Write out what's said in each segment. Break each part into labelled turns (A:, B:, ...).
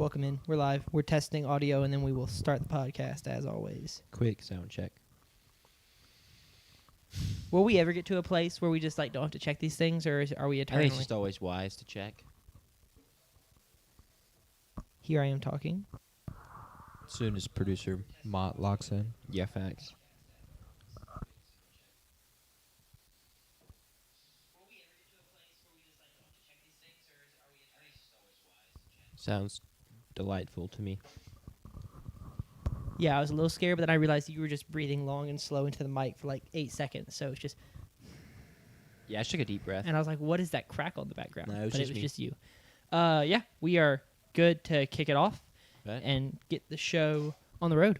A: welcome in. We're live. We're testing audio, and then we will start the podcast as always.
B: Quick sound check.
A: Will we ever get to a place where we just don't have to check these things, or are we
B: I
A: eternally?
B: think it's just always wise to check.
A: Here I am talking.
C: As soon as producer Mott locks in.
B: Yeah, facts. Sounds delightful to me.
A: Yeah, I was a little scared, but then I realized you were just breathing long and slow into the mic for 8 seconds. So it's just,
B: Yeah, I took a deep breath.
A: and I was like, "What is that crackle in the background?"
B: No, it was
A: but
B: just
A: it was
B: me.
A: just you. Yeah, we are good to kick it off
B: Right?
A: and get the show on the road.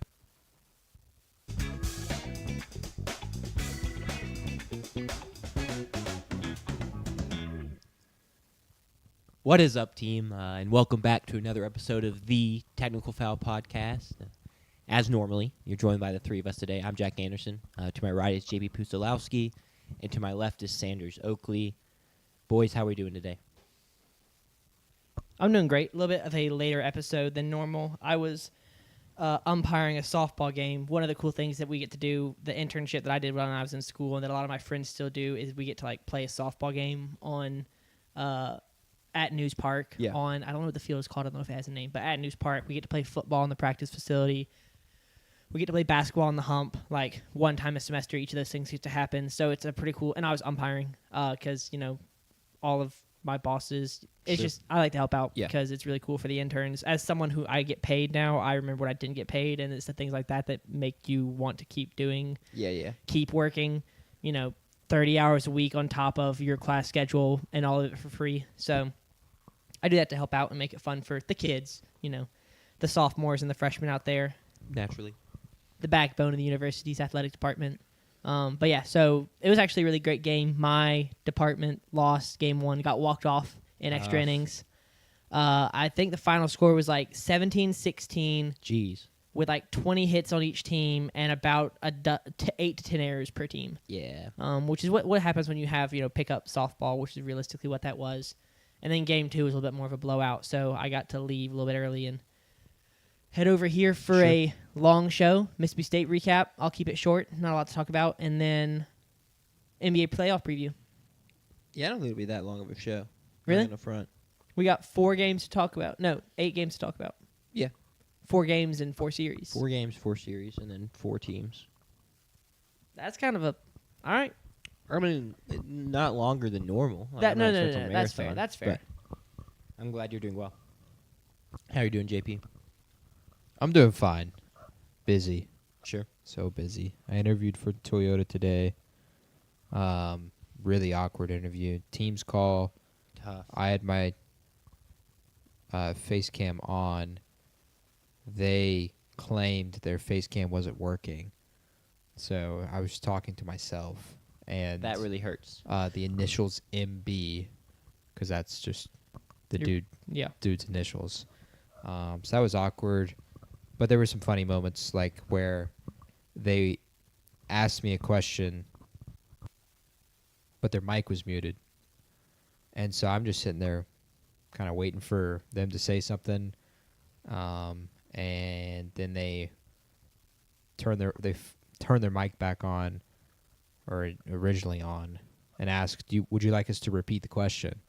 B: What is up, team? And welcome back to another episode of the Technical Foul Podcast. As normally, you're joined by the three of us today. I'm Jack Anderson. To my right is JP Pustolowski, and to my left is Sanders Oakley. Boys, how are we doing today?
A: I'm doing great. A little bit of a later episode than normal. I was umpiring a softball game. One of the cool things that we get to do, the internship that I did when I was in school and that a lot of my friends still do, is we get to play a softball game on at News Park.
B: Yeah.
A: I don't know what the field is called. I don't know if it has a name, but at News Park, we get to play football in the practice facility. We get to play basketball on the hump, one time a semester. Each of those things get to happen. So it's a pretty cool. And I was umpiring because all of my bosses. It's
B: Sure.
A: just I like to help out
B: Yeah.
A: because it's really cool for the interns. As someone who I get paid now, I remember when I didn't get paid, and it's the things like that that make you want to keep doing,
B: Yeah.
A: keep working. 30 hours a week on top of your class schedule and all of it for free. So I do that to help out and make it fun for the kids. The sophomores and the freshmen out there.
B: Naturally.
A: The backbone of the university's athletic department. But yeah, so it was actually a really great game. My department lost game one, got walked off in extra innings. I think the final score was 17-16
B: Jeez.
A: with 20 hits on each team and about 8 to 10 errors per team.
B: Yeah.
A: Which is what happens when you have pickup softball, which is realistically what that was. And then game two was a little bit more of a blowout, so I got to leave a little bit early and head over here for a long show, Mississippi State recap. I'll keep it short, not a lot to talk about, and then NBA playoff preview.
B: Yeah, I don't think it'll be that long of a show.
A: Really?
B: In the front.
A: We got 4 games to talk about. No, 8 games to talk about.
B: Yeah.
A: 4 games and 4 series.
B: 4 games, 4 series, and then 4 teams.
A: That's kind of a all right.
B: I mean, not longer than normal.
A: No,
B: I'm not expecting a
A: that's fair.
B: marathon,
A: That's fair.
B: but I'm glad you're doing well. How are you doing, JP?
C: I'm doing fine. Busy.
B: Sure.
C: So busy. I interviewed for Toyota today. Really awkward interview. Teams call.
B: Tough.
C: I had my face cam on. They claimed their face cam wasn't working. So I was talking to myself. And
B: That really hurts.
C: the initials MB, because that's just the
A: Yeah.
C: dude's initials. So that was awkward. But there were some funny moments, where they asked me a question, but their mic was muted. And so I'm just sitting there kind of waiting for them to say something. And then they turn their mic back on, or originally on, and asked, would you like us to repeat the question?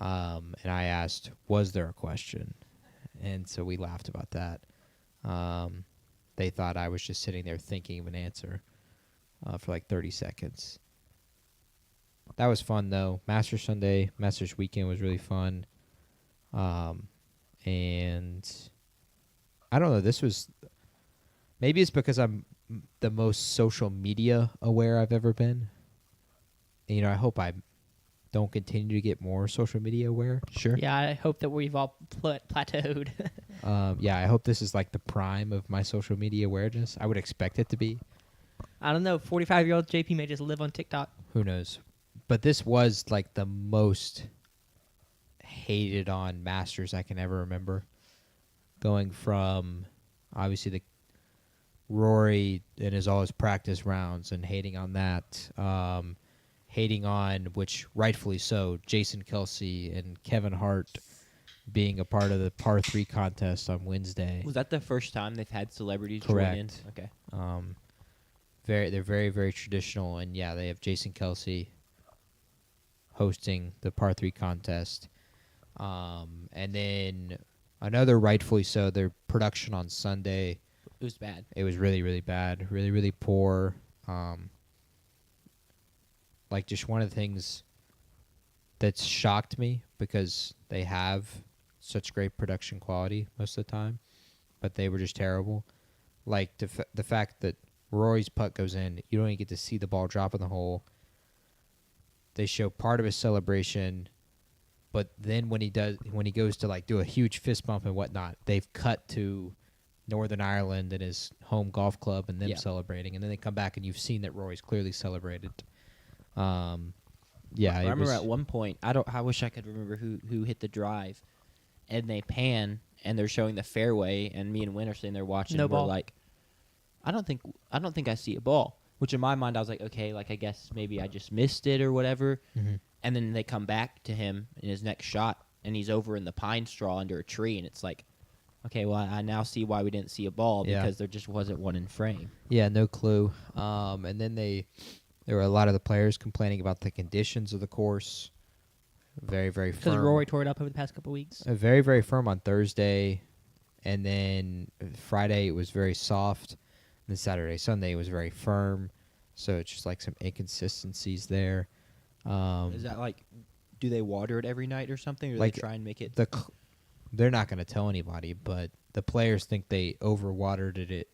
C: And I asked, was there a question? And so we laughed about that. They thought I was just sitting there thinking of an answer for 30 seconds. That was fun, though. Masters weekend was really fun. And I don't know, maybe it's because I'm the most social media aware I've ever been. I hope I don't continue to get more social media aware.
B: Sure.
A: Yeah, I hope that we've all plateaued.
C: Yeah, I hope this is the prime of my social media awareness. I would expect it to be.
A: I don't know. 45-year-old JP may just live on TikTok.
C: Who knows? But this was the most hated on Masters I can ever remember. Going from obviously the Rory and all his practice rounds and hating on that. Hating on, which rightfully so, Jason Kelsey and Kevin Hart being a part of the par 3 contest on Wednesday.
B: Was that the first time they've had celebrities
C: Correct.
B: join in? Okay.
C: They're very, very traditional, and yeah, they have Jason Kelsey hosting the par 3 contest. And then another, rightfully so, their production on Sunday.
B: It was bad.
C: It was really, really bad. Really, really poor. Like, just one of the things that's shocked me, because they have such great production quality most of the time, but they were just terrible. Like, the fact that Rory's putt goes in, you don't even get to see the ball drop in the hole. They show part of his celebration, but then when he goes to like do a huge fist bump and whatnot, they've cut to Northern Ireland and his home golf club and them celebrating, and then they come back and you've seen that Rory's clearly celebrated.
B: I remember at one point, I wish I could remember who hit the drive, and they pan and they're showing the fairway, and me and Wynn are sitting there watching.
A: No
B: and we're
A: ball.
B: like, I don't think I see a ball. Which in my mind I was like, okay, like I guess maybe I just missed it or whatever.
C: Mm-hmm.
B: And then they come back to him in his next shot, and he's over in the pine straw under a tree, and it's like, okay, well I now see why we didn't see a ball, because there just wasn't one in frame.
C: Yeah, no clue. And then there were a lot of the players complaining about the conditions of the course. Very, very firm.
A: Because Rory tore it up over the past couple of weeks.
C: Very, very firm on Thursday, and then Friday it was very soft. And then Saturday, Sunday it was very firm. So it's just like some inconsistencies there.
B: Is that like, do they water it every night or something, or
C: like
B: they try and make it?
C: They're not going to tell anybody, but the players think they overwatered it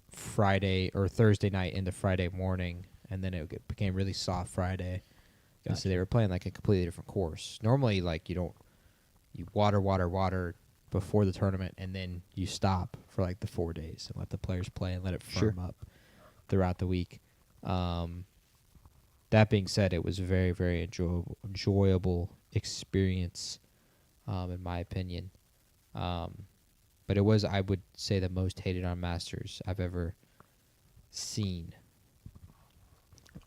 C: Friday or Thursday night into Friday morning, and then it became really soft Friday. And so they were playing like a completely different course. Normally, like you water before the tournament, and then you stop for like the 4 days and let the players play and let it firm up throughout the week. That being said, it was a very, very enjoyable experience, in my opinion. But it was, I would say, the most hated on Masters I've ever seen.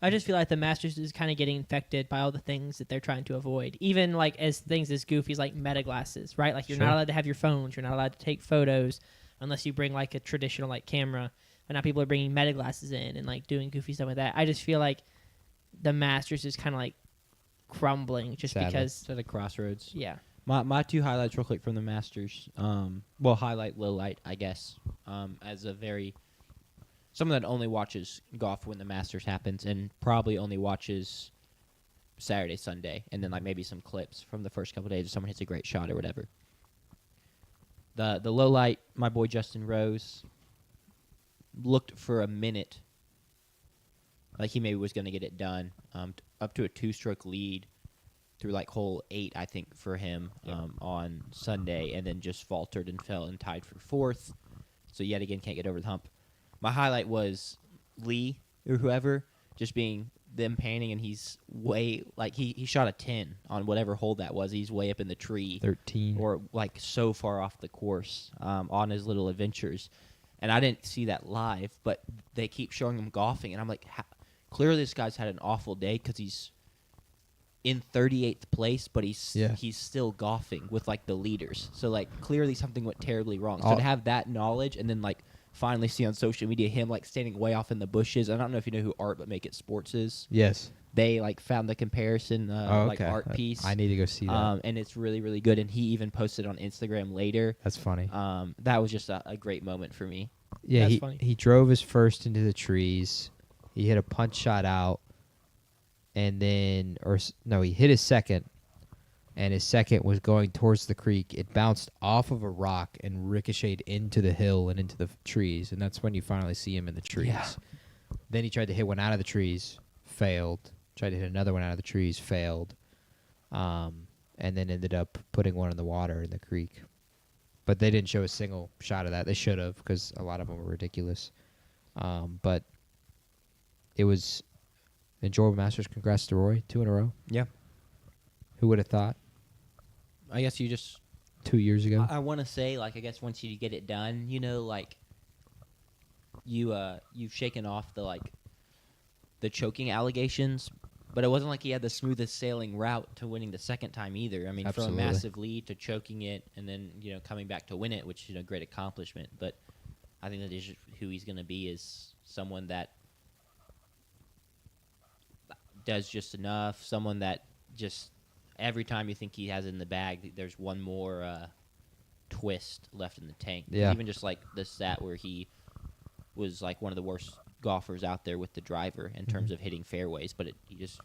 A: I just feel like the Masters is kind of getting infected by all the things that they're trying to avoid. Even like as things as goofy as like meta glasses, right? Like you're not allowed to have your phones. You're not allowed to take photos unless you bring like a traditional like camera. But now people are bringing meta glasses in and like doing goofy stuff with that. I just feel like the Masters is kind of like crumbling just
C: Sadly.
A: because.
B: It's at a crossroads.
A: Yeah.
B: My two highlights real quick from the Masters. Highlight, low light, I guess. As a someone that only watches golf when the Masters happens, and probably only watches Saturday, Sunday, and then like maybe some clips from the first couple of days if someone hits a great shot or whatever. The low light, my boy Justin Rose looked for a minute like he maybe was going to get it done, up to a 2-stroke lead through like hole 8, I think, for him on Sunday, and then just faltered and fell and tied for 4th. So yet again can't get over the hump. My highlight was Lee or whoever just being them panning, and he's way like he shot a 10 on whatever hole that was. He's way up in the tree,
C: 13,
B: or like so far off the course on his little adventures. And I didn't see that live, but they keep showing him golfing, and I'm like, clearly this guy's had an awful day because he's in 38th place, but he's still golfing with like the leaders. So like clearly something went terribly wrong. So to have that knowledge and then like finally see on social media him like standing way off in the bushes. I don't know if you know who Art But Make It Sports is.
C: Yes.
B: They like found the comparison like art piece.
C: I need to go see that.
B: And it's really, really good. And he even posted on Instagram later.
C: That's funny.
B: That was just a great moment for me.
C: Yeah,
A: That's funny.
C: He drove his first into the trees. He hit a punch shot out. And then, he hit his second, and his second was going towards the creek. It bounced off of a rock and ricocheted into the hill and into the trees, and that's when you finally see him in the trees.
B: Yeah.
C: Then he tried to hit one out of the trees, failed. Tried to hit another one out of the trees, failed. And then ended up putting one in the water in the creek. But they didn't show a single shot of that. They should have, because a lot of them were ridiculous. But it was enjoyable Masters. Congrats to Roy. 2 in a row.
B: Yeah.
C: Who would have thought?
B: I guess you just
C: 2 years ago.
B: I want to say, like, I guess once you get it done, you know, like, you've shaken off the choking allegations, But it wasn't like he had the smoothest sailing route to winning the second time either. I mean,
C: Absolutely.
B: from a massive lead to choking it and then, coming back to win it, which is a great accomplishment. But I think that is who he's going to be, is someone that does just enough, someone that just every time you think he has it in the bag, there's one more twist left in the tank.
C: Yeah.
B: Even just like the stat where he was like one of the worst golfers out there with the driver in terms of hitting fairways, but he just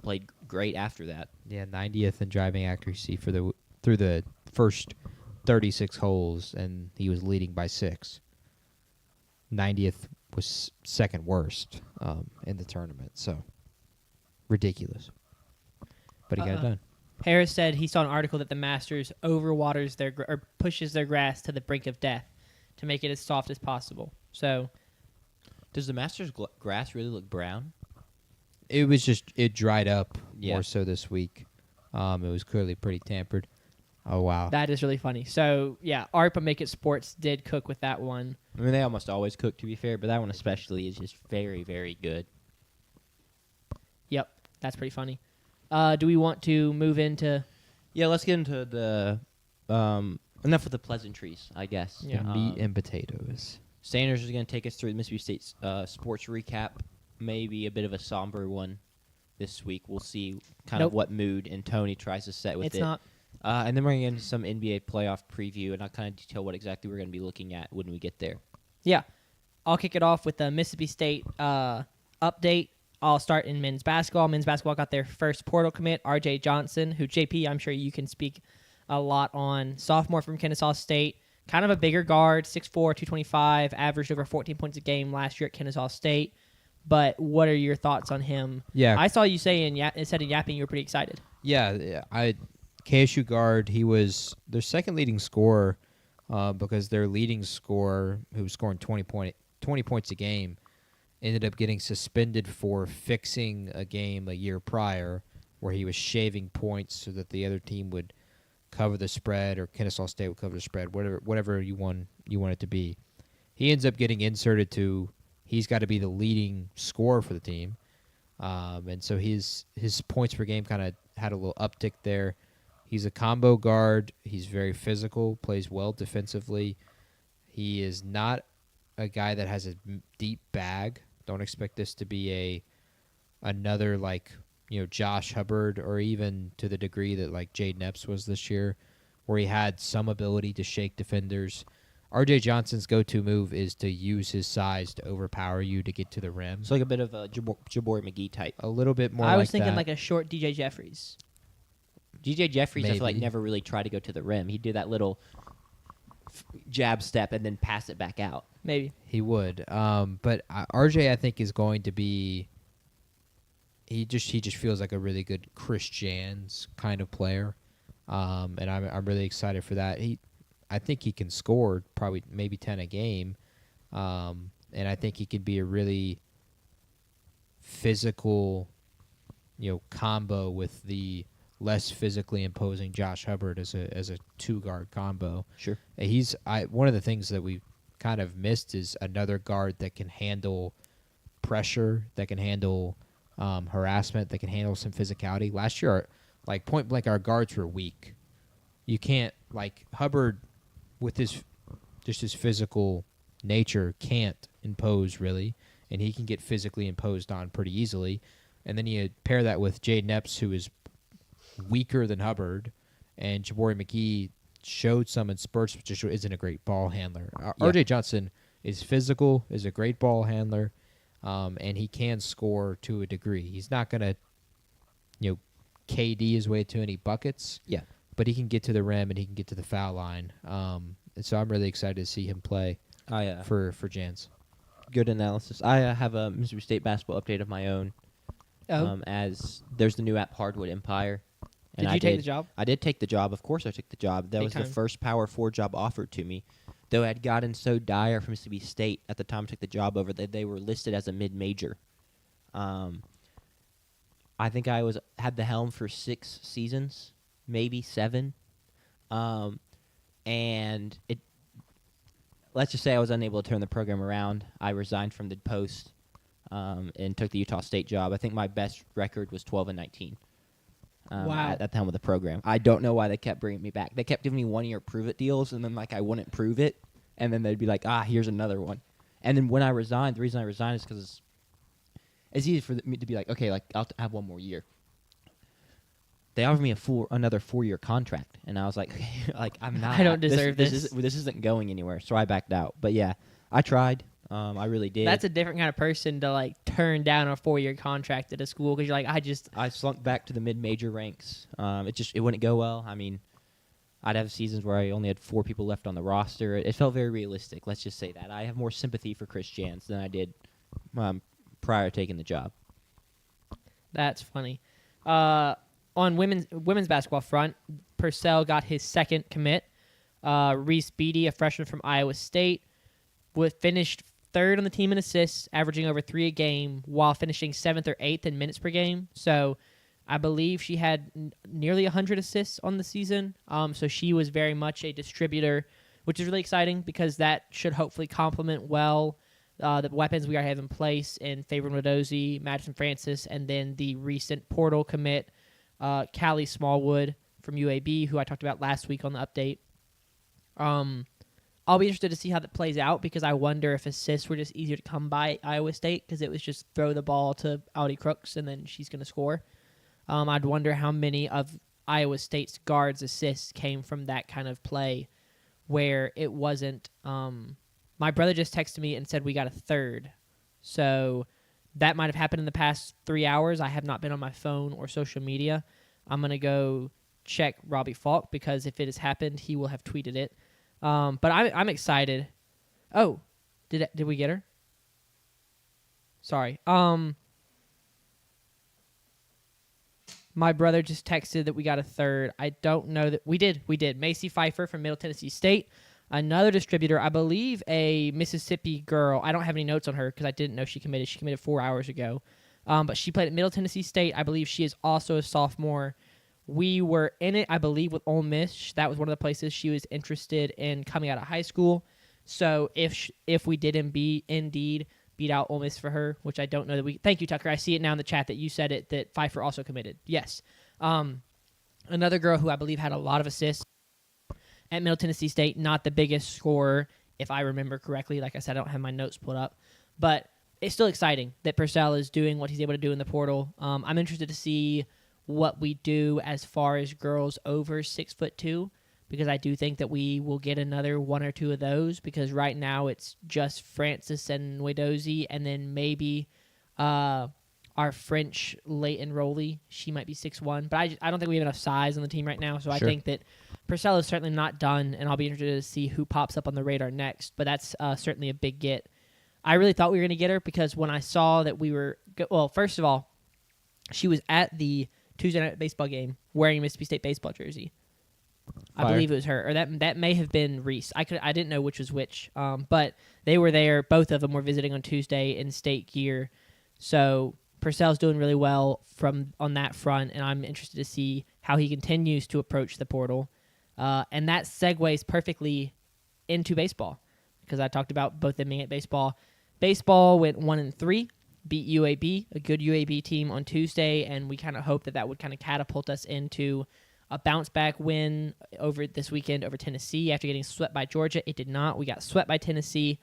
B: played great after that.
C: Yeah, 90th in driving accuracy through the first 36 holes, and he was leading by 6. 90th was second worst in the tournament, so ridiculous. But he got it done.
A: Harris said he saw an article that the Masters overwaters or pushes their grass to the brink of death to make it as soft as possible. So,
B: does the Masters grass really look brown?
C: It dried up
B: Yeah.
C: more so this week. It was clearly pretty tampered. Oh, wow.
A: that is really funny. So, yeah, ARPA Make It Sports did cook with that one.
B: I mean, they almost always cook, to be fair, but that one especially is just very, very good.
A: Yep, that's pretty funny. Do we want to move into...
B: Yeah, let's get into the enough with the pleasantries, I guess.
A: Yeah.
C: Meat and potatoes.
B: Sanders is going to take us through the Mississippi State sports recap, maybe a bit of a somber one this week. We'll see kind
A: Nope.
B: of what mood and Tony tries to set with
A: It's
B: it.
A: not...
B: And then we're going to get into some NBA playoff preview, and I'll kind of detail what exactly we're going to be looking at when we get there.
A: Yeah. I'll kick it off with the Mississippi State update. I'll start in men's basketball. Men's basketball got their first portal commit, R.J. Johnson, who, JP, I'm sure you can speak a lot on. Sophomore from Kennesaw State. Kind of a bigger guard, 6'4", 225, averaged over 14 points a game last year at Kennesaw State. But what are your thoughts on him?
C: Yeah.
A: I saw you say in Yapping you were pretty excited.
C: Yeah, KSU guard, he was their second leading scorer because their leading scorer, who was scoring 20 points a game, ended up getting suspended for fixing a game a year prior where he was shaving points so that the other team would cover the spread, or Kennesaw State would cover the spread, whatever you want it to be. He ends up getting inserted to, he's got to be the leading scorer for the team. And so his points per game kind of had a little uptick there. He's a combo guard. He's very physical, plays well defensively. He is not a guy that has a deep bag. Don't expect this to be another Josh Hubbard, or even to the degree that like Jaden Epps was this year, where he had some ability to shake defenders. R.J. Johnson's go-to move is to use his size to overpower you to get to the rim.
B: It's like a bit of a Jabari McGee type.
C: A little bit more.
A: I was thinking
C: that.
A: like a short DJ Jeffries.
B: DJ Jeffries, I feel like,
C: Maybe.
B: never really tried to go to the rim. He'd do that little jab step and then pass it back out.
A: Maybe.
C: He would. But RJ, I think, is going to be. He just feels like a really good Chris Jans kind of player, and I'm really excited for that. I think he can score probably maybe 10 a game, and I think he can be a really physical, combo with the less physically imposing Josh Hubbard as a 2-guard combo.
B: Sure.
C: One of the things that we kind of missed is another guard that can handle pressure, that can handle harassment, that can handle some physicality. Last year, point blank, our guards were weak. You can't, Hubbard, with his physical nature, can't impose really, and he can get physically imposed on pretty easily. And then you pair that with Jaden Epps, who is weaker than Hubbard, and Jabari McGee showed some in spurts, but just isn't a great ball handler. R.J. Johnson is physical, is a great ball handler, and he can score to a degree. He's not going to, KD his way to any buckets.
B: Yeah.
C: But he can get to the rim and he can get to the foul line. And so I'm really excited to see him play for Jans.
B: Good analysis. I have a Mississippi State basketball update of my own. As there's the new app Hardwood Empire. And
A: Did you take the job?
B: I did take the job. Of course I took the job. That
A: Big
B: was
A: time.
B: the first Power 4 job offered to me. Though I had gotten so dire from Mississippi State at the time I took the job over that they were listed as a mid-major. I think I had the helm for 6 seasons, maybe 7. And let's just say I was unable to turn the program around. I resigned from the post and took the Utah State job. I think my best record was 12-19.
A: Wow.
B: At that time with the program. I don't know why they kept bringing me back. They kept giving me 1-year prove-it deals, and then like I wouldn't prove it, and then they'd be like, here's another one. And then when I resigned, the reason I resigned is because it's easy for me to be like, okay, like I'll have one more year. They offered me another 4-year contract, and I was like, like I'm not.
A: I don't deserve this.
B: This isn't going anywhere, so I backed out. But yeah, I tried. I really did.
A: That's a different kind of person to like turn down a 4-year contract at a school because you're like,
B: I slunk back to the mid-major ranks. It wouldn't go well. I mean, I'd have seasons where I only had 4 people left on the roster. It felt very realistic. Let's just say that I have more sympathy for Chris Jans than I did prior to taking the job.
A: That's funny. On women's basketball front, Purcell got his second commit. Reese Beatty, a freshman from Iowa State, finished third on the team in assists, averaging over 3 a game, while finishing 7th or 8th in minutes per game. So I believe she had nearly 100 assists on the season. So she was very much a distributor, which is really exciting because that should hopefully complement well the weapons we already have in place in Favorite Nwodozie, Madison Francis, and then the recent portal commit, Callie Smallwood from UAB, who I talked about last week on the update. I'll be interested to see how that plays out because I wonder if assists were just easier to come by at Iowa State because it was just throw the ball to Audi Crooks and then she's going to score. I'd wonder how many of Iowa State's guards' assists came from that kind of play where it wasn't. My brother just texted me and said we got a third. So that might have happened in the past 3 hours. I have not been on my phone or social media. I'm going to go check Robbie Falk because if it has happened, he will have tweeted it. But I'm excited. Oh, did we get her? Sorry. My brother just texted that we got a third. I don't know that we did. We did. Macy Pfeiffer from Middle Tennessee State, another distributor. I believe a Mississippi girl. I don't have any notes on her because I didn't know she committed. She committed 4 hours ago. But she played at Middle Tennessee State. I believe she is also a sophomore. We were in it, I believe, with Ole Miss. That was one of the places she was interested in coming out of high school. So if we did indeed beat out Ole Miss for her, which I don't know that we... Thank you, Tucker. I see it now in the chat that you said it, that Pfeiffer also committed. Yes. Another girl who I believe had a lot of assists at Middle Tennessee State, not the biggest scorer, if I remember correctly. Like I said, I don't have my notes pulled up. But it's still exciting that Purcell is doing what he's able to do in the portal. I'm interested to see what we do as far as girls over 6'2", because I do think that we will get another 1 or 2 of those, because right now it's just Francis and Nwodozie, and then maybe our French late enrollee. She might be 6'1", but I don't think we have enough size on the team right now, so I think that Purcell is certainly not done, and I'll be interested to see who pops up on the radar next, but that's certainly a big get. I really thought we were going to get her, because when I saw that we were... Well, first of all, she was at the Tuesday night baseball game wearing a Mississippi State baseball jersey.
C: Fire.
A: I believe it was her, or that may have been Reese. I didn't know which was which, but they were there. Both of them were visiting on Tuesday in state gear, so Purcell's doing really well on that front, and I'm interested to see how he continues to approach the portal, and that segues perfectly into baseball, because I talked about both them being at baseball. Baseball went 1-3. Beat UAB, a good UAB team, on Tuesday, and we kind of hope that would kind of catapult us into a bounce-back win over this weekend over Tennessee after getting swept by Georgia. It did not. We got swept by Tennessee,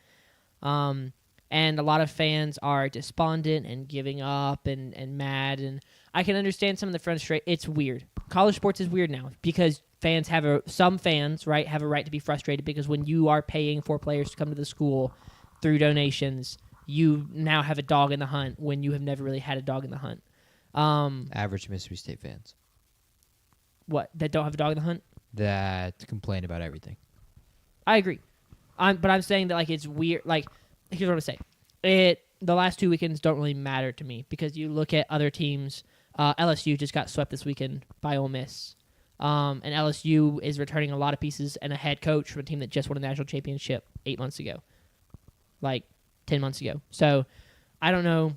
A: and a lot of fans are despondent and giving up and mad, and I can understand some of the frustration. It's weird. College sports is weird now because some fans have a right to be frustrated, because when you are paying for players to come to the school through donations, you now have a dog in the hunt when you have never really had a dog in the hunt.
C: Average Mississippi State fans.
A: What? That don't have a dog in the hunt?
C: That complain about everything.
A: I agree. But I'm saying that it's weird. Here's what I say. The last 2 weekends don't really matter to me, because you look at other teams. LSU just got swept this weekend by Ole Miss. And LSU is returning a lot of pieces and a head coach from a team that just won a national championship 8 months ago. 10 months ago. So, I don't know.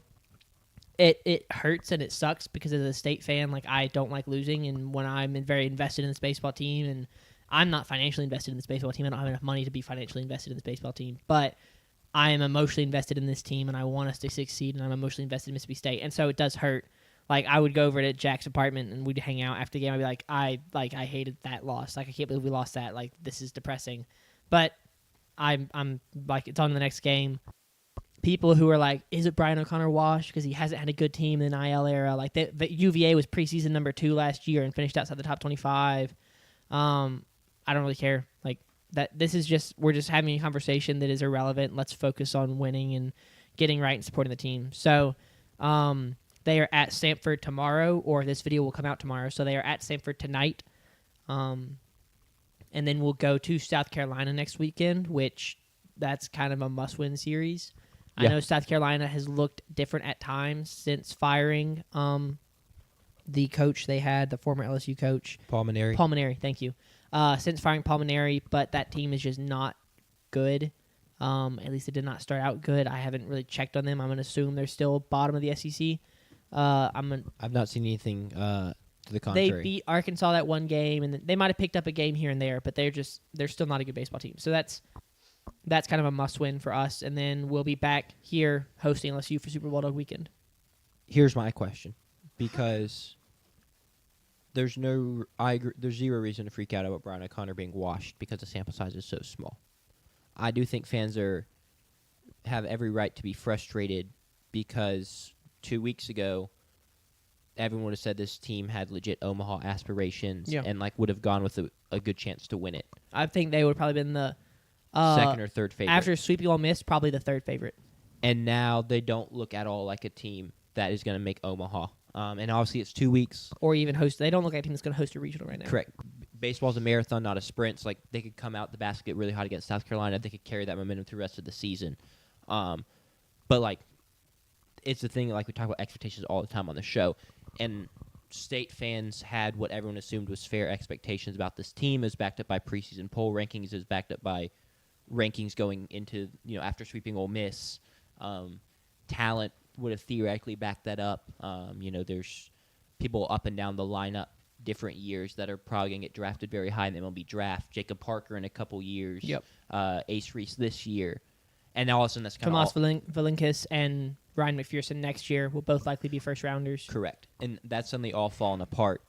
A: It hurts and it sucks, because as a State fan, I don't like losing, and when I'm very invested in this baseball team, and I'm not financially invested in this baseball team, I don't have enough money to be financially invested in this baseball team, but I am emotionally invested in this team and I want us to succeed, and I'm emotionally invested in Mississippi State. And so it does hurt. Like, I would go over to Jack's apartment and we'd hang out after the game. I'd be like, I hated that loss. Like, I can't believe we lost that. Like, this is depressing. But I'm like, it's on the next game. People who are like, is it Brian O'Connor washed because he hasn't had a good team in the NIL era? Like, the UVA was preseason number 2 last year and finished outside the top 25. I don't really care. Like, that this is just, we're just having a conversation that is irrelevant. Let's focus on winning and getting right and supporting the team. So, they are at Stanford tomorrow, or this video will come out tomorrow. So they are at Stanford tonight. And then we'll go to South Carolina next weekend, which that's kind of a must-win series.
B: Yeah.
A: I know South Carolina has looked different at times since firing the coach they had, the former LSU coach.
B: Pulmonary.
A: Thank you. Since firing Pulmonary, but that team is just not good. At least it did not start out good. I haven't really checked on them. I'm going to assume they're still bottom of the SEC.
B: I've not seen anything to the contrary.
A: They beat Arkansas that one game, and they might have picked up a game here and there, but they're still not a good baseball team. So that's kind of a must-win for us. And then we'll be back here hosting LSU for Super Bowl Dog Weekend.
B: Here's my question, because there's zero reason to freak out about Brian O'Connor being washed because the sample size is so small. I do think fans have every right to be frustrated because 2 weeks ago, everyone would have said this team had legit Omaha aspirations and like would have gone with a good chance to win it.
A: I think they would probably been the
B: second or third favorite.
A: After sweeping Ole Miss, probably the third favorite.
B: And now they don't look at all like a team that is going to make Omaha. And obviously it's 2 weeks.
A: Or even host. They don't look like a team that's going to host a regional right now.
B: Correct. Baseball's a marathon, not a sprint. So like they could come out the basket really hot against South Carolina. They could carry that momentum through the rest of the season. But like, it's the thing, like we talk about expectations all the time on the show. And State fans had what everyone assumed was fair expectations about this team. It was backed up by preseason poll rankings. It was backed up by rankings going into, after sweeping Ole Miss. Talent would have theoretically backed that up. There's people up and down the lineup different years that are probably going to get drafted very high in the MLB draft. Jacob Parker in a couple years.
A: Yep.
B: Ace Reese this year. And now all of a sudden that's kind
A: Tomas
B: of
A: Valinkis and Ryan McPherson next year will both likely be first rounders.
B: Correct. And that's suddenly all fallen apart.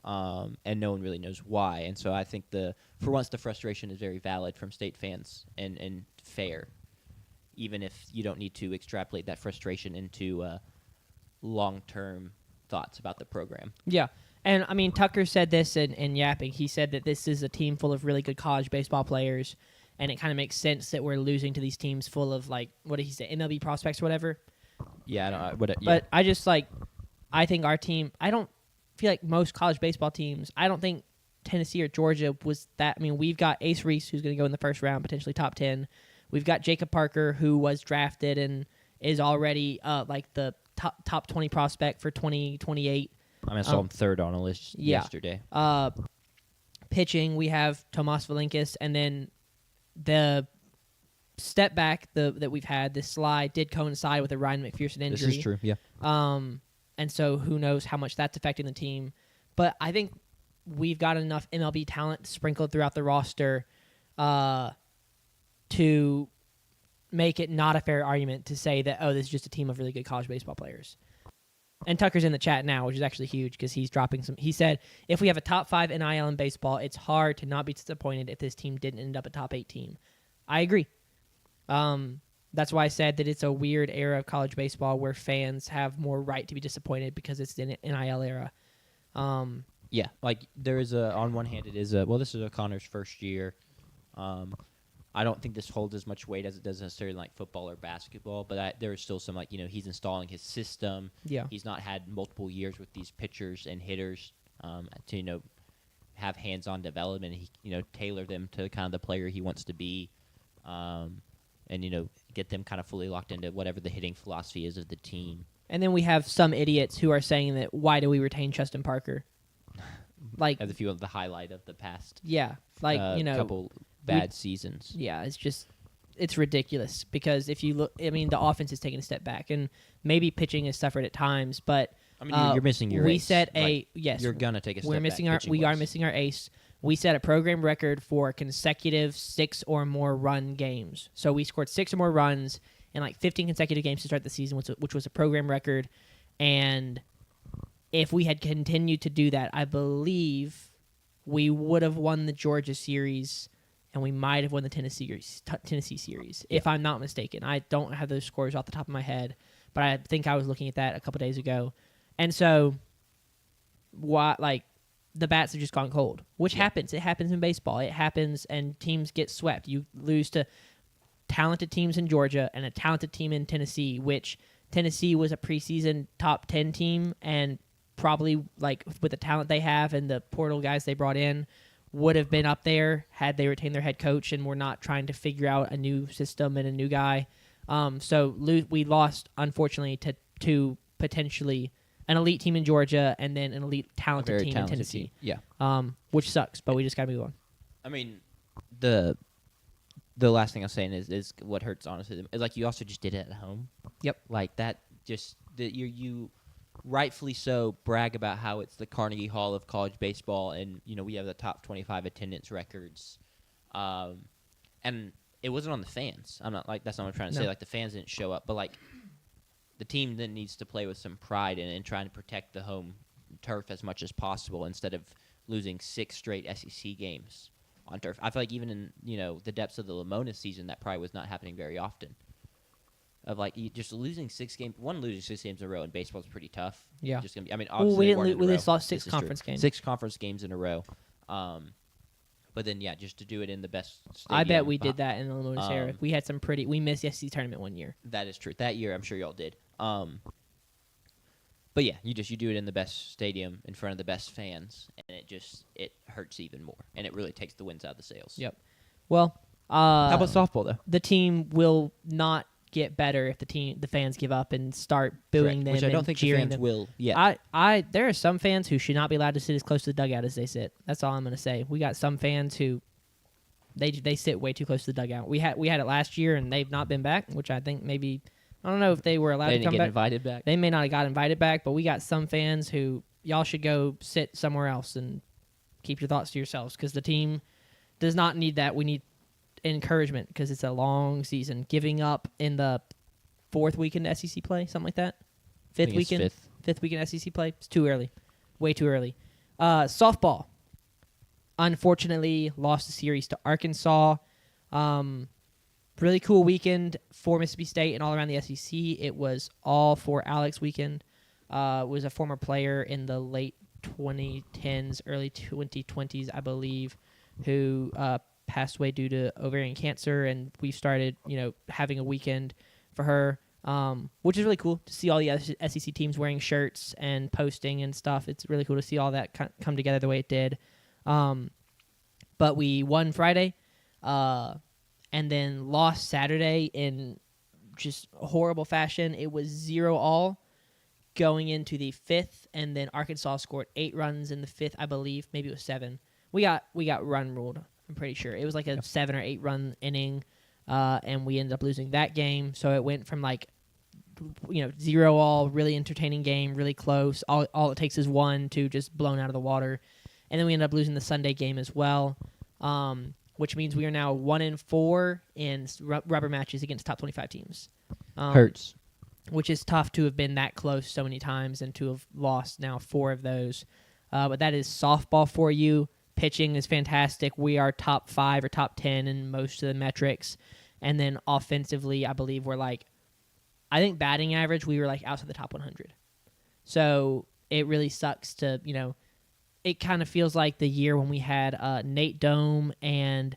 B: And no one really knows why. And so I think for once the frustration is very valid from State fans and fair, even if you don't need to extrapolate that frustration into long-term thoughts about the program.
A: Yeah. And, I mean, Tucker said this in Yapping. He said that this is a team full of really good college baseball players, and it kind of makes sense that we're losing to these teams full of, like, what did he say, MLB prospects or whatever?
B: Yeah,
A: But I just, I think our team, I don't feel like most college baseball teams, I don't think Tennessee or Georgia was that. I mean, we've got Ace Reese, who's going to go in the first round, potentially top 10. We've got Jacob Parker, who was drafted and is already, the top 20 prospect for 2028.
B: I saw him third on a list yesterday.
A: Pitching, we have Tomas Valinkis, and then the step back that we've had, this slide, did coincide with a Ryan McPherson injury.
B: This is true, yeah.
A: And so who knows how much that's affecting the team. But I think we've got enough MLB talent sprinkled throughout the roster to make it not a fair argument to say that, this is just a team of really good college baseball players. And Tucker's in the chat now, which is actually huge because he's dropping some. He said, if we have a top 5 NIL in baseball, it's hard to not be disappointed if this team didn't end up a top 8 team. I agree. That's why I said that it's a weird era of college baseball where fans have more right to be disappointed because it's the NIL era.
B: Yeah, like there is on one hand, it is this is O'Connor's first year. I don't think this holds as much weight as it does necessarily in like football or basketball, but there is still some he's installing his system.
A: Yeah.
B: He's not had multiple years with these pitchers and hitters to have hands-on development. He tailor them to kind of the player he wants to be, and get them kind of fully locked into whatever the hitting philosophy is of the team.
A: And then we have some idiots who are saying that why do we retain Justin Parker? Like
B: as if you want the highlight of the past.
A: Yeah,
B: couple bad seasons.
A: Yeah, it's ridiculous because if you look, I mean, the offense is taking a step back, and maybe pitching has suffered at times, but
B: I mean, you're missing your.
A: We
B: ace.
A: set
B: yes.
A: You're
B: gonna take a step
A: we are
B: back
A: missing our ace. we set a program record for consecutive 6 or more run games. So we scored 6 or more runs in like 15 consecutive games to start the season, which was a program record. And if we had continued to do that, I believe we would have won the Georgia series, and we might have won the Tennessee series, if I'm not mistaken. I don't have those scores off the top of my head, but I think I was looking at that a couple days ago. And so, the bats have just gone cold, which happens. It happens in baseball. It happens, and teams get swept. You lose to talented teams in Georgia and a talented team in Tennessee, which Tennessee was a preseason top 10 team, and probably like with the talent they have and the portal guys they brought in would have been up there had they retained their head coach and were not trying to figure out a new system and a new guy. So we lost, unfortunately, to potentially an elite team in Georgia and then an elite talented team in Tennessee. Which sucks, but we just got to move on.
B: I mean, the last thing I'm saying is what hurts, honestly, is like you also just did it at home.
A: Yep.
B: Like that, just you rightfully so brag about how it's the Carnegie Hall of college baseball, and we have the top 25 attendance records, and it wasn't on the fans. I'm not like that's not what I'm trying to say. Like the fans didn't show up, but like the team then needs to play with some pride and trying to protect the home turf as much as possible instead of losing 6 straight SEC games on turf. I feel like even in the depths of the Lamona season, that probably was not happening very often. Of like just losing 6 games in a row in baseball is pretty tough.
A: Yeah,
B: just gonna be. I mean, obviously
A: we just lost 6 conference games.
B: 6 conference games in a row. But then just to do it in the best stadium.
A: I bet we did that in the Lamona era. We had some we missed the SEC tournament one year.
B: That is true. That year, I'm sure y'all did. But yeah, you do it in the best stadium in front of the best fans, and it hurts even more, and it really takes the winds out of the sails.
A: Yep. Well,
B: how about softball though?
A: The team will not get better if the fans give up and start booing them,
B: which I don't think the fans
A: them.
B: will. Yeah.
A: There are some fans who should not be allowed to sit as close to the dugout as they sit. That's all I'm going to say. We got some fans who they sit way too close to the dugout. We had it last year, and they've not been back, which I think maybe. I don't know if they were allowed to come back.
B: They didn't get invited back.
A: They may not have got invited back, but we got some fans who y'all should go sit somewhere else and keep your thoughts to yourselves because the team does not need that. We need encouragement because it's a long season. Giving up in the 4th weekend SEC play, something like that. 5th weekend? 5th weekend SEC play? It's too early. Way too early. Softball. Unfortunately, lost the series to Arkansas. Really cool weekend for Mississippi State and all around the SEC. It was all for Alex weekend. Was a former player in the late 2010s, early 2020s, I believe, who passed away due to ovarian cancer, and we started, having a weekend for her, which is really cool to see all the other SEC teams wearing shirts and posting and stuff. It's really cool to see all that come together the way it did. But we won Friday, and then lost Saturday in just horrible fashion. It was 0-all going into the 5th, and then Arkansas scored 8 runs in the 5th, I believe. Maybe it was 7. We got run ruled. I'm pretty sure it was like a 7 or 8 run inning, and we ended up losing that game. So it went from 0-all, really entertaining game, really close. All it takes is 1 to just blown out of the water, and then we ended up losing the Sunday game as well. Which means we are now 1-4 in rubber matches against top 25 teams.
B: Hurts.
A: Which is tough to have been that close so many times and to have lost now 4 of those. But that is softball for you. Pitching is fantastic. We are top 5 or top 10 in most of the metrics. And then offensively, I believe I think batting average, we were outside the top 100. So it really sucks to, it kind of feels like the year when we had Nate Dome and,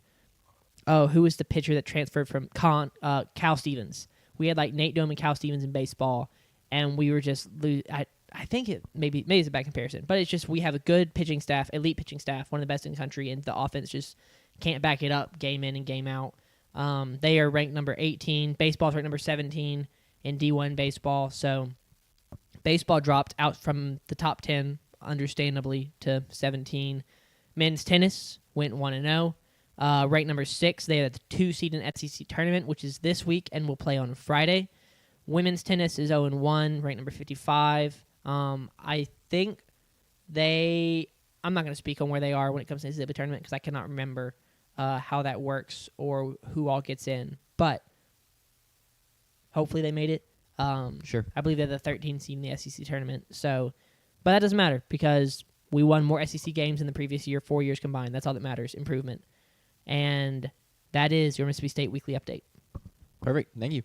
A: who was the pitcher that transferred from Cal Stevens. We had Nate Dome and Cal Stevens in baseball, and we were just I think it maybe it's a bad comparison, but it's just we have a good pitching staff, elite pitching staff, one of the best in the country, and the offense just can't back it up game in and game out. They are ranked number 18. Baseball's ranked number 17 in D1 baseball, so baseball dropped out from the top 10, understandably, to 17. Men's tennis went 1-0. Ranked number 6. They had the 2 seed in SEC tournament, which is this week and will play on Friday. Women's tennis is 0-1, ranked number 55. I think they I'm not going to speak on where they are when it comes to the NCAA tournament because I cannot remember how that works or who all gets in. But hopefully they made it.
B: Sure.
A: I believe they're the 13th seed in the SEC tournament. So, but that doesn't matter because we won more SEC games in the previous year, 4 years combined. That's all that matters, improvement. And that is your Mississippi State Weekly Update.
B: Perfect. Thank you.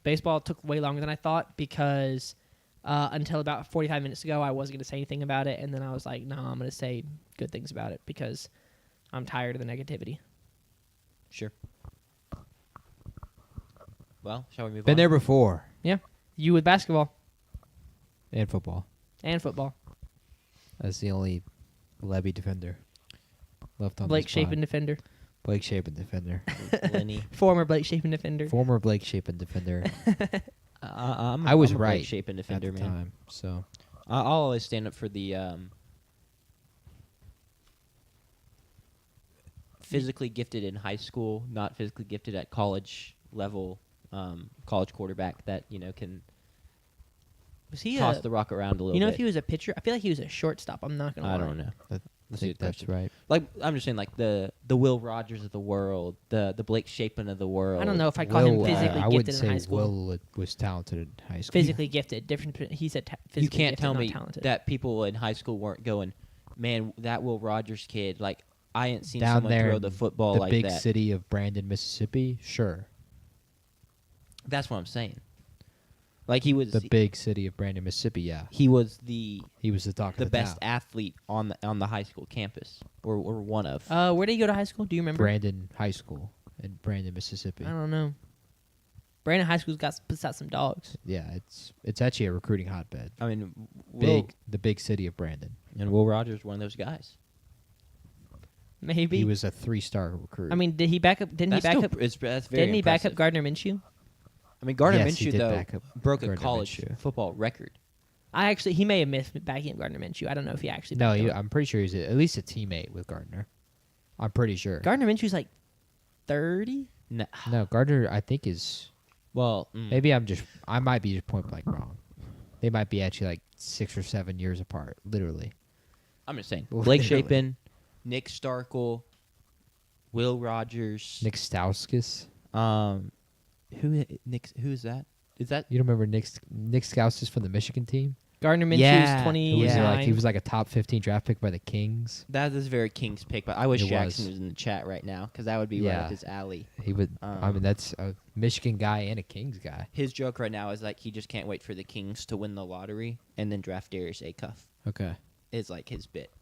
A: Baseball took way longer than I thought because until about 45 minutes ago, I wasn't going to say anything about it. And then I was like, no, I'm going to say good things about it because I'm tired of the negativity.
B: Sure. Well, shall we move
C: Been
B: on?
C: there before.
A: Yeah. You with basketball
C: And football.
A: and football.
C: That's the only Levy defender left on
A: Blake
C: the spot.
A: Shapen defender.
C: Blake Shapen defender.
B: Lenny.
A: Former Blake Shapen defender.
C: Former Blake Shapen defender
B: I
C: was
B: I'm a
C: right
B: Blake Shapen defender,
C: at the
B: man.
C: time. So
B: I'll always stand up for the physically gifted in high school, not physically gifted at college level, college quarterback that can
A: Was he
B: toss
A: a,
B: the rock around a little
A: you know,
B: bit.
A: if he was a pitcher? I feel like he was a shortstop. I'm not going to lie.
B: I don't know.
C: I
B: That's a
C: think
B: good
C: that's
B: question.
C: right.
B: Like I'm just saying, like the Will Rogers of the world, the Blake Shapen of the world.
A: I don't know if I'd call him
C: Will,
A: physically
C: I wouldn't
A: gifted
C: say
A: in high school.
C: Will was talented in high school.
A: Physically gifted. Different. He said physically
B: You can't
A: gifted,
B: tell
A: not
B: me
A: talented.
B: that people in high school weren't going, man, that Will Rogers kid. Like I ain't seen
C: Down
B: someone
C: there
B: throw
C: in
B: the football
C: the
B: like
C: big
B: that.
C: city of Brandon, Mississippi. Sure,
B: That's what I'm saying. Like he was
C: the big city of Brandon, Mississippi. Yeah,
B: he was the
C: he was the talk of the
B: best
C: town.
B: athlete on the high school campus, or one of.
A: Where did he go to high school? Do you remember?
C: Brandon High School in Brandon, Mississippi.
A: I don't know. Brandon High School's puts out some dogs.
C: Yeah, it's actually a recruiting hotbed.
B: I mean,
C: The big city of Brandon.
B: and Will Rogers one of those guys.
A: Maybe.
C: He was a 3-star recruit.
A: I mean, did he back up? Didn't
B: That's
A: he back
B: still,
A: up?
B: that's very
A: Didn't he back up
B: impressive.
A: Gardner Minshew?
B: I mean, Gardner
C: Yes, he
B: Minshew
C: did
B: though
C: back up
B: broke a
C: Gardner
B: college
C: Minshew.
B: football record.
A: He may have missed backing up Gardner Minshew. I don't know if he actually.
C: no,
A: backed him up.
C: I'm pretty sure he's at least a teammate with Gardner. I'm pretty sure.
A: Gardner Minshew's like 30.
B: No,
C: No, Gardner, I think is
B: well,
C: maybe I might be just point blank wrong. They might be actually like 6 or 7 years apart, literally.
B: I'm just saying.
C: Literally.
B: Blake Shapen, Nick Starkel, Will Rogers,
C: Nick Stauskas.
B: who's that? Is that
C: You don't remember Nick Stauskas from the Michigan team?
A: Gardner Minshew's
B: Yeah,
A: 29.
C: He was like a top 15 draft pick by the Kings.
B: that is very King's pick? But I wish
C: It
B: Jackson
C: was.
B: was in the chat right now because that would be right
C: Yeah.
B: up his alley.
C: He would. I mean, that's a Michigan guy and a Kings guy.
B: His joke right now is like he just can't wait for the Kings to win the lottery and then draft Darius Acuff.
C: Okay,
B: Is like his bit.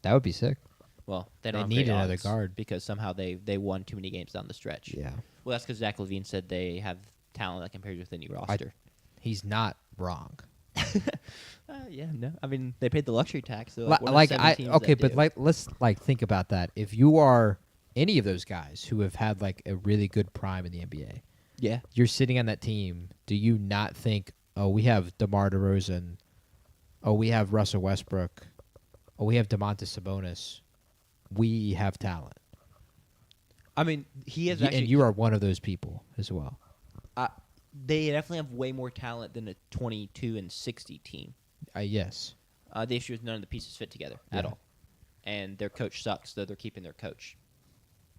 C: that would be sick.
B: Well, they
C: They
B: don't have
C: need
B: great
C: another
B: odds
C: guard.
B: because somehow they won too many games down the stretch.
C: Yeah,
B: Well, that's because Zach Levine said they have talent that compares with any roster.
C: he's not wrong.
B: Yeah, no. I mean, they paid the luxury tax. So
C: Let's think about that. If you are any of those guys who have had like a really good prime in the NBA,
B: yeah,
C: you're sitting on that team. Do you not think, oh, we have DeMar DeRozan, oh, we have Russell Westbrook, oh, we have DeMontis Sabonis, we have talent.
B: I mean, he has
C: Y-
B: actually.
C: and you are one of those people as well.
B: They definitely have way more talent than a 22-60 team.
C: Yes.
B: The issue is none of the pieces fit together at
C: Yeah.
B: all, and their coach sucks. Though they're keeping their coach,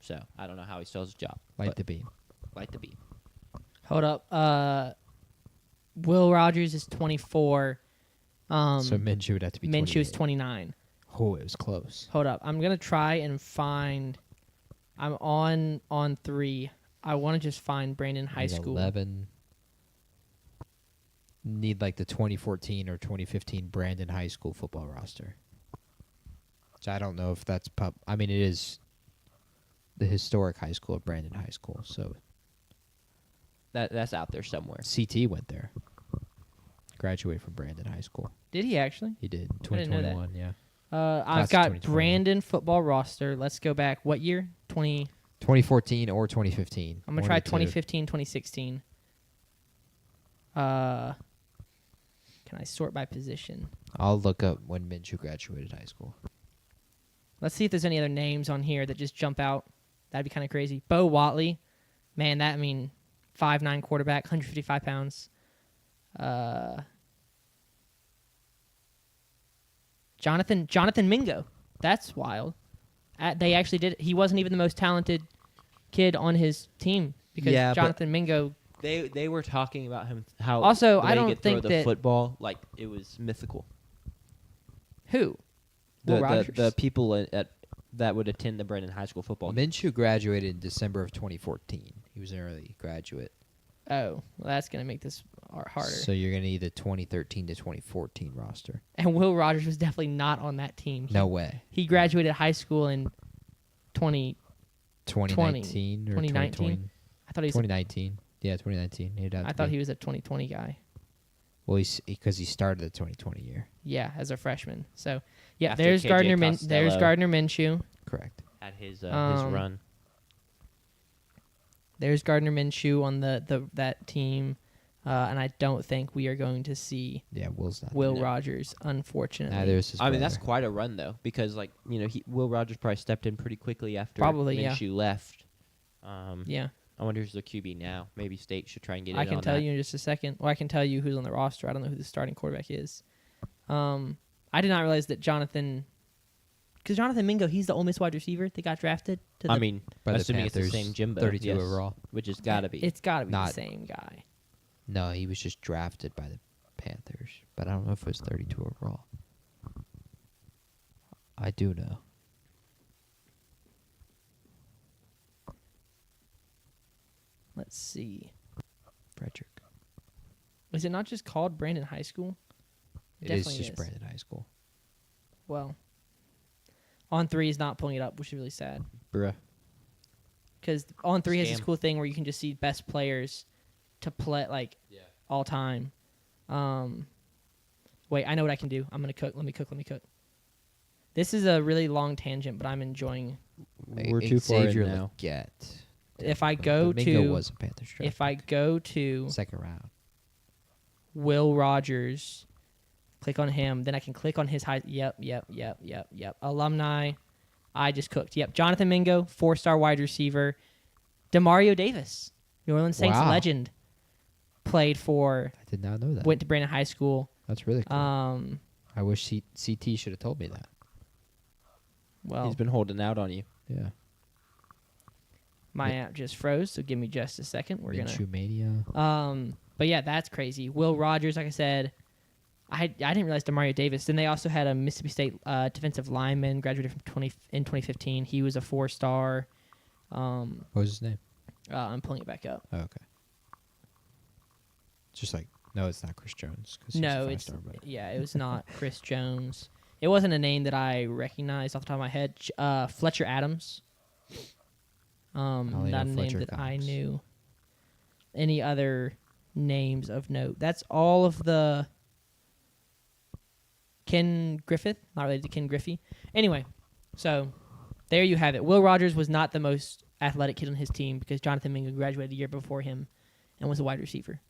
B: so I don't know how he still has his job.
C: Light
B: but
C: the beam.
B: light the beam.
A: Hold up. Will Rogers is 24.
C: So Minshew would have to be
A: Minshew is
C: 28.
A: 29.
C: Oh, it was close.
A: Hold up. I'm gonna try and find. I'm on 3. I want to just find Brandon High
C: Need
A: School.
C: 11. Need like the 2014 or 2015 Brandon High School football roster. Which I don't know if that's I mean, it is the historic high school of Brandon High School. So
B: That's out there somewhere.
C: CT went there. Graduated from Brandon High School.
A: Did he actually?
C: He did.
A: I didn't know that.
C: 2021, yeah.
A: I've
C: Class of
A: got
C: 2021.
A: Brandon football roster. Let's go back. What year? 20.
C: 2014 or 2015.
A: I'm gonna try 2015, 2016. Can I sort by position?
C: I'll look up when Minshew graduated high school.
A: Let's see if there's any other names on here that just jump out. That'd be kind of crazy. Bo Watley, man, 5'9" quarterback, 155 pounds. Jonathan Mingo. That's wild. They actually did. He wasn't even the most talented kid on his team because
B: Yeah, but
A: Jonathan Mingo.
B: They were talking about him how
A: Also,
B: the way
A: I
B: he
A: don't
B: could throw
A: think
B: the
A: that-
B: football like it was mythical.
A: Who? Will Rogers?
B: The people that would attend the Brennan High School football game.
C: Minshew graduated in December of 2014. He was an early graduate.
A: Oh, well, that's gonna make this harder.
C: So you're going to need the 2013 to 2014 roster.
A: And Will Rogers was definitely not on that team.
C: No way.
A: He graduated high school in
C: 2019 or
A: 2019?
C: 2020?
A: I thought he was.
C: 2019. Yeah, 2019.
A: I thought he was a 2020 guy.
C: Well, because he started the 2020 year.
A: Yeah, as a freshman. So yeah,
B: After
A: there's
B: KJ
A: Gardner. There's
B: Costello.
A: Gardner Minshew.
C: Correct.
B: Had his
A: Um,
B: run.
A: There's Gardner Minshew on that team, and I don't think we are going to see
C: Yeah, Will's not.
A: Will
B: No.
A: Rogers, unfortunately.
C: Neither is his
B: I mean, that's
C: brother.
B: quite a run though, because Will Rogers probably stepped in pretty quickly after
A: Probably, yeah.
B: Minshew left.
A: Yeah,
B: I wonder who's the QB now. Maybe State should try and get.
A: I
B: in
A: can
B: on
A: tell
B: that.
A: you in just a second. Well, I can tell you who's on the roster. I don't know who the starting quarterback is. I did not realize that because Jonathan Mingo, he's the Ole Miss wide receiver that got drafted. To the,
B: I mean,
C: By the
B: assuming it's the
C: Panthers,
B: same Jimbo,
C: 32
B: yes,
C: overall.
B: which has got to be.
A: it's got to be the
C: Not-
A: same guy.
C: No, he was just drafted by the Panthers, but I don't know if it was 32 overall. I do know.
A: Let's see.
C: Frederick.
A: Is it not just called Brandon High School?
C: It is
A: Definitely
C: just Brandon High School.
A: Well, On3 is not pulling it up, which is really sad.
B: Bruh.
A: Because On3 has this
B: Scam.
A: cool thing where you can just see best players to play all time. Wait, I know what I can do. I'm gonna cook. Let me cook. This is a really long tangent, but I'm enjoying.
B: We're too far in
C: Xavier
B: now.
C: Legette.
A: If I
C: But
A: go
C: Mingo
A: to
C: was a Panthers draft.
A: if I go to
C: Second round.
A: Will Rogers, click on him, then I can click on his high. Yep. Alumni. I just cooked. Yep. Jonathan Mingo, 4-star wide receiver. Demario Davis, New Orleans Saints
C: Wow.
A: legend, played for.
C: I did not know that.
A: Went to Brandon High School.
C: That's really cool.
A: Um.
C: I wish CT should have told me that.
A: Well,
B: He's been holding out on you.
C: Yeah.
A: my app just froze, so give me just a second. We're
C: Minshew Mania.
A: gonna. But yeah, that's crazy. Will Rogers, like I said, I didn't realize Demario Davis. Then they also had a Mississippi State defensive lineman graduated from in 2015. He was a 4-star.
C: What was his name?
A: I'm pulling it back up.
C: Oh, okay. Just like, no, it's not Chris Jones. 'Cause he's
A: No,
C: a
A: it's
C: 5-star, but
A: it was not Chris Jones. It wasn't a name that I recognized off the top of my head. Fletcher Adams.
C: only
A: Not
C: know
A: a name
C: Fletcher
A: that I
C: Cox.
A: knew. Any other names of note? That's all of the. Ken Griffith, not related to Ken Griffey. Anyway, so there you have it. Will Rogers was not the most athletic kid on his team because Jonathan Mingo graduated a year before him and was a wide receiver.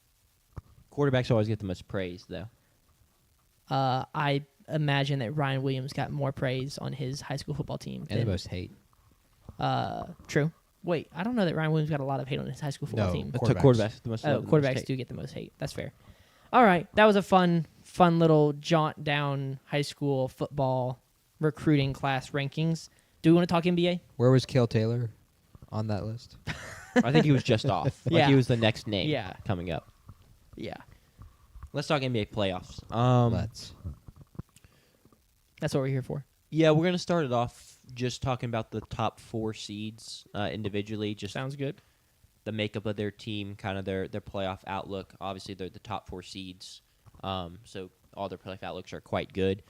B: Quarterbacks always get the most praise, though.
A: I imagine that Ryan Williams got more praise on his high school football team.
C: and the
A: than-
C: most hate.
A: True. Wait, I don't know that Ryan Williams got a lot of hate on his high school football
C: No.
A: team.
B: That's
C: Quarterbacks.
B: quarterbacks. The most
A: Oh,
B: the most
A: quarterbacks
B: hate.
A: do get the most hate. That's fair. All right, that was a fun little jaunt down high school football recruiting class rankings. Do we want to talk NBA?
C: Where was Cale Taylor on that list?
B: I think he was just off. Like
A: Yeah.
B: he was the next name
A: Yeah.
B: coming up.
A: Yeah,
B: Let's talk NBA playoffs.
C: Let's.
A: that's what we're here for.
B: Yeah, we're gonna start it off just talking about the top 4 seeds individually. Just
A: Sounds good.
B: the makeup of their team, kind of their playoff outlook. Obviously, they're the top 4 seeds, so all their playoff outlooks are quite good.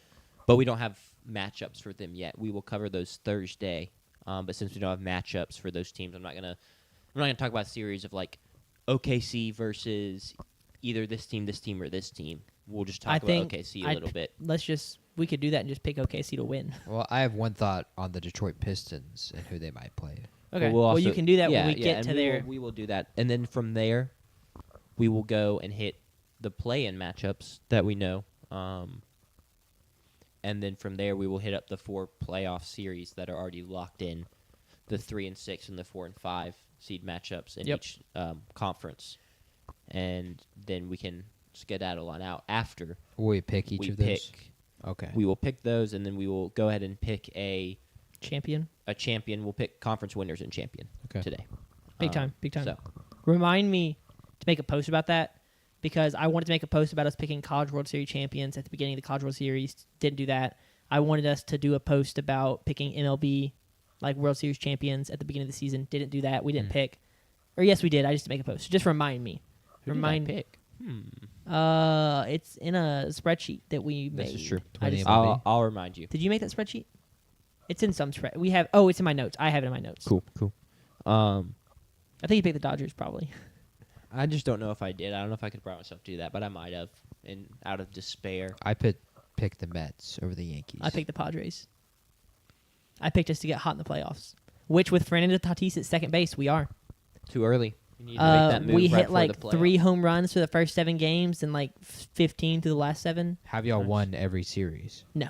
B: But we don't have matchups for them yet. We will cover those Thursday. But since we don't have matchups for those teams, I'm not gonna talk about a series of like OKC versus either this team, or this team. We'll just talk
A: I
B: about
A: think
B: OKC a little bit.
A: We could do that and just pick OKC to win.
C: Well, I have one thought on the Detroit Pistons and who they might play.
A: Okay.
B: But we'll
A: Well, you
B: also-
A: can do that
B: yeah,
A: when we get
B: and
A: to
B: we
A: there.
B: We will do that, and then from there, we will go and hit the play-in matchups that we know, and then from there we will hit up the 4 playoff series that are already locked in, the 3 and 6 and the 4 and 5 seed matchups in
A: Yep.
B: each conference, and then we can skedaddle on out after
C: Will we pick each
B: we
C: of those?
B: pick
C: Okay.
B: We will pick those, and then we will go ahead and pick a
A: Champion.
B: champion. We'll pick conference winners and champion today.
A: Big time.
B: So
A: Remind me to make a post about that because I wanted to make a post about us picking College World Series champions at the beginning of the College World Series. Didn't do that. I wanted us to do a post about picking MLB, like World Series champions at the beginning of the season. Didn't do that. We didn't pick. Or yes, we did. I just did make a post. So just remind me.
B: who did I pick?
A: It's in a spreadsheet that we made.
B: This is true.
A: I just-
B: I'll remind you.
A: Did you make that spreadsheet? It's in some spread. We have. Oh, it's in my notes. I have it in my notes.
B: Cool.
A: I think you picked the Dodgers probably.
B: I just don't know if I did. I don't know if I could bring myself to do that, but I might have, out of despair.
C: I picked the Mets over the Yankees.
A: I picked the Padres. I picked us to get hot in the playoffs. Which with Fernando Tatis at second base, we are.
B: Too early. You need to make that move
A: We
B: right
A: hit
B: before
A: like
B: the playoffs.
A: 3 home runs for the first 7 games and like 15 through the last 7.
C: Have y'all
B: Nice.
C: won every series?
A: No.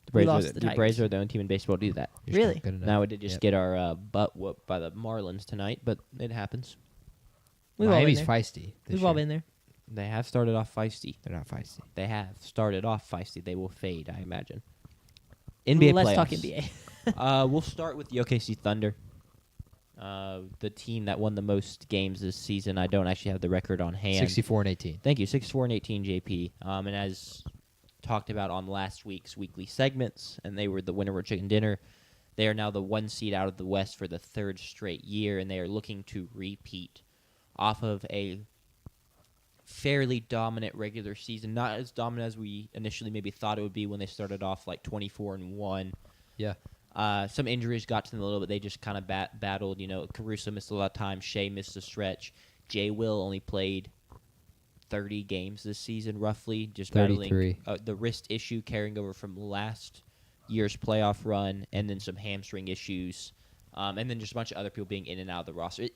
B: The
A: We
B: Braves,
A: lost
B: are,
A: to the
B: the Braves
A: Tigers.
B: are the only team in baseball to do that.
C: You're
A: Really?
C: still good enough.
B: Now we did just
C: Yep.
B: get our butt whooped by the Marlins tonight, but it happens.
A: We've all been
C: Miami's
A: there.
C: feisty.
A: We've all been there.
B: They have started off feisty.
C: They're not feisty.
B: They have started off feisty. They will fade, I imagine. NBA
A: Let's
B: playoffs.
A: talk NBA.
B: We'll start with the OKC Thunder. The team that won the most games this season. I don't actually have the record on hand.
C: 64-18.
B: Thank you, 64-18, JP. And as talked about on last week's weekly segments, and they were the winner of chicken dinner. They are now the 1 seed out of the West for the 3rd straight year, and they are looking to repeat off of a fairly dominant regular season. Not as dominant as we initially maybe thought it would be when they started off like 24-1.
C: Yeah.
B: Some injuries got to them a little bit. They just kind of battled. Caruso missed a lot of time. Shea missed a stretch. Jay Will only played 30 games this season, roughly. Just
C: 33.
B: battling the wrist issue carrying over from last year's playoff run, and then some hamstring issues, and then just a bunch of other people being in and out of the roster.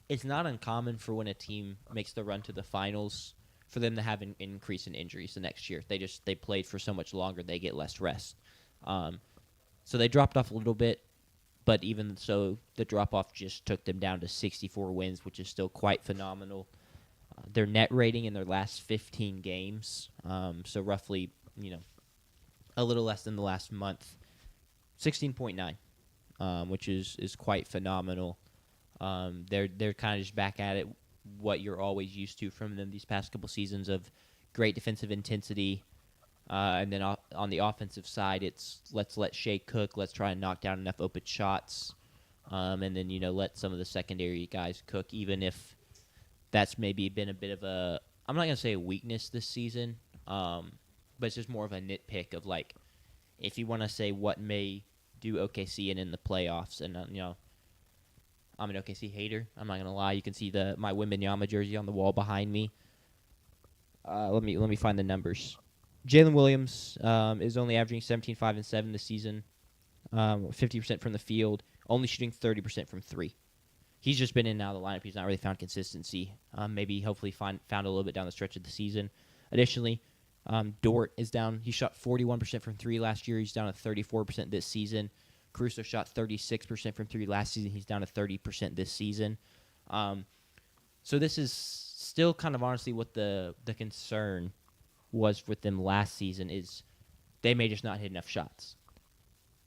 B: It's not uncommon for when a team makes the run to the finals for them to have an increase in injuries the next year. They played for so much longer, they get less rest. So they dropped off a little bit, but even so, the drop-off just took them down to 64 wins, which is still quite phenomenal. Their net rating in their last 15 games, so roughly, a little less than the last month, 16.9, which is quite phenomenal. They're kind of just back at it, what you're always used to from them these past couple seasons of great defensive intensity. And then on the offensive side, it's let's let Shea cook. Let's try and knock down enough open shots. And then, let some of the secondary guys cook, even if that's maybe been a bit of a, I'm not going to say a weakness this season, but it's just more of a nitpick of, like, if you want to say what may do OKC and in the playoffs. And, I'm an OKC hater. I'm not going to lie. You can see my Wembanyama jersey on the wall behind me. Let me find the numbers. Jalen Williams is only averaging 17, 5, and 7 this season, 50% from the field, only shooting 30% from 3. He's just been in and out of the lineup. He's not really found consistency. Maybe hopefully found a little bit down the stretch of the season. Additionally, Dort is down. He shot 41% from 3 last year. He's down to 34% this season. Caruso shot 36% from 3 last season. He's down to 30% this season. So this is still kind of honestly what the concern was with them last season is they may just not hit enough shots.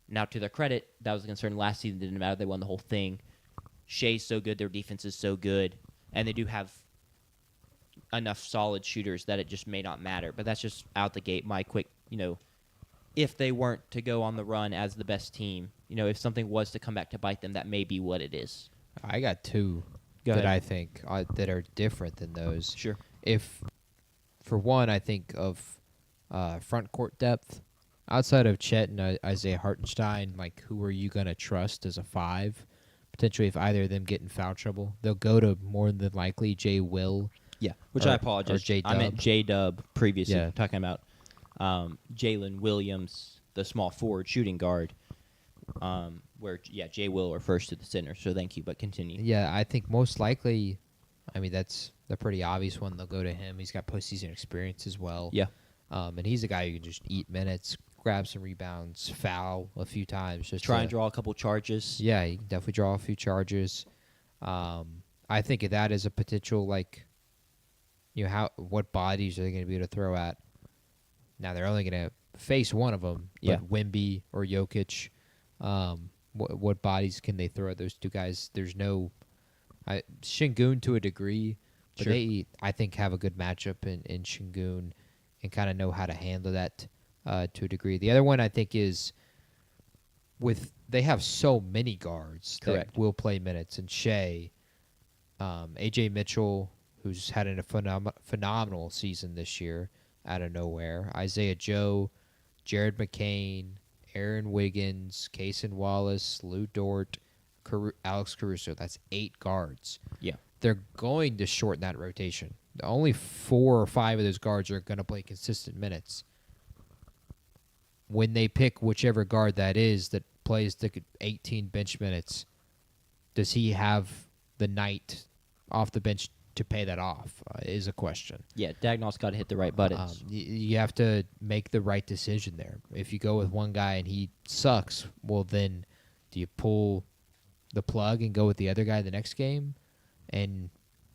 B: Now, to their credit, that was a concern last season. It didn't matter. They won the whole thing. Shea's so good. Their defense is so good. And they do have enough solid shooters that it just may not matter. But that's just out the gate my quick, if they weren't to go on the run as the best team, if something was to come back to bite them, that may be what it is.
C: I got 2
B: Go
C: that
B: ahead.
C: I think that are different than those.
B: Sure.
C: For one, I think of front court depth. Outside of Chet and Isaiah Hartenstein, like, who are you going to trust as a 5? Potentially, if either of them get in foul trouble, they'll go to more than likely Jay Will.
B: Yeah, which
C: Or-
B: I apologize.
C: or J-Dub.
B: I meant J-Dub previously,
C: Yeah.
B: talking about Jalen Williams, the small forward shooting guard, where, Jay Will refers to the center. So thank you, but continue.
C: Yeah, I think most likely, that's the pretty obvious one. They'll go to him. He's got postseason experience as well.
B: Yeah.
C: And he's a guy who can just eat minutes, grab some rebounds, foul a few times. Just
B: Try
C: to-
B: and draw a couple charges.
C: Yeah, he can definitely draw a few charges. I think of that as a potential, like, what bodies are they going to be able to throw at? Now, they're only going to face one of them.
B: Yeah.
C: But Wemby or Jokic, what bodies can they throw at those two guys? There's no Şengün to a degree, but
B: Sure.
C: they, I think, have a good matchup in Şengün and kind of know how to handle that to a degree. The other one I think is they have so many guards
B: Correct.
C: that will play minutes, and Shea, AJ Mitchell, who's had a phenomenal season this year out of nowhere, Isaiah Joe, Jared McCain, Aaron Wiggins, Cason Wallace, Lou Dort, Alex Caruso. That's 8 guards.
B: Yeah.
C: They're going to shorten that rotation. Only 4 or 5 of those guards are going to play consistent minutes. When they pick whichever guard that is that plays the 18 bench minutes, does he have the night off the bench to pay that off is a question.
B: Yeah, Dagnall's got to hit the right buttons.
C: You have to make the right decision there. If you go with one guy and he sucks, well, then do you pull the plug and go with the other guy the next game? And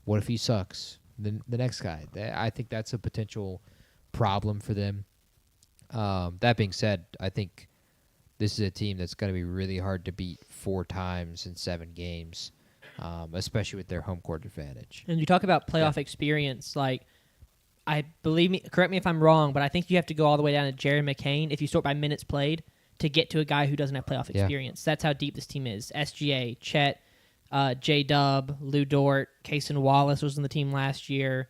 C: what if he sucks? The next guy. I think that's a potential problem for them. That being said, I think this is a team that's going to be really hard to beat 4 times in 7 games, especially with their home court advantage.
A: And you talk about playoff experience, like correct me if I'm wrong, but I think you have to go all the way down to Jared McCain if you sort by minutes played to get to a guy who doesn't have playoff experience. That's how deep this team is. SGA, Chet, J-Dub, Lou Dort, Cason Wallace was on the team last year.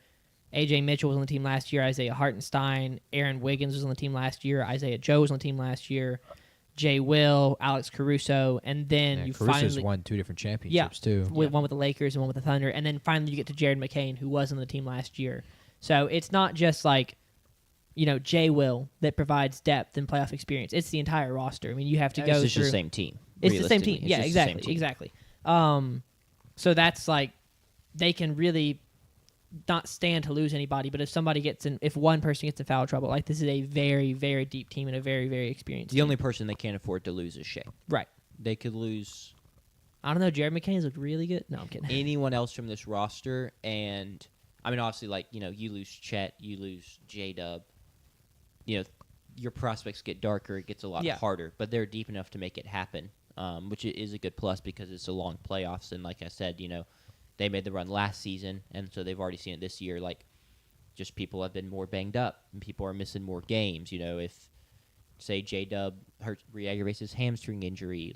A: AJ Mitchell was on the team last year. Isaiah Hartenstein. Aaron Wiggins was on the team last year. Isaiah Joe was on the team last year. Jay Will, Alex Caruso, and then you
C: Caruso's
A: finally
C: won 2 different championships too.
A: one with the Lakers and one with the Thunder, and then finally you get to Jared McCain, who was on the team last year. So it's not just like Jay Will that provides depth and playoff experience. It's the entire roster. I mean, you have to go
B: It's
A: through.
B: just the same team.
A: It's the same team.
B: Realistically,
A: Yeah,
B: it's just the same
A: exactly,
B: team.
A: exactly. So that's like they can really not stand to lose anybody, but if one person gets in foul trouble, like this is a very, very deep team and a very, very experienced
B: The
A: team.
B: only person they can't afford to lose is Shea.
A: Right.
B: They could lose
A: I don't know. Jared McCain's looked really good. No, I'm kidding.
B: anyone else from this roster, and I mean, obviously, you lose Chet, you lose J-Dub, your prospects get darker, it gets a lot harder, but they're deep enough to make it happen, which is a good plus because it's a long playoffs, and like I said, they made the run last season, and so they've already seen it this year. Like, just people have been more banged up, and people are missing more games. If, say, J-Dub re-aggravates his hamstring injury,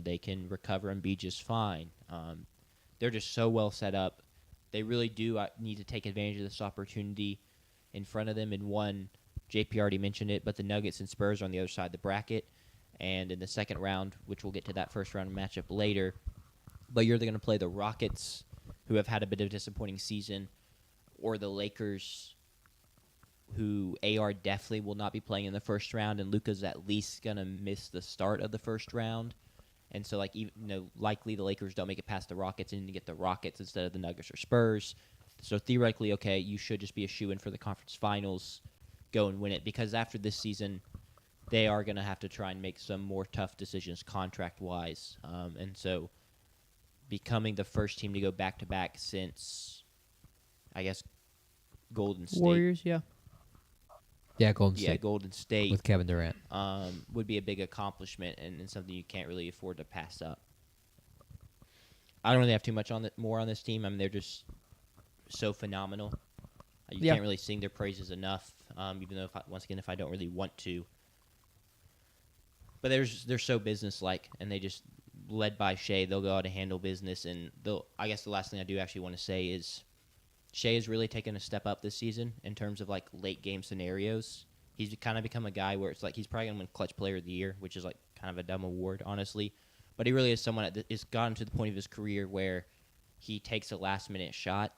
B: they can recover and be just fine. They're just so well set up. They really do need to take advantage of this opportunity in front of them. And one, JP already mentioned it, but the Nuggets and Spurs are on the other side of the bracket. And in the second round, which we'll get to that first round matchup later, but you're either going to play the Rockets, who have had a bit of a disappointing season, or the Lakers, who AR definitely will not be playing in the first round, and Luka's at least going to miss the start of the first round. And so, likely the Lakers don't make it past the Rockets and you get the Rockets instead of the Nuggets or Spurs. So theoretically, okay, you should just be a shoo-in for the conference finals, go and win it, because after this season, they are going to have to try and make some more tough decisions contract-wise. And so becoming the first team to go back-to-back since, I guess, Golden State.
A: Warriors, yeah.
C: Yeah, Golden State.
B: Yeah, Golden State.
C: With Kevin Durant.
B: Would be a big accomplishment and something you can't really afford to pass up. I don't really have too much more on this team. I mean, they're just so phenomenal. You can't really sing their praises enough, even though, if I don't really want to. But they're so business-like, and they just, led by Shea, they'll go out and handle business. And I guess the last thing I do actually want to say is Shea has really taken a step up this season in terms of, late game scenarios. He's kind of become a guy where it's he's probably going to win Clutch Player of the Year, which is, kind of a dumb award, honestly. But he really is someone that has gotten to the point of his career where he takes a last-minute shot.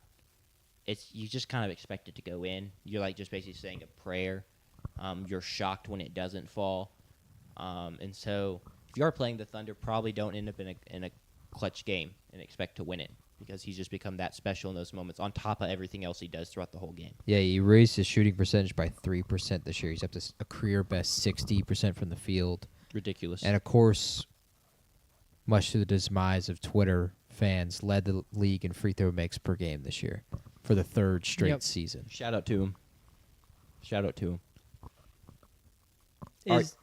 B: You just kind of expect it to go in. You're, just basically saying a prayer. You're shocked when it doesn't fall. And so if you are playing the Thunder, probably don't end up in a clutch game and expect to win it, because he's just become that special in those moments on top of everything else he does throughout the whole game.
C: Yeah, he raised his shooting percentage by 3% this year. He's up to a career best 60% from the field.
B: Ridiculous.
C: And, of course, much to the demise of Twitter, fans led the league in free throw makes per game this year for the 3rd straight season.
B: Shout out to him.
A: Is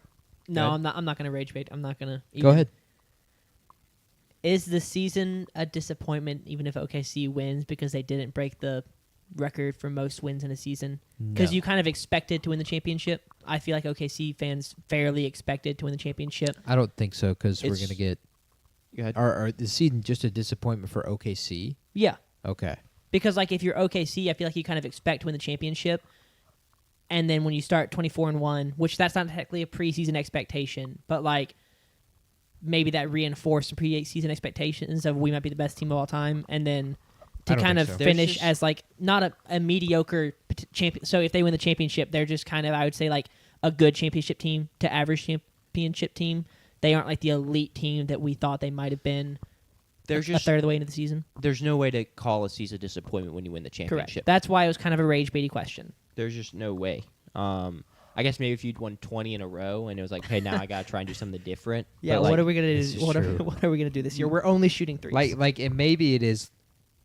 A: no,
C: ahead.
A: I'm not gonna rage bait. I'm not gonna.
C: Go ahead.
A: Is the season a disappointment even if OKC wins because they didn't break the record for most wins in a season? Because
C: No.
A: you kind of expected to win the championship. I feel like OKC fans fairly expected to win the championship.
C: I don't think so because we're
B: It's-
C: gonna get.
B: Go ahead.
C: Are the season just a disappointment for OKC?
A: Yeah,
C: Okay.
A: because like if you're OKC, I feel like you kind of expect to win the championship, and then when you start 24-1, which that's not technically a preseason expectation, but like maybe that reinforced the preseason expectations of we might be the best team of all time, and then
C: I
A: to
C: don't
A: kind
C: think
A: of
C: so.
A: finish
B: There's just-
A: as like not a mediocre champion. So if they win the championship, they're just kind of, I would say, like a good championship team to average championship team. They aren't like the elite team that we thought they might have been
B: There's
A: a
B: just
A: third of the way into the season.
B: there's no way to call a season disappointment when you win the
A: Correct.
B: championship.
A: That's why it was kind of a rage baity question.
B: There's just no way. I guess maybe if you'd won 20 in a row and it was like, hey, now I gotta try and do something different.
A: Yeah,
B: But, like,
A: what are we gonna
C: this
A: do?
C: is
A: What
C: true.
A: are we gonna do this year? We're only shooting threes.
C: And maybe it is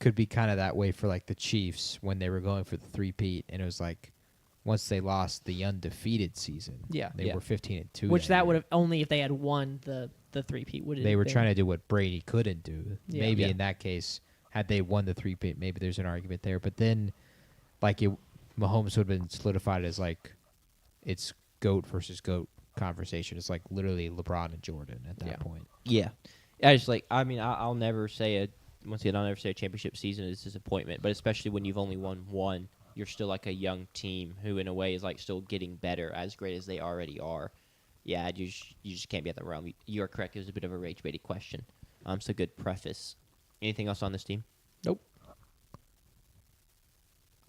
C: could be kind of that way for like the Chiefs when they were going for the three-peat, and it was like once they lost the undefeated season,
A: Yeah.
C: they
B: Yeah.
C: were 15-2.
A: Which that
C: year.
A: would have only if they had won the three-peat would have.
C: They were trying to do what Brady couldn't do.
A: Yeah.
C: Maybe
B: Yeah.
C: in that case, had they won the three-peat, maybe there's an argument there. But then, like Mahomes would have been solidified as like it's GOAT versus GOAT conversation. It's like literally LeBron and Jordan at that
A: Yeah.
C: point.
B: Yeah. I just like, I mean, I'll never say once again, I'll never say a championship season is a disappointment, but especially when you've only won one, you're still like a young team who, in a way, is like still getting better, as great as they already are. Yeah, you just can't be at the realm. You are correct. It was a bit of a rage baity question. So good preface. Anything else on this team?
A: Nope.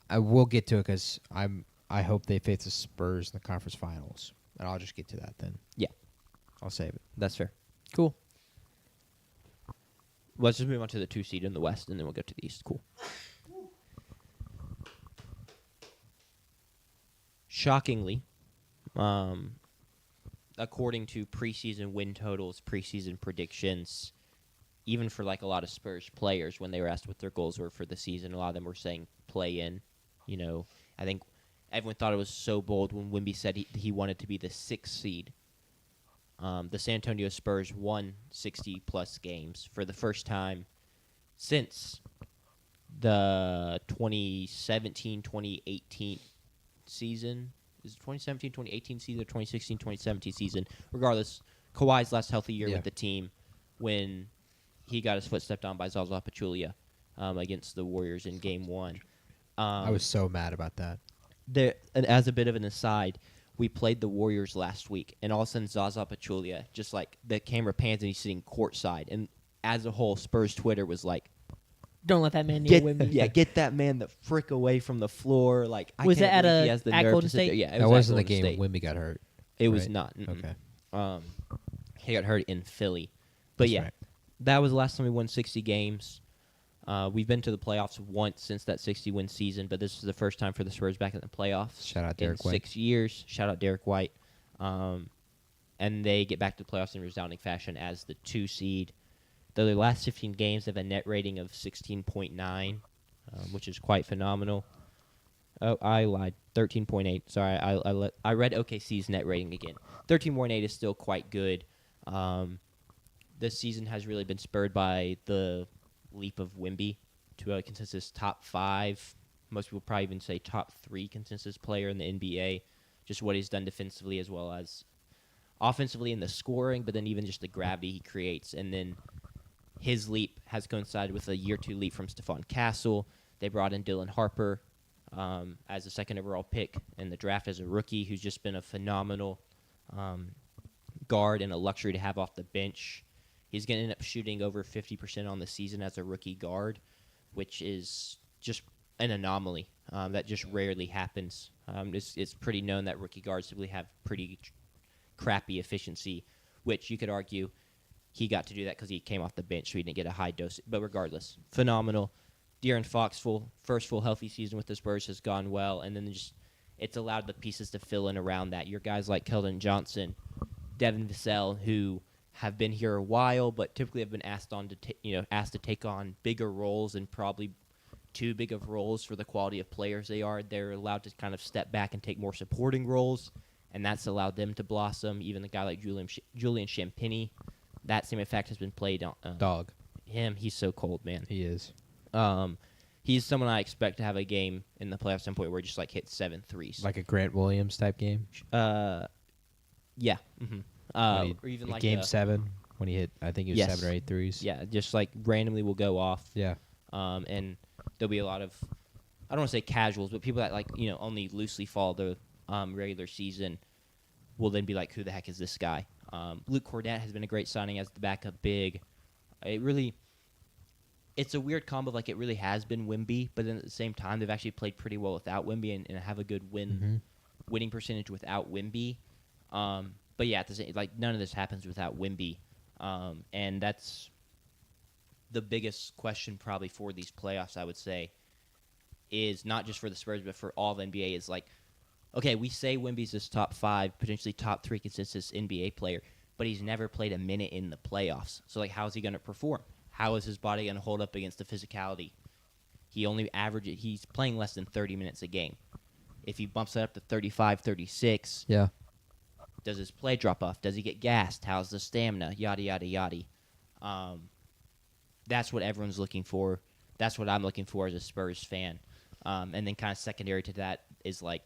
C: I will get to it because I hope they face the Spurs in the conference finals, and I'll just get to that then.
B: Yeah,
C: I'll save it.
B: that's fair.
A: Cool.
B: Let's just move on to the 2 seed in the West, and then we'll go to the East. Cool. Shockingly, according to preseason win totals, preseason predictions, even for like a lot of Spurs players, when they were asked what their goals were for the season, a lot of them were saying play in. You know, I think everyone thought it was so bold when Wemby said he wanted to be the 6th seed. The San Antonio Spurs won 60-plus games for the first time since the 2017-2018 season. Is it 2017-2018 season or 2016-2017 season? Regardless, Kawhi's last healthy year
C: Yeah.
B: with the team when he got his foot stepped on by Zaza Pachulia against the Warriors in Game 1.
C: I was so mad about that.
B: And as a bit of an aside, we played the Warriors last week, and all of a sudden Zaza Pachulia, just like the camera pans and he's sitting courtside, and as a whole, Spurs Twitter was like,
A: Don't let that man near Wemby.
B: get that man the frick away from the floor. Like, I
A: Was
B: can't
A: it at
B: believe
A: a-
B: he has the
A: at
B: nerve
A: Golden
B: to sit there.
A: State?
B: Yeah, it
C: That
B: was
C: wasn't the
B: at
C: game
B: Golden
C: when
B: State.
C: Wemby got hurt.
B: It was
C: right?
B: not. Mm-mm.
C: Okay.
B: He got hurt in Philly. But
C: That's
B: yeah,
C: right.
B: that was the last time we won 60 games. We've been to the playoffs once since that 60-win season, but this is the first time for the Spurs back in the playoffs.
C: Shout out
B: in
C: Derek White.
B: 6 years. Shout out Derek White. And they get back to the playoffs in resounding fashion as the 2 seed. Though their last 15 games have a net rating of 16.9, which is quite phenomenal. Oh, I lied. 13.8. Sorry, I read OKC's net rating again. 13.8 is still quite good. This season has really been spurred by the leap of Wemby to a consensus top 5. Most people probably even say top 3 consensus player in the NBA. Just what he's done defensively as well as offensively in the scoring, but then even just the gravity he creates. And then his leap has coincided with a year 2 leap from Stephon Castle. They brought in Dylan Harper as a 2nd overall pick in the draft as a rookie, who's just been a phenomenal guard and a luxury to have off the bench. He's going to end up shooting over 50% on the season as a rookie guard, which is just an anomaly that just rarely happens. It's pretty known that rookie guards typically have pretty crappy efficiency, which you could argue he got to do that because he came off the bench, so he didn't get a high dose. But regardless, phenomenal. De'Aaron Fox, first full healthy season with the Spurs has gone well, and then it's allowed the pieces to fill in around that. Your guys like Keldon Johnson, Devin Vassell, who have been here a while, but typically have been asked to take on bigger roles and probably too big of roles for the quality of players they are. They're allowed to kind of step back and take more supporting roles. and that's allowed them to blossom. Even the guy like Julian Champagny, that same effect has been played on
C: Dog.
B: him. He's so cold, man.
C: He is.
B: He's someone I expect to have a game in the playoffs at some point where he just like hit 7 threes.
C: Like a Grant Williams type game.
B: Yeah. Mm-hmm. Or even like
C: game 7 when he hit, I think he was 7 or 8 threes.
B: Yeah, just like randomly will go off.
C: Yeah.
B: And there'll be a lot of, I don't want to say casuals, but people that like only loosely follow the regular season will then be like, who the heck is this guy? Luke Cornett has been a great signing as the backup big. It's a weird combo. Like, it really has been Wemby, but then at the same time, they've actually played pretty well without Wemby and have a good winning percentage without Wemby. But yeah, none of this happens without Wemby, and that's the biggest question probably for these playoffs. I would say is not just for the Spurs, but for all of NBA. Is like, okay, we say Wemby's this top 5, potentially top 3 consistent NBA player, but he's never played a minute in the playoffs. So like, how is he going to perform? How is his body going to hold up against the physicality? He's playing less than 30 minutes a game. If he bumps it up to 35, 36, does his play drop off? Does he get gassed? How's the stamina? Yada, yada, yada. That's what everyone's looking for. That's what I'm looking for as a Spurs fan. And then kind of secondary to that is like,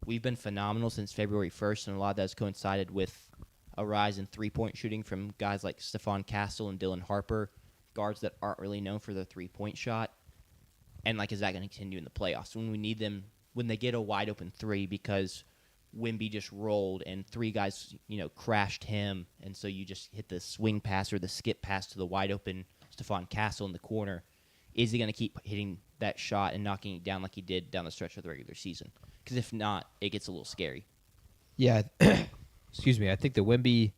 B: we've been phenomenal since February 1st, and a lot of that has coincided with a rise in three-point shooting from guys like Stephon Castle and Dylan Harper, guards that aren't really known for their three-point shot. And like, is that going to continue in the playoffs when we need them, when they get a wide-open three because Wemby just rolled and 3 guys, crashed him, and so you just hit the swing pass or the skip pass to the wide-open Stephon Castle in the corner? Is he going to keep hitting that shot and knocking it down like he did down the stretch of the regular season? Because if not, it gets a little scary.
C: Yeah. Excuse me. I think the Wemby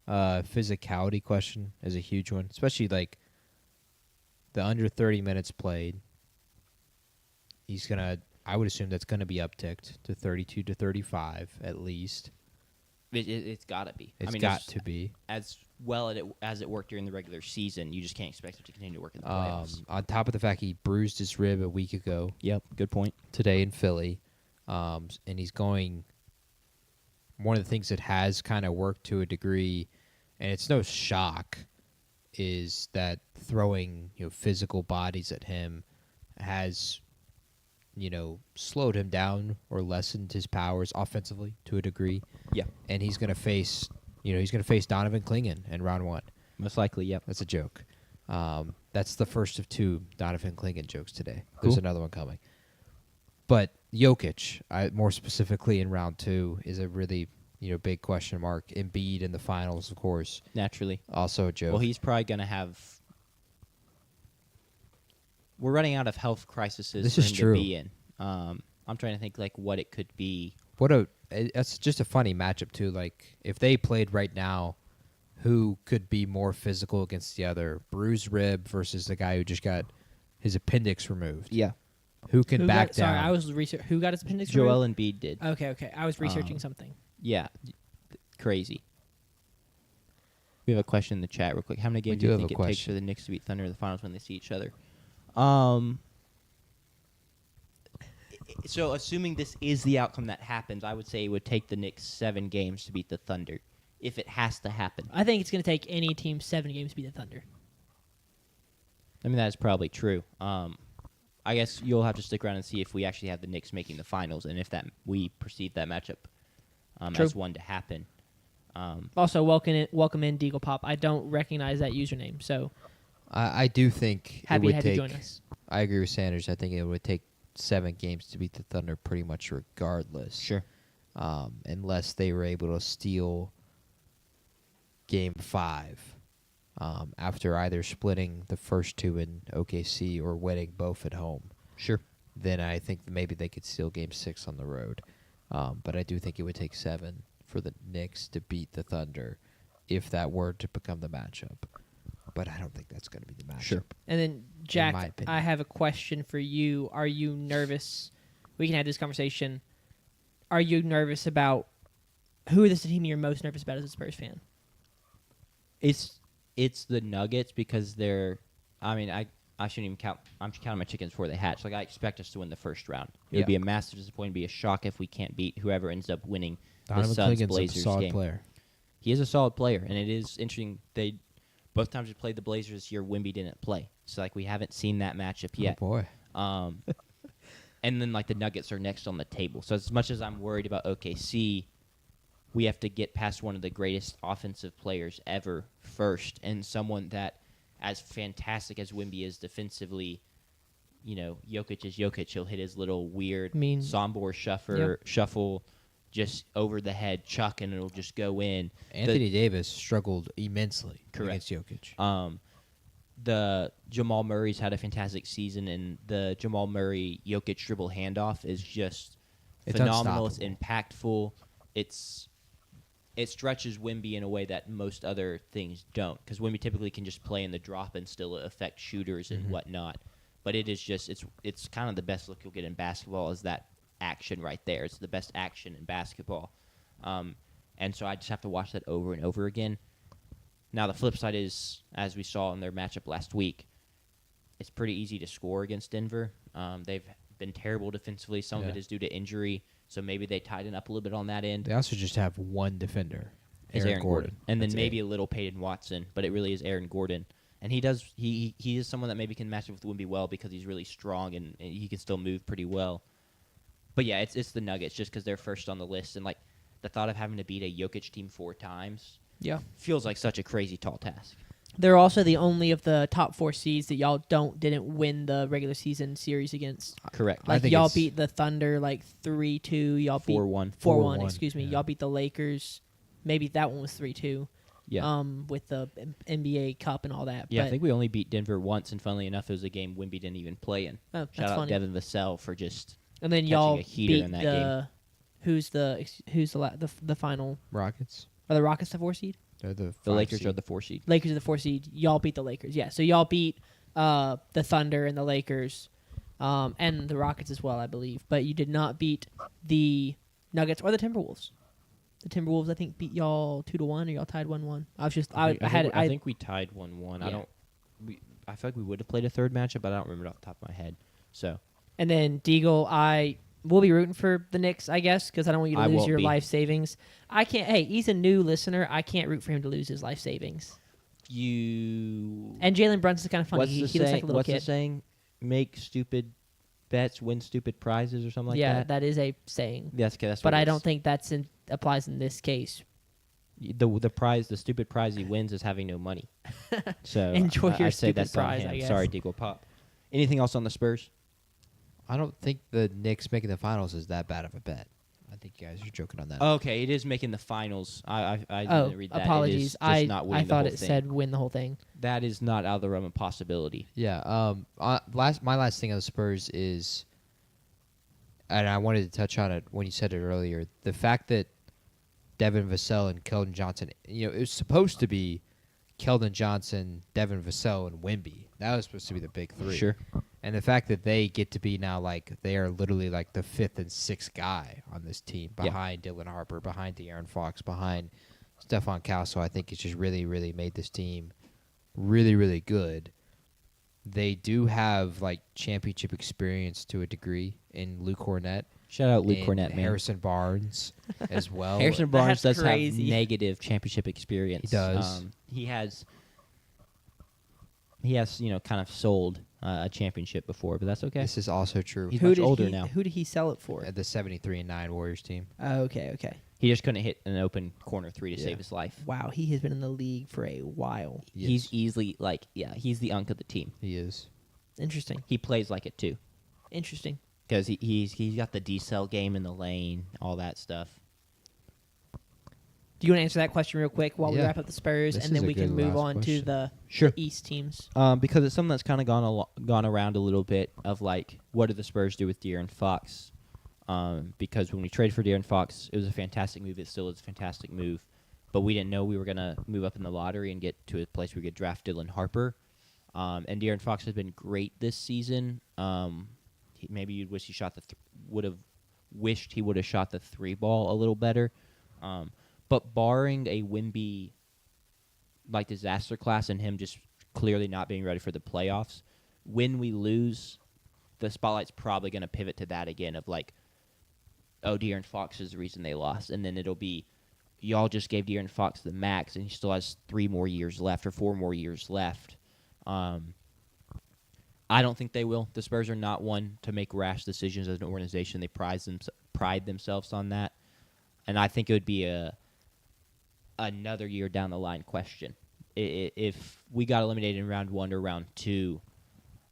C: physicality question is a huge one, especially like the under 30 minutes played. He's going to, I would assume that's going to be upticked to 32 to 35 at least.
B: It's got to be.
C: It's got to be.
B: As well as it worked during the regular season, you just can't expect it to continue to work in the playoffs.
C: On top of the fact he bruised his rib a week ago.
B: Yep, good point.
C: Today in Philly. And he's going, one of the things that has kind of worked to a degree, and it's no shock, is that throwing physical bodies at him has slowed him down or lessened his powers offensively to a degree.
B: Yeah.
C: And he's going to face, Donovan Clingan in round 1.
B: Most likely, yep.
C: That's a joke. That's the first of 2 Donovan Clingan jokes today.
B: Cool.
C: There's another one coming. But Jokic, more specifically in round 2, is a really big question mark. Embiid in the finals, of course.
B: Naturally.
C: Also a joke.
B: Well, he's probably going to have... We're running out of health crises
C: This
B: for
C: is
B: him
C: true.
B: to be in. I'm trying to think like what it could be.
C: That's just a funny matchup too. Like, if they played right now, who could be more physical against the other? Bruised rib versus the guy who just got his appendix removed.
B: Yeah.
C: Who can back down?
A: Sorry, I was research. Who got his appendix
B: Joel
A: removed?
B: Embiid did.
A: Okay. I was researching something.
B: Yeah. Crazy. We have a question in the chat real quick. How many games
C: do
B: do you
C: have
B: think
C: a
B: it takes
C: question.
B: for the Knicks to beat Thunder in the finals when they see each other? So assuming this is the outcome that happens, I would say it would take the Knicks 7 games to beat the Thunder, if it has to happen.
A: I think it's going to take any team 7 games to beat the Thunder.
B: I mean, that is probably true. I guess you'll have to stick around and see if we actually have the Knicks making the finals, and if that we perceive that matchup as one to happen.
A: Also, welcome in Deagle Pop. I don't recognize that username, so
C: I do think
A: happy
C: it would
A: to have you
C: take.
A: join us.
C: I agree with Sanders. I think it would take 7 games to beat the Thunder pretty much regardless.
B: Sure.
C: Unless they were able to steal Game 5 after either splitting the first 2 in OKC or winning both at home.
B: Sure.
C: Then I think maybe they could steal Game 6 on the road. But I do think it would take 7 for the Knicks to beat the Thunder if that were to become the matchup. But I don't think that's going to be the matchup.
B: Sure.
A: And then, Jack,
C: my opinion.
A: I have a question for you. Are you nervous? We can have this conversation. Are you nervous about who is the team you're most nervous about as a Spurs fan?
B: It's the Nuggets because they're. I mean, I shouldn't even count. I'm counting my chickens before they hatch. Like, I expect us to win the first round. It would be a massive disappointment, be a shock if we can't beat whoever ends up winning
C: Donovan
B: Suns
C: Clingan's a
B: Blazers
C: solid
B: game.
C: player.
B: He is a solid player, and it is interesting. They both times we played the Blazers this year, Wemby didn't play, so like we haven't seen that matchup yet.
C: Oh boy.
B: And then like the Nuggets are next on the table. So as much as I'm worried about OKC, we have to get past one of the greatest offensive players ever first, and someone that, as fantastic as Wemby is defensively, Jokic is Jokic. He'll hit his little weird Sombor shuffle, just over the head chuck, and it'll just go in.
C: Anthony Davis struggled immensely
B: Correct.
C: against Jokic.
B: The Jamal Murray's had a fantastic season, and the Jamal Murray Jokic dribble handoff is just phenomenal. It's impactful. It stretches Wemby in a way that most other things don't, because Wemby typically can just play in the drop and still affect shooters and whatnot. But it is just it's kind of the best look you'll get in basketball is that action right there. It's the best action in basketball, and so I just have to watch that over and over again. Now, the flip side is, as we saw in their matchup last week, it's pretty easy to score against Denver. They've been terrible defensively. Some of it is due to injury, so maybe they tighten up a little bit on that end.
C: They also just have one defender,
B: Aaron Gordon. And
C: That's
B: then maybe a little Peyton Watson, but it really is Aaron Gordon. And he is someone that maybe can match up with Wemby well because he's really strong and he can still move pretty well. But, yeah, it's the Nuggets just because they're first on the list. And, like, the thought of having to beat a Jokic team 4 times – feels like such a crazy tall task.
A: They're also the only of the top 4 seeds that y'all didn't win the regular season series against.
B: Correct.
A: Like y'all beat the Thunder like 3-2. Y'all beat
B: 4-1.
A: 4-1. Excuse me.
C: Yeah.
A: Y'all beat the Lakers. Maybe that one was 3-2.
B: Yeah.
A: With the NBA Cup and all that.
B: Yeah,
A: but
B: I think we only beat Denver once, and funnily enough, it was a game Wemby didn't even play in.
A: Oh, that's
B: Shout out
A: funny.
B: Devin Vassell for just
A: And then
B: catching
A: y'all
B: a heater
A: beat
B: in that
A: the who's the final?
C: Rockets.
A: Are the Rockets the 4 seed?
C: They're the
B: Lakers
C: seed.
B: are the 4 seed.
A: Lakers are the 4 seed. Y'all beat the Lakers. Yeah, so y'all beat the Thunder and the Lakers, and the Rockets as well, I believe. But you did not beat the Nuggets or the Timberwolves. The Timberwolves, I think, beat y'all 2-1, or y'all tied 1-1.
B: I think we tied 1-1.
A: Yeah.
B: I feel like we would have played a third matchup, but I don't remember it off the top of my head. So.
A: And then Deagle, we'll be rooting for the Knicks, I guess, because I don't want you to lose your life savings. I can't. Hey, he's a new listener. I can't root for him to lose his life savings. And Jalen Brunson's kind of funny. He looks like a little
B: what's
A: kid.
B: the saying? Make stupid bets, win stupid prizes, or something like that.
A: Yeah, that is a saying.
B: Yes, that's.
A: But
B: what
A: I
B: it
A: don't
B: is.
A: think that's applies in this case.
B: The stupid prize he wins is having no money. So
A: Enjoy your
B: I'd say
A: stupid
B: that's on
A: prize,
B: him.
A: I guess.
B: Sorry, Deagle Pop. Anything else on the Spurs?
C: I don't think the Knicks making the finals is that bad of a bet. I think you guys are joking on that.
B: Okay, it is making the finals. I didn't read that.
A: Apologies.
B: It is just
A: I
B: not winning
A: thought
B: the whole
A: it
B: thing.
A: said win the whole thing.
B: That is not out of the realm of possibility.
C: Yeah. My last thing on the Spurs is, and I wanted to touch on it when you said it earlier, the fact that Devin Vassell and Keldon Johnson, it was supposed to be Keldon Johnson, Devin Vassell, and Wemby. That was supposed to be the big 3.
B: Sure.
C: And the fact that they get to be now they are literally like the 5th and 6th guy on this team behind Dylan Harper, behind De'Aaron Fox, behind Stephon Castle, I think it's just really, really made this team really, really good. They do have championship experience to a degree in Luke Cornett.
B: Shout out Luke
C: and
B: Cornett, man.
C: Harrison Barnes as well.
B: Harrison Barnes
A: That's
B: does
A: crazy.
B: have negative championship experience.
C: He does.
B: He has kind of sold a championship before, but that's okay.
C: This is also true.
B: He's much older
A: he,
B: now.
A: Who did he sell it for?
C: At the 73-9 Warriors team.
A: Oh, okay.
B: He just couldn't hit an open corner 3 to
C: Yeah.
B: save his life.
A: Wow, he has been in the league for a while.
B: He's easily he's the unk of the team.
C: He is.
A: Interesting.
B: He plays like it too,
A: Interesting.
B: because he's got the D-cell game in the lane, all that stuff.
A: Do you want to answer that question real quick while we
C: Yeah.
A: wrap up the Spurs,
C: This
A: and
C: is
A: then
C: a
A: we can
C: good
A: move
C: last
A: on to
C: question.
A: the
B: Sure.
A: East teams?
B: Because it's something that's kind of gone around a little bit of what did the Spurs do with De'Aaron Fox? Because when we traded for De'Aaron Fox, it was a fantastic move. It still is a fantastic move, but we didn't know we were gonna move up in the lottery and get to a place where we could draft Dylan Harper. And De'Aaron Fox has been great this season. Maybe you'd wish he would have wished he would have shot the 3 ball a little better. But barring a Wemby disaster class and him just clearly not being ready for the playoffs, when we lose, the spotlight's probably going to pivot to that again of oh, De'Aaron Fox is the reason they lost, and then it'll be y'all just gave De'Aaron Fox the max, and he still has 3 more years left or 4 more years left. I don't think they will. The Spurs are not one to make rash decisions as an organization. They pride themselves on that, and I think it would be another year down the line question. If we got eliminated in round 1 or round 2,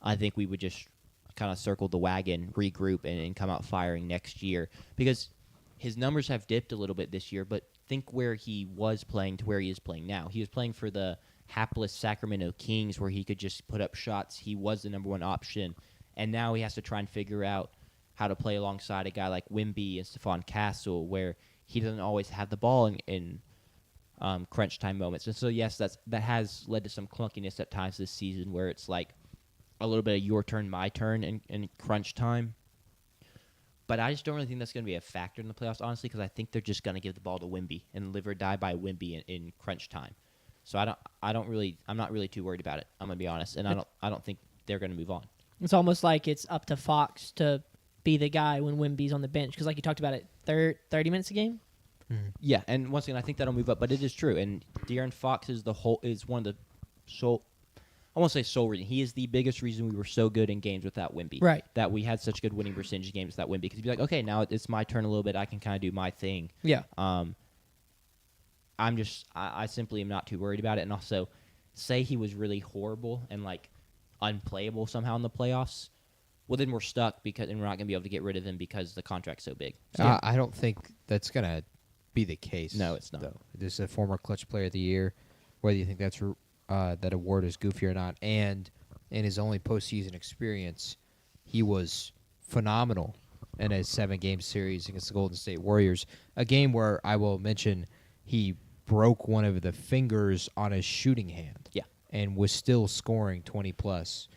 B: I think we would just kind of circle the wagon, regroup, and come out firing next year, because his numbers have dipped a little bit this year, but think where he was playing to where he is playing now. He was playing for the hapless Sacramento Kings where he could just put up shots. He was the number 1 option, and now he has to try and figure out how to play alongside a guy like Wemby and Stephon Castle, where he doesn't always have the ball in crunch time moments. And so, yes, that has led to some clunkiness at times this season, where it's like a little bit of your turn, my turn in crunch time. But I just don't really think that's going to be a factor in the playoffs, honestly, because I think they're just going to give the ball to Wemby and live or die by Wemby in crunch time. So I'm not really too worried about it. I'm going to be honest, and I don't think they're going to move on.
A: It's almost like it's up to Fox to be the guy when Wemby's on the bench, because like you talked about it, 30 minutes a game.
C: Mm-hmm.
B: Yeah, and once again, I think that'll move up, but it is true. And De'Aaron Fox is one of the I won't say sole reason. He is the biggest reason we were so good in games without Wemby.
A: Right. That
B: we had such good winning percentage games without Wemby. Because you'd be like, okay, now it's my turn a little bit. I can kind of do my thing.
A: Yeah.
B: I simply am not too worried about it. And also, say he was really horrible and like unplayable somehow in the playoffs, well, then we're stuck and we're not going to be able to get rid of him because the contract's so big. So,
C: I don't think that's going to be the case.
B: No, it's not.
C: Though. This is a former Clutch Player of the Year, whether you think that's that award is goofy or not. And in his only postseason experience, he was phenomenal in a 7-game series against the Golden State Warriors, a game where I will mention he broke one of the fingers on his shooting hand.
B: Yeah.
C: And was still scoring 20-plus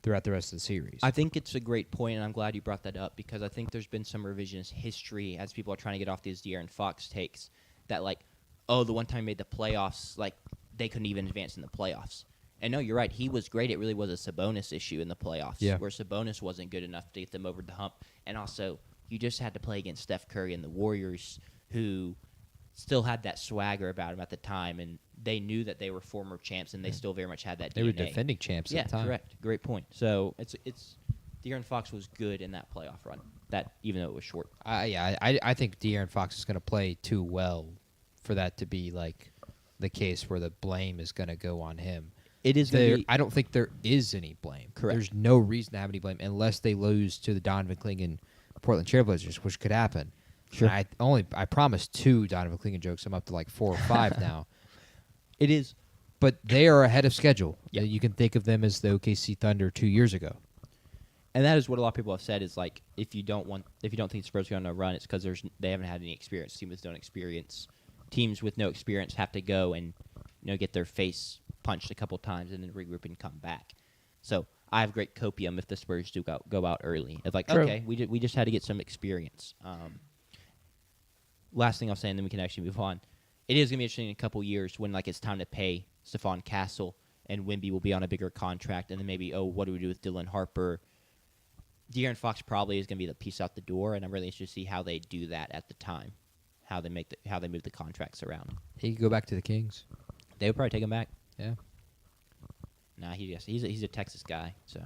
C: throughout the rest of the series.
B: I think it's a great point, and I'm glad you brought that up, because I think there's been some revisionist history as people are trying to get off these De'Aaron Fox takes that, like, oh, the one time he made the playoffs, like, they couldn't even advance in the playoffs. And no, you're right. He was great. It really was a Sabonis issue in the playoffs, where Sabonis wasn't good enough to get them over the hump. And also, you just had to play against Steph Curry and the Warriors, who still had that swagger about him at the time, and they knew that they were former champs, and they still very much had that
C: They
B: DNA.
C: were defending champs at the time.
B: Yeah, correct. Great point. So it's De'Aaron Fox was good in that playoff run, that even though it was short.
C: I think De'Aaron Fox is going to play too well for that to be like the case where the blame is going to go on him.
B: It is.
C: I don't think there is any blame.
B: Correct.
C: There's no reason to have any blame unless they lose to the Donovan Clingan Portland Trailblazers, which could happen.
B: Sure.
C: And I promised 2 Donovan Clingan jokes. I'm up to like 4 or 5 now.
B: It is.
C: But they are ahead of schedule.
B: Yep.
C: You can think of them as the OKC Thunder 2 years ago.
B: And that is what a lot of people have said is, like, if you don't think the Spurs are going to run, it's because they haven't had any experience. Teams with no experience have to go and get their face punched a couple times and then regroup and come back. So I have great copium if the Spurs do go out early. It's like,
A: True.
B: okay, we just had to get some experience. Last thing I'll say, and then we can actually move on. It is going to be interesting in a couple years when it's time to pay Stephon Castle and Wemby will be on a bigger contract, and then maybe, what do we do with Dylan Harper? De'Aaron Fox probably is going to be the piece out the door, and I'm really interested to see how they do that at the time, how they move the contracts around.
C: He could go back to the Kings.
B: They would probably take him back.
C: Yeah.
B: Nah, he's a Texas guy. So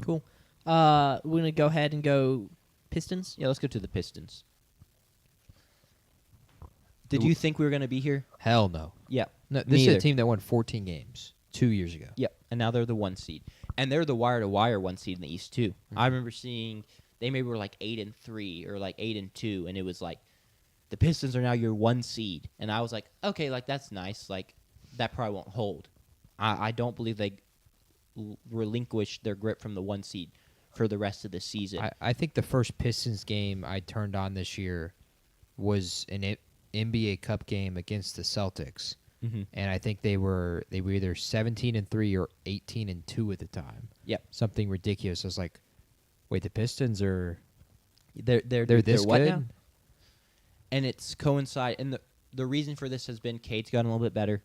A: Cool. We're going to go ahead and go Pistons.
B: yeah, let's go to the Pistons. Did you think we were going to be here?
C: Hell no.
B: Yeah.
C: No,
B: Me
C: this is
B: either.
C: a team that won 14 games 2 years ago.
B: Yep. And now they're the 1 seed. And they're the wire-to-wire 1 seed in the East, too.
C: Mm-hmm.
B: I remember seeing they maybe were like 8-3 or like 8-2, and it was like, the Pistons are now your 1 seed. And I was like, okay, that's nice. That probably won't hold. I don't believe they relinquish their grip from the 1 seed for the rest of the season.
C: I think the first Pistons game I turned on this year was an NBA Cup game against the Celtics.
B: Mm-hmm.
C: And I think they were either 17-3 or 18-2 at the time.
B: Yep.
C: Something ridiculous. I was like, wait, the Pistons are
B: They're
C: this
B: what
C: good?
B: now? And it's and the reason for this has been Cade's gotten a little bit better,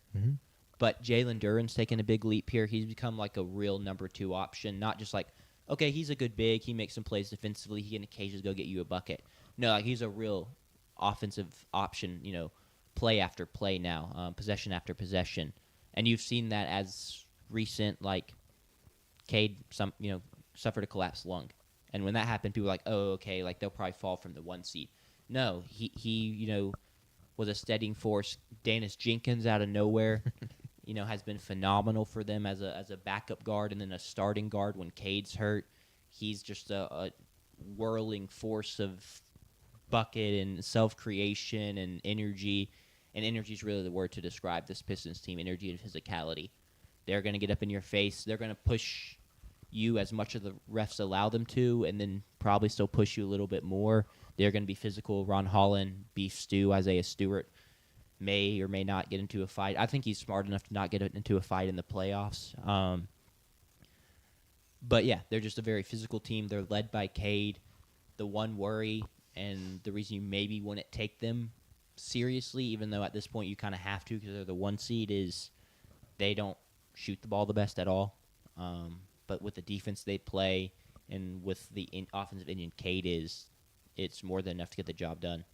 B: but Jalen Duren's taken a big leap here. He's become like a real number 2 option, not just like, okay, he's a good big, he makes some plays defensively, he can occasionally go get you a bucket. No, like he's a real offensive option. Play after play now, possession after possession, and you've seen that as recent like Cade suffered a collapsed lung, and when that happened, people were like, oh, okay, like they'll probably fall from the 1 seed. No, he was a steadying force. Dennis Jenkins out of nowhere, has been phenomenal for them as a backup guard and then a starting guard when Cade's hurt. He's just a whirling force of bucket and self-creation and energy. And energy is really the word to describe this Pistons team, energy and physicality. They're going to get up in your face. They're going to push you as much as the refs allow them to, and then probably still push you a little bit more. They're going to be physical. Ron Holland, Beef Stew, Isaiah Stewart may or may not get into a fight. I think he's smart enough to not get into a fight in the playoffs. But, yeah, they're just a very physical team. They're led by Cade. The one worry and the reason you maybe wouldn't take them seriously, even though at this point you kind of have to because they're the 1 seed, is they don't shoot the ball the best at all. But with the defense they play and with the offensive engine Cade is, it's more than enough to get the job done.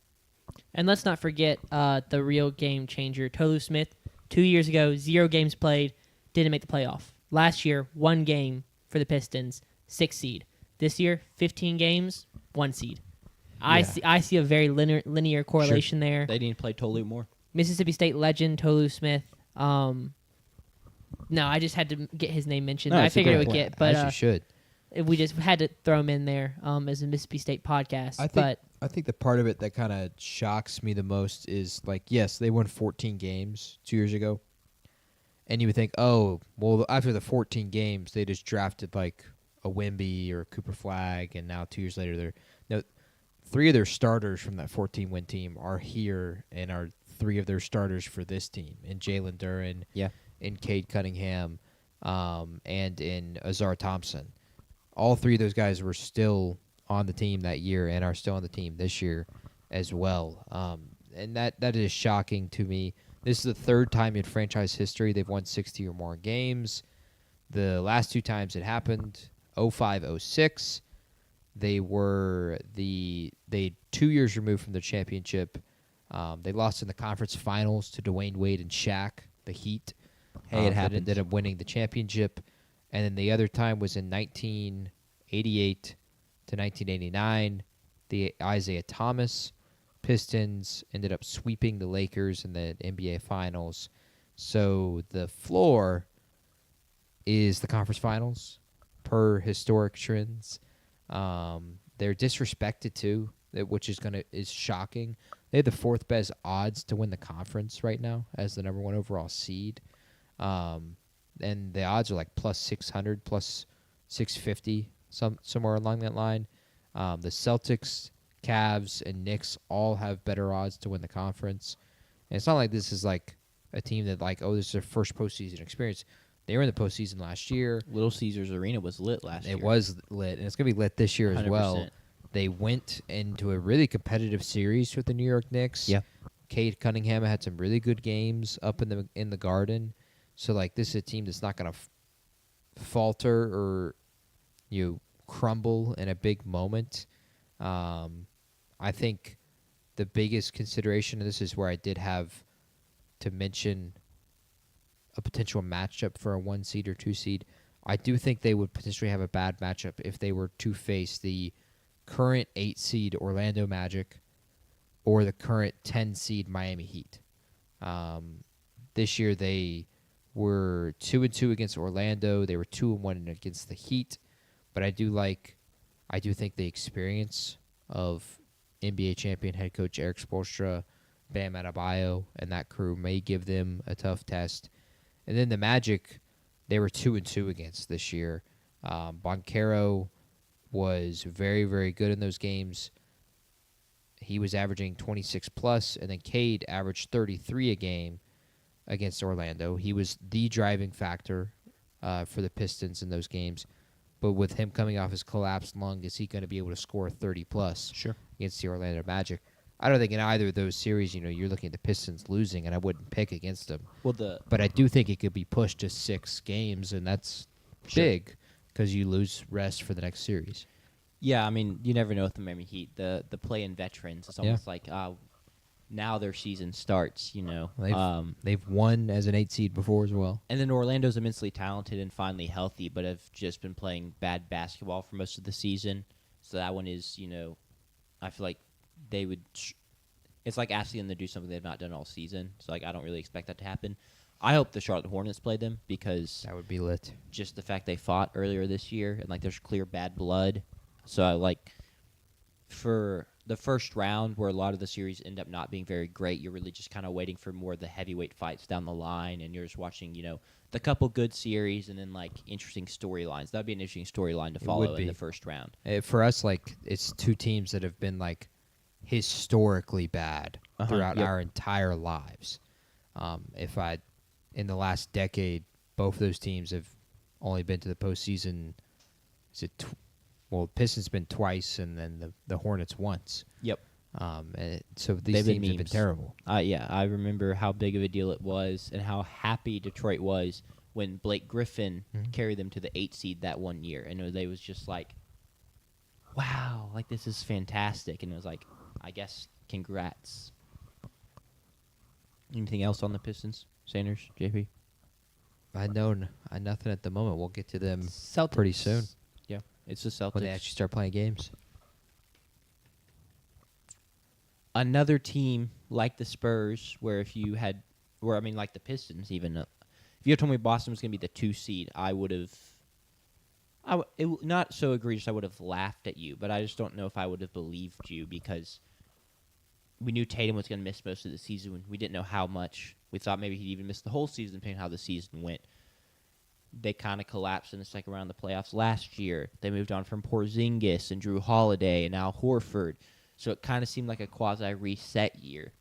A: And let's not forget the real game changer, Tolu Smith. 2 years ago, 0 games played, didn't make the playoff. Last year, 1 game for the Pistons, 6 seed. This year, 15 games, 1 seed. I see a very linear correlation there.
B: They need to play Tolu more.
A: Mississippi State legend Tolu Smith. No, I just had to get his name mentioned.
C: No,
A: I figured it would get, but
C: as you should.
A: We just had to throw him in there as a Mississippi State podcast.
C: I think the part of it that kind of shocks me the most is, like, yes, they won 14 games 2 years ago. And you would think, oh, well, after the 14 games, they just drafted, like, a Wemby or a Cooper Flagg, and now 2 years later they're... No, 3 of their starters from that 14-win team are here and are 3 of their starters for this team, in Jalen Duren, in Cade Cunningham, and in Azar Thompson. All 3 of those guys were still on the team that year and are still on the team this year as well. And that is shocking to me. This is the 3rd time in franchise history they've won 60 or more games. The last 2 times it happened, 05-06, they 2 years removed from the championship. They lost in the conference finals to Dwayne Wade and Shaq, the Heat.
B: Hey, it happened.
C: Ended up winning the championship. And then the other time was in 1988 to 1989. The Isaiah Thomas Pistons ended up sweeping the Lakers in the NBA Finals. So the floor is the conference finals per historic trends. They're disrespected too, which is shocking. They have the 4th best odds to win the conference right now as the number 1 overall seed. And the odds are like plus 600, plus 650, somewhere along that line. The Celtics, Cavs, and Knicks all have better odds to win the conference. And it's not like this is like a team that like, oh, this is their first postseason experience. They were in the postseason last year.
B: Little Caesars Arena was lit last year.
C: It was lit, and it's going to be lit this year 100%. As well. They went into a really competitive series with the New York Knicks.
B: Yeah.
C: Cade Cunningham had some really good games up in the Garden. So, like, this is a team that's not going to falter or crumble in a big moment. I think the biggest consideration of this is where I did have to mention a potential matchup for a 1 seed or 2 seed. I do think they would potentially have a bad matchup if they were to face the current 8 seed Orlando Magic or the current 10 seed Miami Heat. This year they were 2-2 against Orlando. They were 2-1 against the Heat. But I do think the experience of NBA champion head coach Eric Spoelstra, Bam Adebayo, and that crew may give them a tough test. And then the Magic, they were 2-2 against this year. Boncaro was very, very good in those games. He was averaging 26+, and then Cade averaged 33 a game against Orlando. He was the driving factor for the Pistons in those games. But with him coming off his collapsed lung, is he going to be able to score 30+ against the Orlando Magic? I don't think in either of those series, you're looking at the Pistons losing, and I wouldn't pick against them. But I do think it could be pushed to 6 games, and that's big because you lose rest for the next series.
B: Yeah, I mean, you never know with the Miami Heat. The play-in veterans, it's
C: Yeah.
B: almost like now their season starts,
C: They've won as an 8 seed before as well.
B: And then Orlando's immensely talented and finally healthy, but have just been playing bad basketball for most of the season. So that one is, I feel like they would. It's like asking them to do something they've not done all season. So like, I don't really expect that to happen. I hope the Charlotte Hornets play them because
C: That would be lit.
B: just the fact they fought earlier this year and like there's clear bad blood. So I like for the first round where a lot of the series end up not being very great, you're really just kind of waiting for more of the heavyweight fights down the line, and you're just watching, the couple good series and then like interesting storylines. That'd be an interesting storyline to
C: It
B: follow
C: would be.
B: in the first round.
C: For us, like, it's two teams that have been like historically bad throughout
B: Yep.
C: our entire lives. In the last decade, both those teams have only been to the postseason. Is it? Pistons been twice, and then the Hornets once.
B: Yep.
C: And so these
B: They've been
C: teams have been
B: memes.
C: terrible.
B: Yeah, I remember how big of a deal it was and how happy Detroit was when Blake Griffin carried them to the 8 seed that one year. And they was just like, wow, like this is fantastic. And it was like, I guess, congrats. Anything else on the Pistons, Sanders, JP?
C: I know nothing at the moment. We'll get to them
A: Celtics.
C: pretty soon
B: Yeah, it's the Celtics.
C: when they actually start playing games.
B: Another team like the Spurs, like the Pistons, even if you had told me Boston was going to be the 2 seed, I would have. Not so egregious. I would have laughed at you, but I just don't know if I would have believed you because we knew Tatum was going to miss most of the season. We didn't know how much. We thought maybe he'd even miss the whole season, depending on how the season went. They kind of collapsed in the second round of the playoffs last year. They moved on from Porzingis and Drew Holiday and Al Horford. So it kind of seemed like a quasi-reset year.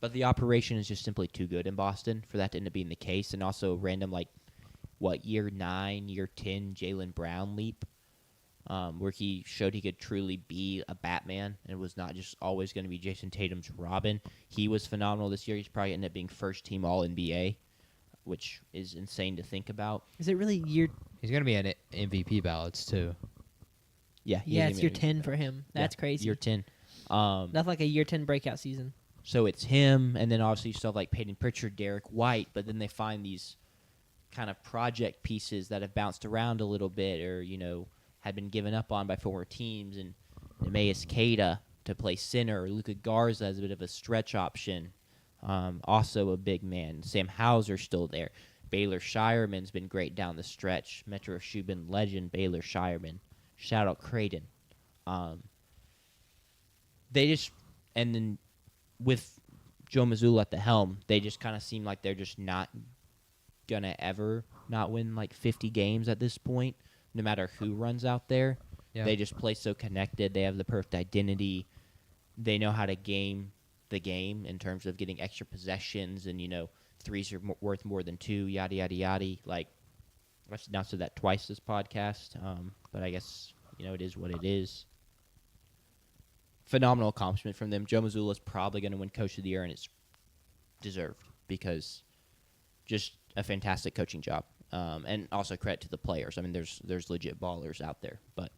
B: But the operation is just simply too good in Boston for that to end up being the case. And also random, year 9, year 10 Jaylen Brown leap, where he showed he could truly be a Batman and was not just always going to be Jason Tatum's Robin. He was phenomenal this year. He's probably ended up being first-team All-NBA, which is insane to think about.
A: Is it really year?
C: He's going to be in MVP ballots too.
B: Yeah,
A: Yeah, it's year 10 for him. That's crazy.
B: Year 10.
A: That's like a year 10 breakout season.
B: So it's him, and then obviously you still have Peyton Pritchard, Derek White, but then they find these kind of project pieces that have bounced around a little bit or, had been given up on by former teams, and Neemias Queta to play center, Luka Garza as a bit of a stretch option, also a big man. Sam Hauser's still there. Baylor Shireman's been great down the stretch. Metro Shubin legend Baylor Shireman. Shout out Creighton. And then with Joe Mazzulla at the helm, they just kind of seem like they're just not gonna ever not win 50 games at this point, no matter who runs out there.
C: Yeah.
B: They just play so connected. They have the perfect identity. They know how to game the game in terms of getting extra possessions and, threes are worth more than 2, yada, yada, yada. I've announced that twice this podcast, but I guess, it is what it is. Phenomenal accomplishment from them. Joe Mazzulla is probably going to win Coach of the Year, and it's deserved because just a fantastic coaching job. And also credit to the players. I mean, there's legit ballers out there, but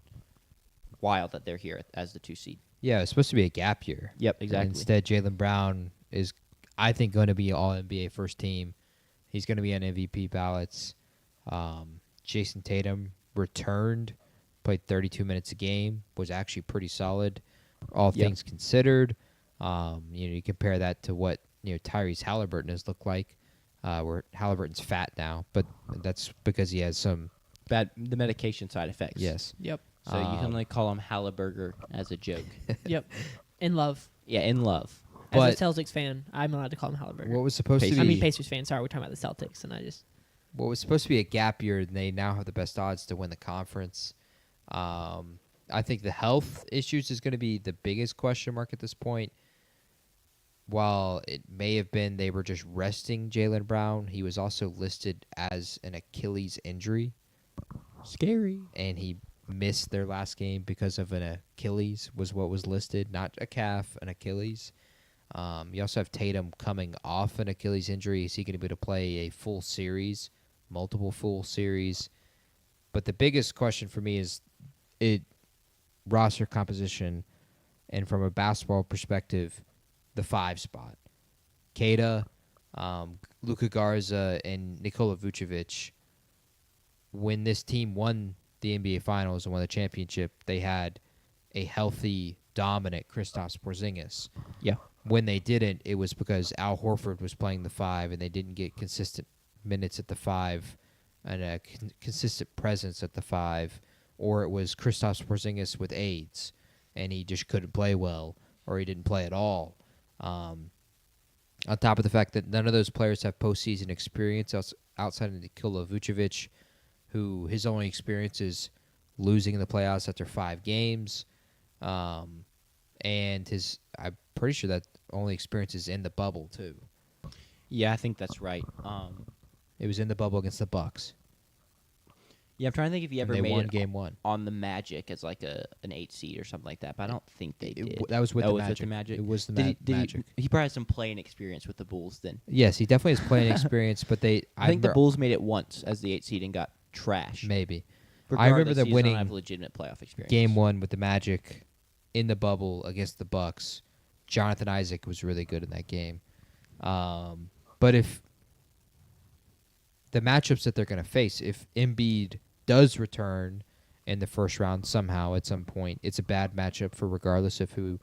B: wild that they're here as the 2 seed.
C: Yeah, it's supposed to be a gap year.
B: Yep, exactly.
C: Instead, Jaylen Brown is, I think, going to be All-NBA first team. He's going to be on MVP ballots. Jason Tatum returned, played 32 minutes a game, was actually pretty solid, all things considered. You compare that to what Tyrese Halliburton has looked like, where Halliburton's fat now, but that's because he has some
B: The medication side effects.
C: Yes.
A: Yep.
B: So you can only call him Halliburger as a joke.
A: Yep. In love.
B: Yeah, in love.
C: But-
A: As a Celtics fan, I'm allowed to call him Halliburton.
C: What was supposed to be?
A: I mean Pacers fan. Sorry, we're talking about the Celtics, and I just.
C: What was supposed to be a gap year, and they now have the best odds to win the conference. I think the health issues is going to be the biggest question mark at this point. While it may have been they were just resting Jaylen Brown, he was also listed as an Achilles injury.
B: Scary.
C: And he missed their last game because of an Achilles was what was listed, not a calf, an Achilles. You also have Tatum coming off an Achilles injury. Is he going to be able to play a full series, multiple full series? But the biggest question for me is roster composition and from a basketball perspective, the 5 spot. Kada, Luka Garza, and Nikola Vucevic, when this team won the NBA Finals and won the championship, they had a healthy, dominant Kristaps Porzingis.
B: Yeah.
C: When they didn't, it was because Al Horford was playing the 5 and they didn't get consistent minutes at the 5 and a consistent presence at the 5, or it was Kristaps Porzingis with AIDS and he just couldn't play well or he didn't play at all. On top of the fact that none of those players have postseason experience outside of Nikola Vucevic, who his only experience is losing in the playoffs after 5 games. And I'm pretty sure that only experience is in the bubble, too.
B: Yeah, I think that's right.
C: It was in the bubble against the Bucks.
B: Yeah, I'm trying to think if he ever
C: They
B: made
C: won
B: it
C: game 1.
B: on the Magic as like an 8 seed or something like that, but I don't think they did.
C: That was with
B: That
C: the
B: was
C: Magic.
B: with the Magic.
C: It was the
B: Did
C: Magic.
B: he probably has some playing experience with the Bulls then.
C: Yes, he definitely has playing experience, but
B: I think the Bulls made it once as the 8 seed and got trashed.
C: maybe.
B: Regardless,
C: I remember them
B: he does
C: winning
B: not have legitimate playoff experience.
C: game 1 with the Magic in the bubble against the Bucks. Jonathan Isaac was really good in that game. But if the matchups that they're going to face, if Embiid does return in the first round somehow at some point, it's a bad matchup for regardless of who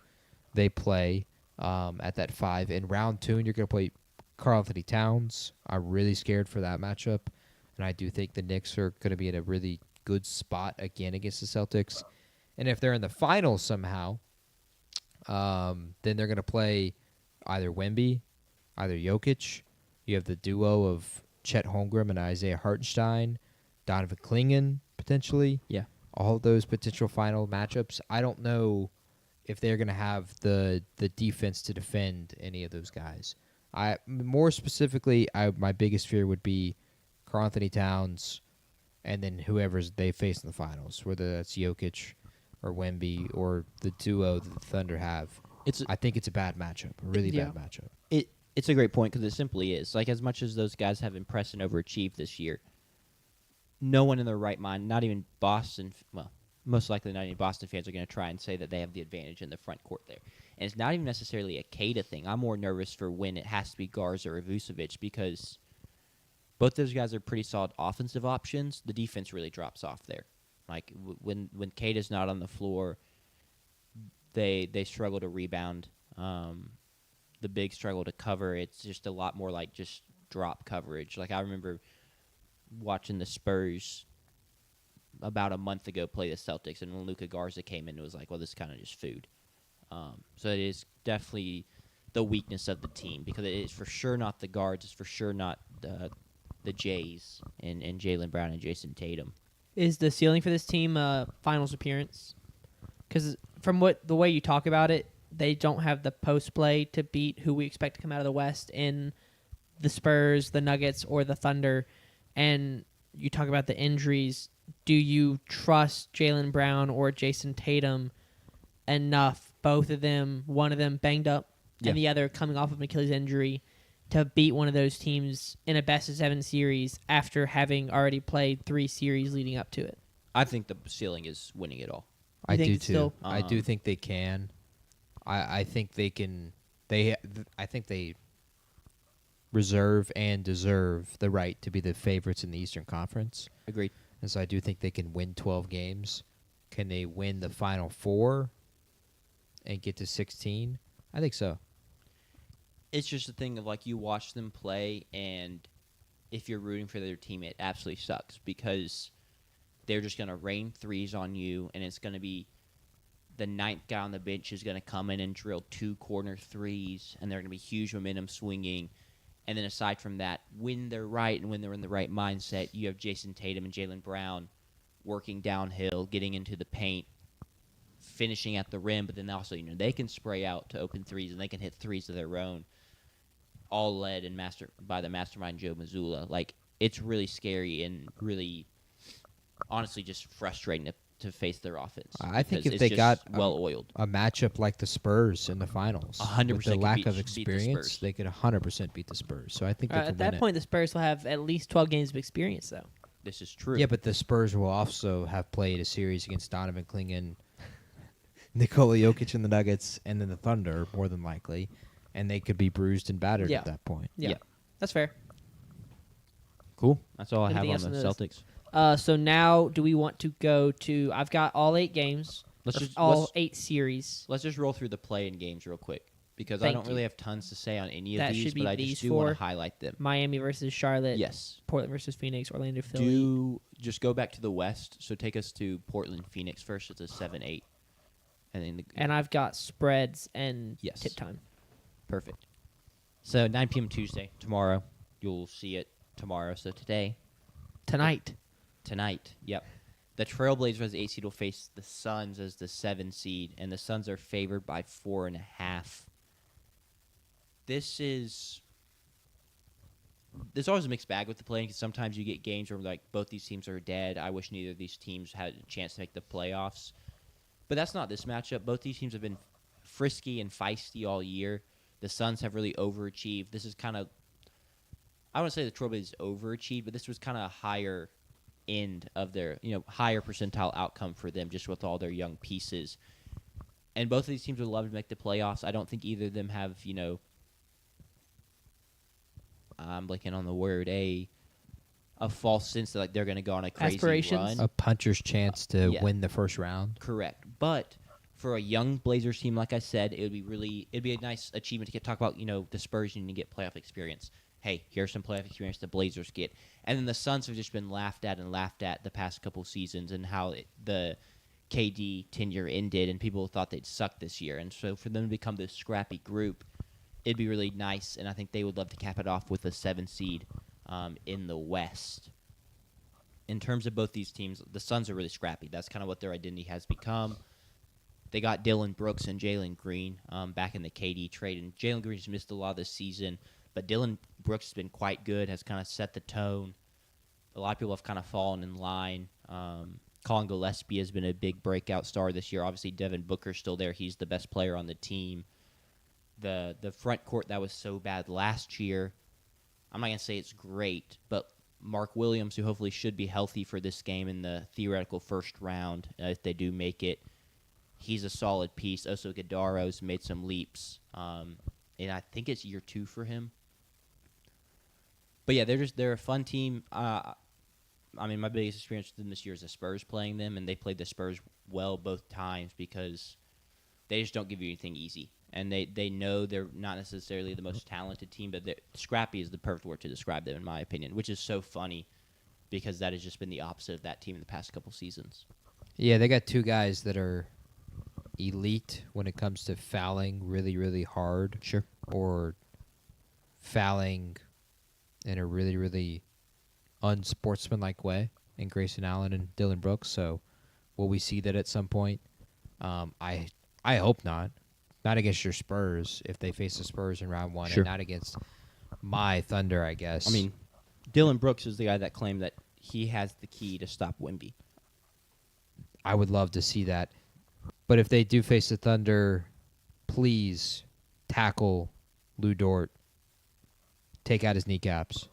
C: they play at that 5. In round 2, you're going to play Karl Anthony Towns. I'm really scared for that matchup, and I do think the Knicks are going to be in a really good spot again against the Celtics. And if they're in the finals somehow, then they're going to play either Wemby, either Jokic. You have the duo of Chet Holmgren and Isaiah Hartenstein, Donovan Clingan, potentially.
B: Yeah.
C: All of those potential final matchups. I don't know if they're going to have the defense to defend any of those guys. More specifically, my biggest fear would be Karl Anthony Towns and then whoever's they face in the finals, whether that's Jokic or Wemby or the duo that the Thunder have. I think it's a bad matchup, a really bad matchup.
B: It's a great point because it simply is. Like, as much as those guys have impressed and overachieved this year, no one in their right mind, not even Boston, well, most likely not even Boston fans are going to try and say that they have the advantage in the front court there. And it's not even necessarily a Kada thing. I'm more nervous for when it has to be Garza or Vucevic because both those guys are pretty solid offensive options. The defense really drops off there. Like, when Kada's not on the floor, they struggle to rebound. The big struggle to cover. It's just a lot more like just drop coverage. Like, I remember watching the Spurs about a month ago play the Celtics, and when Luka Garza came in, it was like, well, this is kind of just food. So it is definitely the weakness of the team because it is for sure not the guards. It's for sure not the Jays and Jaylen Brown and Jason Tatum.
A: Is the ceiling for this team finals appearance? Because from the way you talk about it, they don't have the post play to beat who we expect to come out of the West in the Spurs, the Nuggets, or the Thunder. And you talk about the injuries. Do you trust Jaylen Brown or Jason Tatum enough, both of them, one of them banged up and the other coming off of an Achilles injury, to beat one of those teams in a best-of-7 series after having already played 3 series leading up to it?
B: I think the ceiling is winning it all.
C: I
A: think
C: do
A: it's
C: too.
A: still-
C: I do think they can. I think they can. I think they reserve and deserve the right to be the favorites in the Eastern Conference.
B: Agreed.
C: And so I do think they can win 12 games. Can they win the Final 4 and get to 16? I think so.
B: It's just a thing of, like, you watch them play, and if you're rooting for their team, it absolutely sucks because they're just going to rain threes on you, and it's going to be the ninth guy on the bench is going to come in and drill 2 corner threes, and they're going to be huge momentum swinging. And then aside from that, when they're right and when they're in the right mindset, you have Jason Tatum and Jaylen Brown working downhill, getting into the paint, finishing at the rim, but then also, they can spray out to open threes, and they can hit threes of their own, all led and by the mastermind Joe Mazzulla. Like, it's really scary and really, honestly, just frustrating to face their offense.
C: I think if
B: it's
C: they
B: just
C: got
B: well-oiled.
C: a matchup like the Spurs in the finals,
B: 100%
C: with the
B: could
C: lack
B: beat
C: of
B: the
C: experience,
B: Spurs.
C: they could 100% beat the Spurs. So I think they can
A: At that
C: win
A: point, the Spurs will have at least 12 games of experience, though.
B: This is true.
C: Yeah, but the Spurs will also have played a series against Donovan Clingan Nikola Jokic and the Nuggets, and then the Thunder, more than likely, and they could be bruised and battered
A: Yeah.
C: at that point.
A: Yeah.
B: Yeah.
A: That's fair.
B: Cool. That's all I have
A: Anything
B: on the
A: else on this?
B: Celtics.
A: So now, do we want to go to? I've got all 8 games. All 8 series.
B: Let's just roll through the play-in games real quick because I
A: Thank
B: don't
A: you.
B: really have tons to say on any of
A: That
B: these,
A: should be
B: but I
A: these
B: just do want
A: 4.
B: to highlight them.
A: Miami versus Charlotte.
B: Yes.
A: Portland versus Phoenix. Orlando, Philly.
B: Do just go back to the West. So take us to Portland, Phoenix first. It's a 7-8, and then
A: And I've got spreads and
B: Yes.
A: tip time.
B: perfect. So 9 p.m. Tuesday tomorrow. You'll see it tomorrow. So
A: Tonight.
B: tonight. Yep. The Trailblazers as the 8 seed will face the Suns as the 7 seed, and the Suns are favored by 4.5. There's always a mixed bag with the play because sometimes you get games where like both these teams are dead. I wish neither of these teams had a chance to make the playoffs, but that's not this matchup. Both these teams have been frisky and feisty all year. The Suns have really overachieved. This is kind of, I wouldn't say the Trailblazers overachieved, but this was kind of a higher end of their, higher percentile outcome for them just with all their young pieces. And both of these teams would love to make the playoffs. I don't think either of them have, I'm blanking on the word, a false sense that like they're going to go on a crazy
A: Aspirations?
B: run.
C: A puncher's chance to
B: Yeah.
C: win the first round.
B: Correct. But for a young Blazers team, like I said, it'd be a nice achievement to talk about, the Spurs needing to get playoff experience. Hey, here's some playoff experience the Blazers get. And then the Suns have just been laughed at the past couple seasons and how the KD tenure ended and people thought they'd suck this year. And so for them to become this scrappy group, it'd be really nice. And I think they would love to cap it off with a 7 seed in the West. In terms of both these teams, the Suns are really scrappy. That's kind of what their identity has become. They got Dylan Brooks and Jalen Green back in the KD trade. And Jalen Green's missed a lot of this season. But Dylan Brooks has been quite good, has kind of set the tone. A lot of people have kind of fallen in line. Colin Gillespie has been a big breakout star this year. Obviously, Devin Booker's still there. He's the best player on the team. The front court that was so bad last year, I'm not going to say it's great, but Mark Williams, who hopefully should be healthy for this game in the theoretical first round, if they do make it, he's a solid piece. Oso Gadaro's made some leaps, and I think it's year 2 for him. But yeah, they're a fun team. My biggest experience with them this year is the Spurs playing them, and they played the Spurs well both times because they just don't give you anything easy. And they know they're not necessarily the most talented team, but scrappy is the perfect word to describe them, in my opinion, which is so funny because that has just been the opposite of that team in the past couple seasons.
C: Yeah, they got 2 guys that are elite when it comes to fouling really, really hard.
B: Sure.
C: Or fouling in a really, really unsportsmanlike way in Grayson Allen and Dylan Brooks. So will we see that at some point? I hope not. Not against your Spurs if they face the Spurs in round 1,
B: Sure.
C: and not against my Thunder, I guess.
B: Dylan Brooks is the guy that claimed that he has the key to stop Wemby.
C: I would love to see that. But if they do face the Thunder, please tackle Lou Dort. Take out his kneecaps.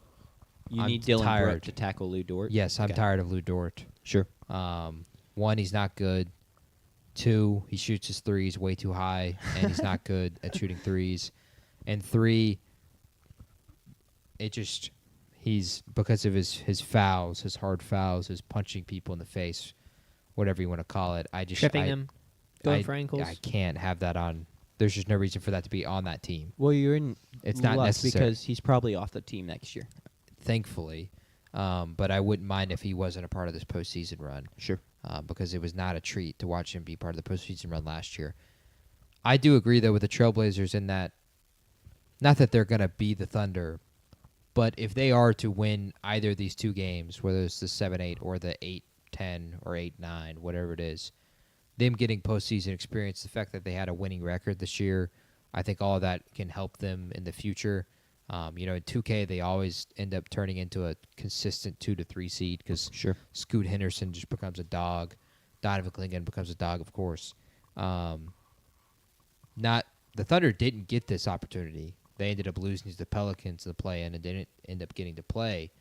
B: You
C: I'm
B: need Dylan
C: tired.
B: Brooks to tackle Lou Dort?
C: Yes, I'm
B: Okay.
C: tired of Lou Dort.
B: Sure.
C: 1, he's not good. 2, he shoots his threes way too high, and he's not good at shooting threes. And 3, he's because of his fouls, his hard fouls, his punching people in the face, whatever you want to call it.
A: Tripping them. Going for ankles.
C: I can't have that on. There's just no reason for that to be on that team.
B: Well, you're in
C: It's not
B: luck
C: necessary.
B: because he's probably off the team next year.
C: Thankfully. But I wouldn't mind if he wasn't a part of this postseason run.
B: Sure.
C: Because it was not a treat to watch him be part of the postseason run last year. I do agree, though, with the Trailblazers in that, not that they're going to be the Thunder, but if they are to win either of these 2 games, whether it's the 7-8 or the 8-10 or 8-9, whatever it is, them getting postseason experience, the fact that they had a winning record this year, I think all of that can help them in the future. In 2K, they always end up turning into a consistent 2 to 3 seed because
B: Sure.
C: Scoot Henderson just becomes a dog. Donovan Clingan becomes a dog, of course. The Thunder didn't get this opportunity. They ended up losing to the Pelicans in the play-in and didn't end up getting to play.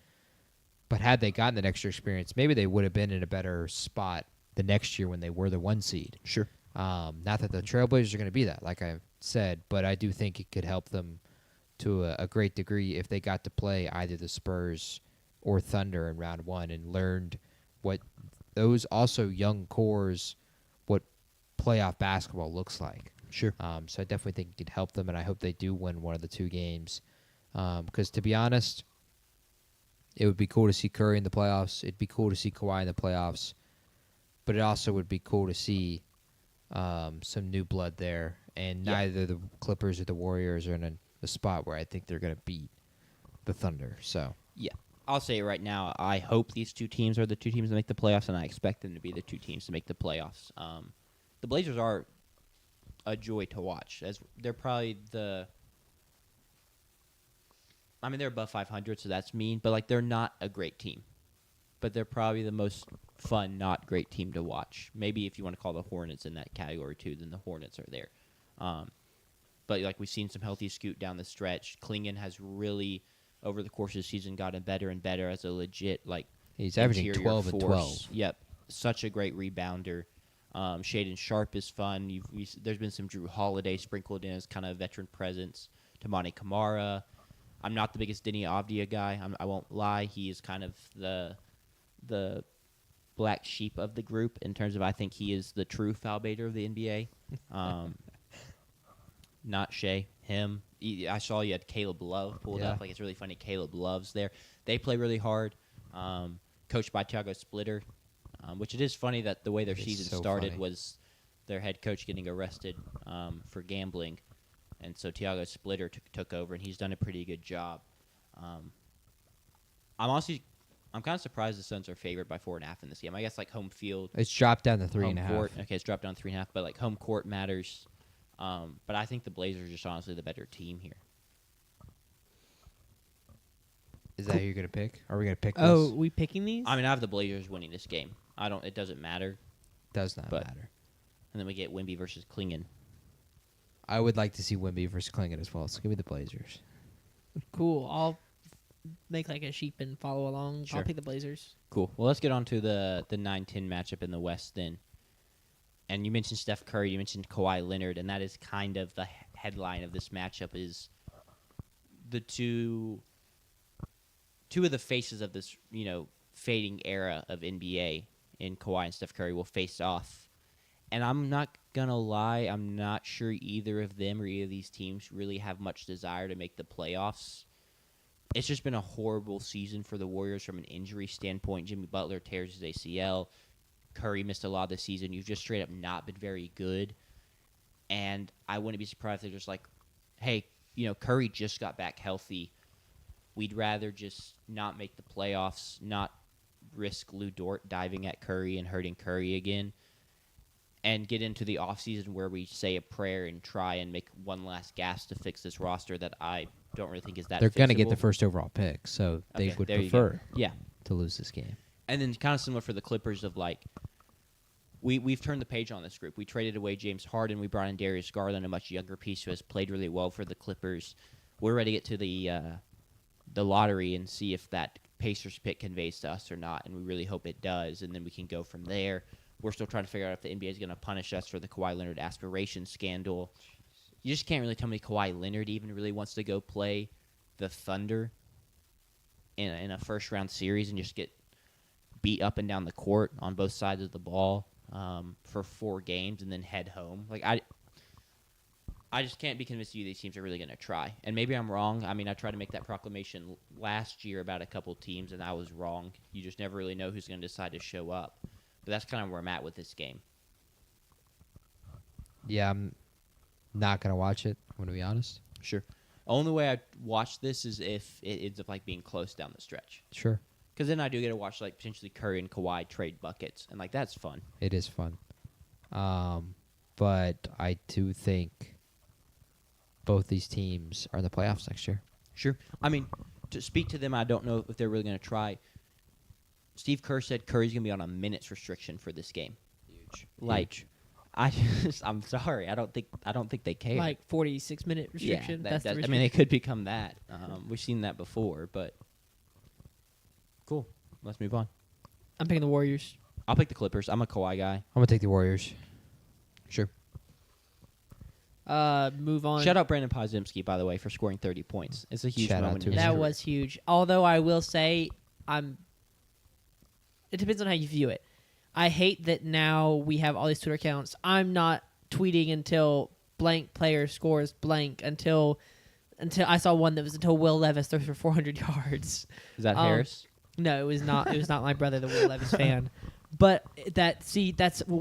C: But had they gotten that extra experience, maybe they would have been in a better spot the next year when they were the 1 seed.
B: Sure.
C: Not that the Trailblazers are going to be that, like I said, but I do think it could help them to a great degree if they got to play either the Spurs or Thunder in round one and learned what those also young cores, what playoff basketball looks like.
B: Sure.
C: So I definitely think it could help them, and I hope they do win one of the two games. Because to be honest, it would be cool to see Curry in the playoffs. It'd be cool to see Kawhi in the playoffs. But it also would be cool to see some new blood there. And neither the Clippers or the Warriors are in a spot where I think they're going to beat the Thunder. So
B: Yeah. I'll say it right now. I hope these two teams are the two teams that make the playoffs, and I expect them to be the two teams to make the playoffs. The Blazers are a joy to watch, as they're probably they're above 500, so that's mean, but like they're not a great team. But they're probably the most fun, not great team to watch. Maybe if you want to call the Hornets in that category too, then the Hornets are there. But like we've seen some healthy scoot down the stretch. Klingon has really, over the course of the season, gotten better and better as a legit
C: he's averaging
B: interior
C: 12
B: force.
C: and 12.
B: Yep, such a great rebounder. Shaedon Sharp is fun. There's been some Drew Holiday sprinkled in as kind of veteran presence. Tamani Kamara. I'm not the biggest Denny Avdia guy. I won't lie. He is kind of the black sheep of the group in terms of I think he is the true foul baiter of the NBA. Not Shea, him. I saw you had Caleb Love pulled up. Like, it's really funny. Caleb Love's there. They play really hard. Coached by Thiago Splitter, which it is funny that the way their season started was their head coach getting arrested for gambling. And so Thiago Splitter took over, and he's done a pretty good job. I'm kind of surprised the Suns are favored by 4.5 in this game. I guess like home field.
C: It's dropped down to 3.5.
B: Okay, it's dropped down 3.5, but like home court matters. But I think the Blazers are just honestly the better team here.
C: Is that who you're gonna pick? Are we gonna pick?
A: Oh,
C: this?
A: we picking these?
B: I have the Blazers winning this game. It doesn't matter.
C: Does not
B: but-
C: matter.
B: And then we get Wemby versus Klingon.
C: I would like to see Wemby versus Klingon as well. So give me the Blazers.
A: Cool. I'll make like a sheep and follow along.
B: Sure.
A: I'll pick the Blazers.
B: Cool. Well, let's get on to the 9-10 matchup in the West then. And you mentioned Steph Curry, you mentioned Kawhi Leonard, and that is kind of the headline of this matchup is the two of the faces of this, fading era of NBA in Kawhi and Steph Curry will face off. And I'm not going to lie, I'm not sure either of them or either of these teams really have much desire to make the playoffs. It's just been a horrible season for the Warriors from an injury standpoint. Jimmy Butler tears his ACL. Curry missed a lot of the season. You've just straight up not been very good. And I wouldn't be surprised if they're just like, hey, Curry just got back healthy. We'd rather just not make the playoffs, not risk Lou Dort diving at Curry and hurting Curry again, and get into the offseason where we say a prayer and try and make one last gasp to fix this roster that I don't really think is that
C: They're going to get
B: fixable.
C: the first overall pick, so they
B: Okay,
C: would
B: there you go.
C: prefer
B: Yeah.
C: to lose this game.
B: And then kind of similar for the Clippers of like, we've turned the page on this group. We traded away James Harden. We brought in Darius Garland, a much younger piece who has played really well for the Clippers. We're ready to get to the lottery and see if that Pacers pick conveys to us or not, and we really hope it does, and then we can go from there. We're still trying to figure out if the NBA is going to punish us for the Kawhi Leonard aspiration scandal. You just can't really tell me Kawhi Leonard even really wants to go play the Thunder in a first-round series and just get beat up and down the court on both sides of the ball for 4 games and then head home. Like I just can't be convinced these teams are really going to try. And maybe I'm wrong. I mean, I tried to make that proclamation last year about a couple teams, and I was wrong. You just never really know who's going to decide to show up. But that's kind of where I'm at with this game.
C: Yeah, I'm not going to watch it, I'm going to be honest.
B: Sure. Only way I watch this is if it ends up like being close down the stretch.
C: Sure.
B: Because then I do get to watch like potentially Curry and Kawhi trade buckets, and like that's fun.
C: It is fun. But I do think both these teams are in the playoffs next year.
B: Sure. I mean, to speak to them, I don't know if they're really going to try. Steve Kerr said Curry's going to be on a minutes restriction for this game.
C: Huge.
B: Like, I'm sorry. I don't think they care.
A: Like 46-minute restriction.
B: Yeah,
A: That's the
B: I
A: restriction.
B: mean, it could become that. We've seen that before, but cool. Let's move on.
A: I'm picking the Warriors.
B: I'll pick the Clippers. I'm a Kawhi guy.
C: I'm going to take the Warriors. Sure.
A: Move on.
B: Shout out Brandon Podziemski, by the way, for scoring 30 points. It's a huge
C: Shout out
B: moment.
C: to
B: in
C: him.
B: his
A: That
B: career.
A: was huge. Although I will say, it depends on how you view it. I hate that now we have all these Twitter accounts. I'm not tweeting until blank player scores blank until I saw one that was until Will Levis throws for 400 yards.
B: Is that
A: Um,
B: Harris?
A: No, it was not. It was not my brother, the Will Levis fan. But that's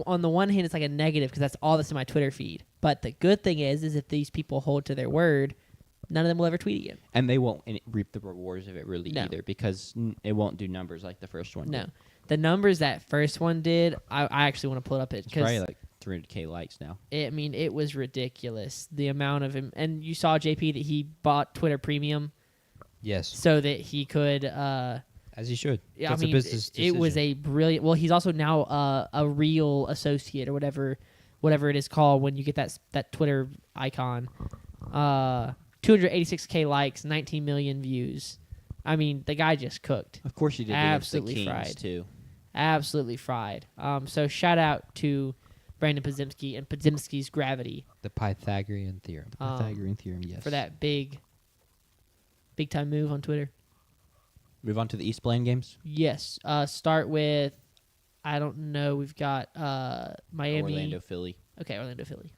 A: on the one hand, it's like a negative because that's all that's in my Twitter feed. But the good thing is if these people hold to their word, none of them will ever tweet again.
B: And they won't reap the rewards of it really
A: No.
B: either because it won't do numbers like the first one
A: No,
B: did.
A: the numbers that first one did, I actually want to pull it up
B: It's
A: because
B: probably like 300K likes now.
A: it was ridiculous the amount of him. And you saw JP that he bought Twitter Premium
C: Yes.
A: so that he could.
C: As you should.
A: Yeah,
C: That's
A: I mean,
C: a business
A: it was
C: decision.
A: a brilliant. Well, he's also now a real associate or whatever it is called when you get that Twitter icon. 286K likes, 19 million views. I mean, the guy just cooked.
B: Of course you did.
A: Absolutely
B: against the Kings
A: fried.
B: too.
A: Absolutely fried. So shout out to Brandon Podziemski and Podziemski's gravity
C: The Pythagorean theorem.
B: Pythagorean theorem, yes.
A: for that big time move on Twitter.
B: Move on to the East playing games.
A: Yes. Start with, I don't know. We've got Miami.
B: Orlando, Philly.
A: Okay, Orlando, Philly.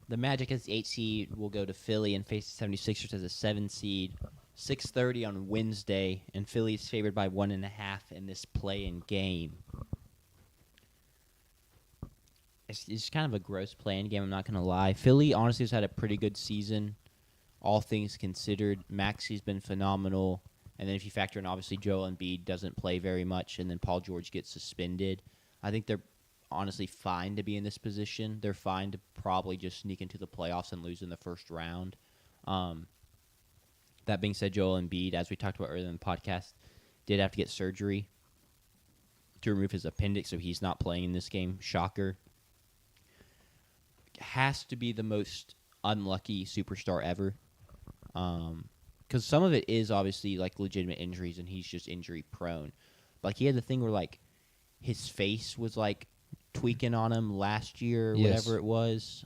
B: The Magic as the 8 seed will go to Philly and face the 76ers as a 7 seed. 6:30 on Wednesday, and Philly's favored by 1.5 in this play-in game. It's kind of a gross play-in game, I'm not going to lie. Philly honestly has had a pretty good season, all things considered. Maxi's been phenomenal. And then if you factor in, obviously, Joel Embiid doesn't play very much, and then Paul George gets suspended. I think they're honestly fine to be in this position. They're fine to probably just sneak into the playoffs and lose in the first round. That being said, Joel Embiid, as we talked about earlier in the podcast, did have to get surgery to remove his appendix, so he's not playing in this game. Shocker. Has to be the most unlucky superstar ever. Because some of it is obviously like legitimate injuries, and he's just injury prone. But like, he had the thing where like his face was like tweaking on him last year, or
C: Yes.
B: whatever it was.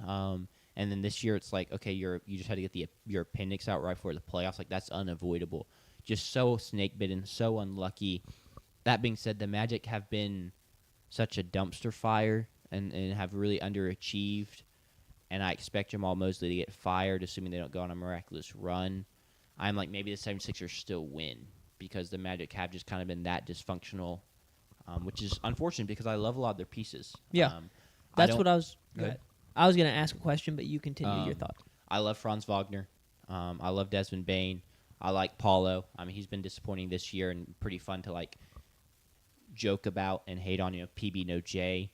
B: And then this year it's like, okay, you just had to get your appendix out right before the playoffs. Like, that's unavoidable. Just so snake bitten, so unlucky. That being said, the Magic have been such a dumpster fire and have really underachieved. And I expect Jamal Mosley to get fired, assuming they don't go on a miraculous run. I'm like, maybe the 76ers still win because the Magic have just kind of been that dysfunctional, which is unfortunate because I love a lot of their pieces.
A: Yeah. That's what I was.
B: Go ahead.
A: I was going to ask a question, but you continue your thought.
B: I love Franz Wagner. I love Desmond Bane. I like Paulo. I mean, he's been disappointing this year and pretty fun to like joke about and hate on. PB no J.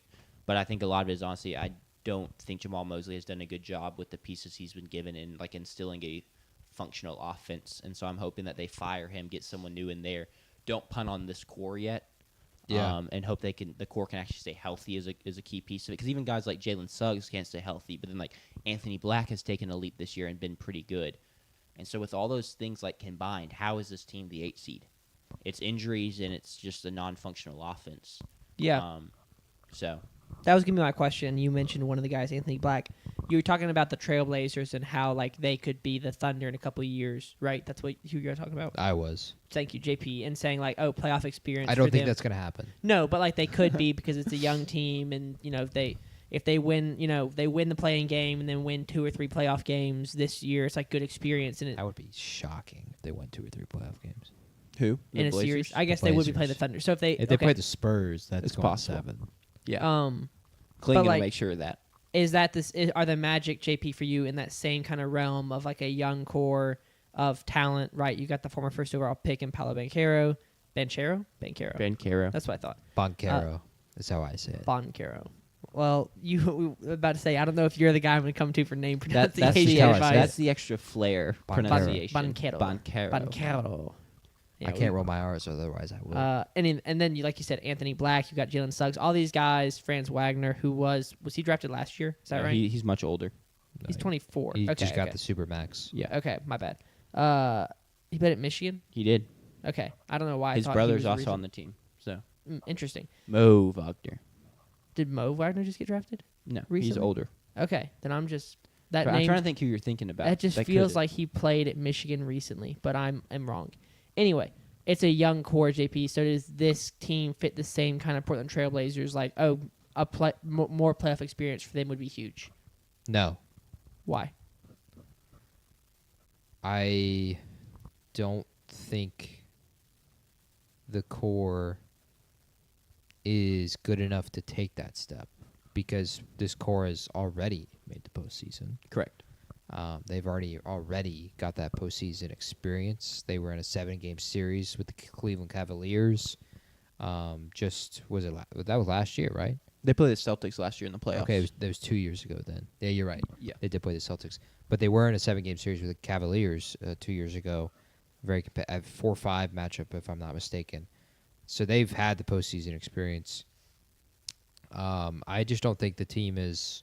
B: But I think a lot of it is honestly, I don't think Jamal Mosley has done a good job with the pieces he's been given in like instilling a functional offense. And so I'm hoping that they fire him, get someone new in there. Don't punt on this core yet.
C: Yeah.
B: And hope the core can actually stay healthy is a key piece of it. Because even guys like Jalen Suggs can't stay healthy. But then like Anthony Black has taken a leap this year and been pretty good. And so with all those things like combined, how is this team the 8 seed? It's injuries and it's just a non-functional offense.
A: Yeah.
B: So
A: That was going to be my question. You mentioned one of the guys, Anthony Black. You were talking about the Trailblazers and how like they could be the Thunder in a couple of years, right? That's what you were talking about.
C: I was.
A: Thank you, JP, and saying like, oh, playoff experience.
C: I don't
A: for
C: think
A: them.
C: that's going to happen.
A: No, but like they could be because it's a young team, and if they win, they win the playing game and then win 2 or 3 playoff games this year. It's like good experience and
C: That would be shocking if they won 2 or 3 playoff games.
B: who?
A: in a series. I guess
C: The
A: they would be playing
C: Blazers.
A: the Thunder. So if they
C: If they play the Spurs, that's
B: It's
C: going
B: possible.
C: 7.
B: Yeah.
A: but,
B: Clinton will
A: like,
B: make sure of that.
A: are the Magic, JP, for you in that same kind of realm of like a young core of talent, right? You got the former first overall pick in Paolo Banchero.
B: Ben Caro.
A: That's what I thought.
C: Boncaro is how I say it.
A: Boncaro. Well, we were about to say, I don't know if you're the guy I'm going to come to for name
B: That's
A: pronunciation
C: the-
A: advice.
B: that's the extra flair
C: Boncaro.
B: pronunciation.
A: Boncaro.
B: Boncaro.
A: Boncaro. Yeah,
C: I can't roll my R's, otherwise I will.
A: And then you, like you said, Anthony Black. You got Jalen Suggs. All these guys. Franz Wagner, who was he drafted last year? Is that right?
B: He's much older.
A: He's 24.
C: He
A: okay,
C: just got
A: okay.
C: the super max.
B: Yeah.
A: Okay, my bad. He played at Michigan.
B: He did.
A: Okay, I don't know why.
B: His
A: I thought
B: brother's
A: he was
B: also on the team. So
A: interesting.
B: Mo Wagner.
A: Did Mo Wagner just get drafted?
B: No, he's
A: Recently?
B: older.
A: Okay, then I'm just that
B: I'm
A: name.
B: trying to think who you're thinking about.
A: That just
B: that
A: feels
B: could've-
A: like he played at Michigan recently, but I'm wrong. Anyway, it's a young core, JP. So does this team fit the same kind of Portland Trailblazers? Like, more playoff experience for them would be huge.
C: No.
A: Why?
C: I don't think the core is good enough to take that step because this core has already made the postseason.
B: Correct.
C: They've already got that postseason experience. They were in a 7-game series with the Cleveland Cavaliers. That was last year, right?
B: They played the Celtics last year in the playoffs.
C: Okay, that was 2 years ago then. Yeah, you're right.
B: Yeah.
C: They did play the Celtics. But they were in a 7-game series with the Cavaliers 2 years ago. Very 4-5 matchup, if I'm not mistaken. So they've had the postseason experience. I just don't think the team is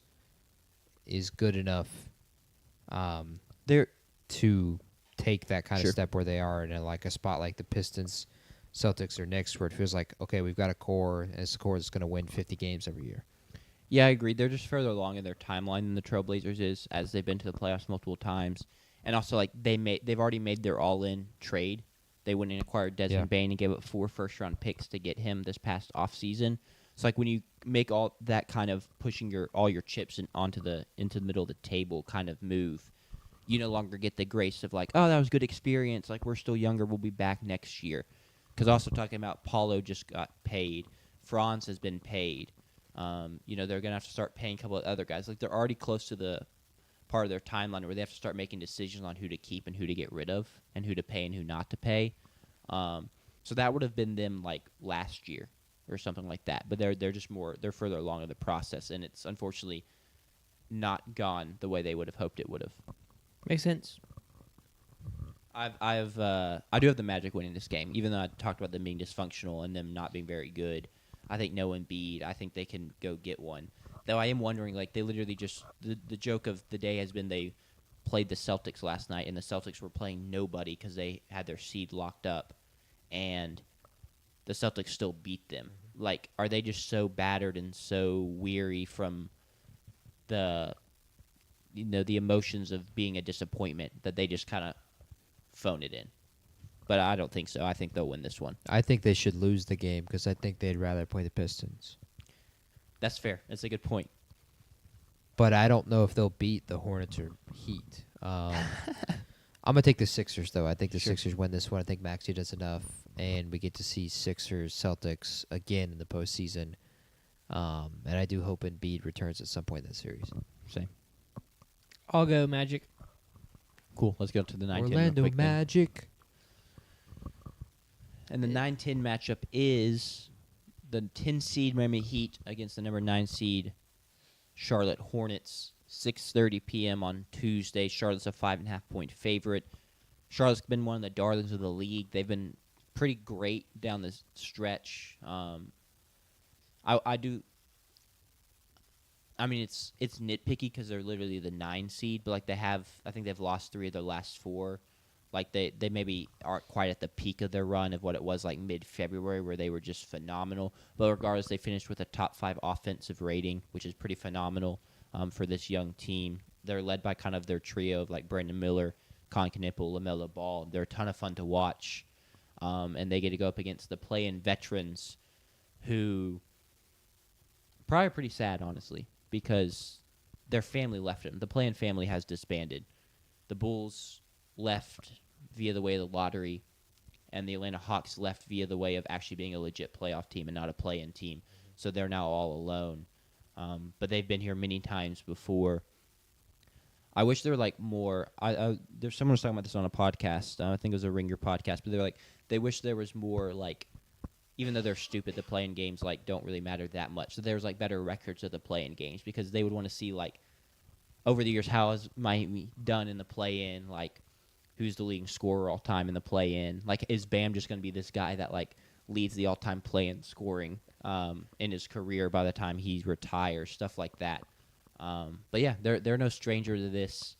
C: good enough
B: They're
C: to take that kind
B: Sure.
C: of step where they are in a spot like the Pistons, Celtics, or Knicks, where it feels like, okay, we've got a core, and it's a core that's going to win 50 games every year.
B: Yeah, I agree. They're just further along in their timeline than the Trailblazers is, as they've been to the playoffs multiple times, and also like they've already made their all-in trade. They went and acquired Desmond Bane and gave up 4 first-round picks to get him this past offseason. So like when you make all that kind of pushing all your chips into the middle of the table kind of move, you no longer get the grace of like, oh, that was good experience. Like we're still younger, we'll be back next year. Because also talking about Paulo just got paid, Franz has been paid. They're gonna have to start paying a couple of other guys. Like they're already close to the part of their timeline where they have to start making decisions on who to keep and who to get rid of, and who to pay and who not to pay. So that would have been them like last year or something like that. But they're just they're further along in the process, and it's unfortunately not gone the way they would have hoped it would have.
A: Makes sense.
B: I do have the Magic winning this game, even though I talked about them being dysfunctional and them not being very good. I think no Embiid. I think they can go get one. Though I am wondering, like, they literally just the joke of the day has been they played the Celtics last night, and the Celtics were playing nobody because they had their seed locked up, and the Celtics still beat them. Like, are they just so battered and so weary from the emotions of being a disappointment that they just kind of phone it in? But I don't think so. I think they'll win this one.
C: I think they should lose the game because I think they'd rather play the Pistons.
B: That's fair. That's a good point.
C: But I don't know if they'll beat the Hornets or Heat. I'm going to take the Sixers, though. I think the Sixers win this one. I think Maxey does enough, and we get to see Sixers-Celtics again in the postseason. And I do hope Embiid returns at some point in that series.
B: Same.
A: I'll go Magic.
B: Cool. Let's go to the 9-10 real
C: Orlando
B: quick then.
C: Magic.
B: And the 9-10 matchup is the 10 seed Miami Heat against the number 9 seed Charlotte Hornets. 6:30 p.m. on Tuesday. Charlotte's a 5.5-point favorite. Charlotte's been one of the darlings of the league. They've been pretty great down the stretch. I mean, it's nitpicky because they're literally the 9 seed, but like I think they've lost 3 of their last 4. Like they maybe aren't quite at the peak of their run of what it was like mid-February where they were just phenomenal. But regardless, they finished with a top 5 offensive rating, which is pretty phenomenal for this young team. They're led by kind of their trio of like Brandon Miller, Colin Knippel, LaMelo Ball. They're a ton of fun to watch, and they get to go up against the play-in veterans, who probably are pretty sad, honestly, because their family left them. The play-in family has disbanded. The Bulls left via the way of the lottery, and the Atlanta Hawks left via the way of actually being a legit playoff team and not a play-in team. So they're now all alone. But they've been here many times before. I wish there were like more. There's someone was talking about this on a podcast. I think it was a Ringer podcast, but they're like they wish there was more like, even though they're stupid, the play-in games like don't really matter that much. So there's like better records of the play-in games because they would want to see like over the years how has Miami done in the play-in, like who's the leading scorer all time in the play-in. Like is Bam just going to be this guy that like leads the all-time play-in scoring in his career by the time he retires, stuff like that. But yeah, they're no stranger to this.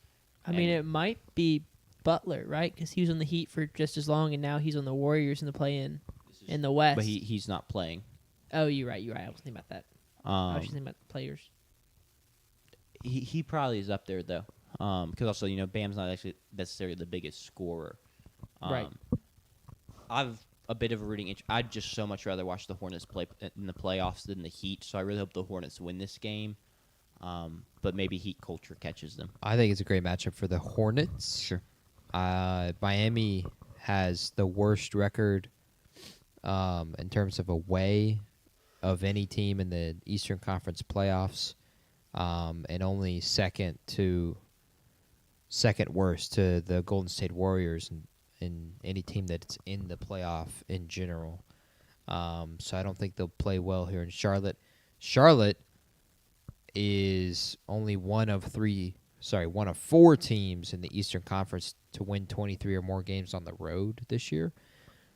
A: I mean, it might be Butler, right? Because he was on the Heat for just as long, and now he's on the Warriors in the play-in in the West.
B: But he's not playing.
A: Oh, you're right. I was thinking about that. I was just thinking about the players.
B: He probably is up there though, because also Bam's not actually necessarily the biggest scorer.
A: Right.
B: I've a bit of a rooting interest. I'd just so much rather watch the Hornets play in the playoffs than the Heat. So I really hope the Hornets win this game. But maybe Heat culture catches them.
C: I think it's a great matchup for the Hornets.
B: Sure.
C: Miami has the worst record in terms of away of any team in the Eastern Conference playoffs, and only second worst to the Golden State Warriors in any team that's in the playoff in general. So I don't think they'll play well here in Charlotte. Charlotte is only one of four teams in the Eastern Conference to win 23 or more games on the road this year.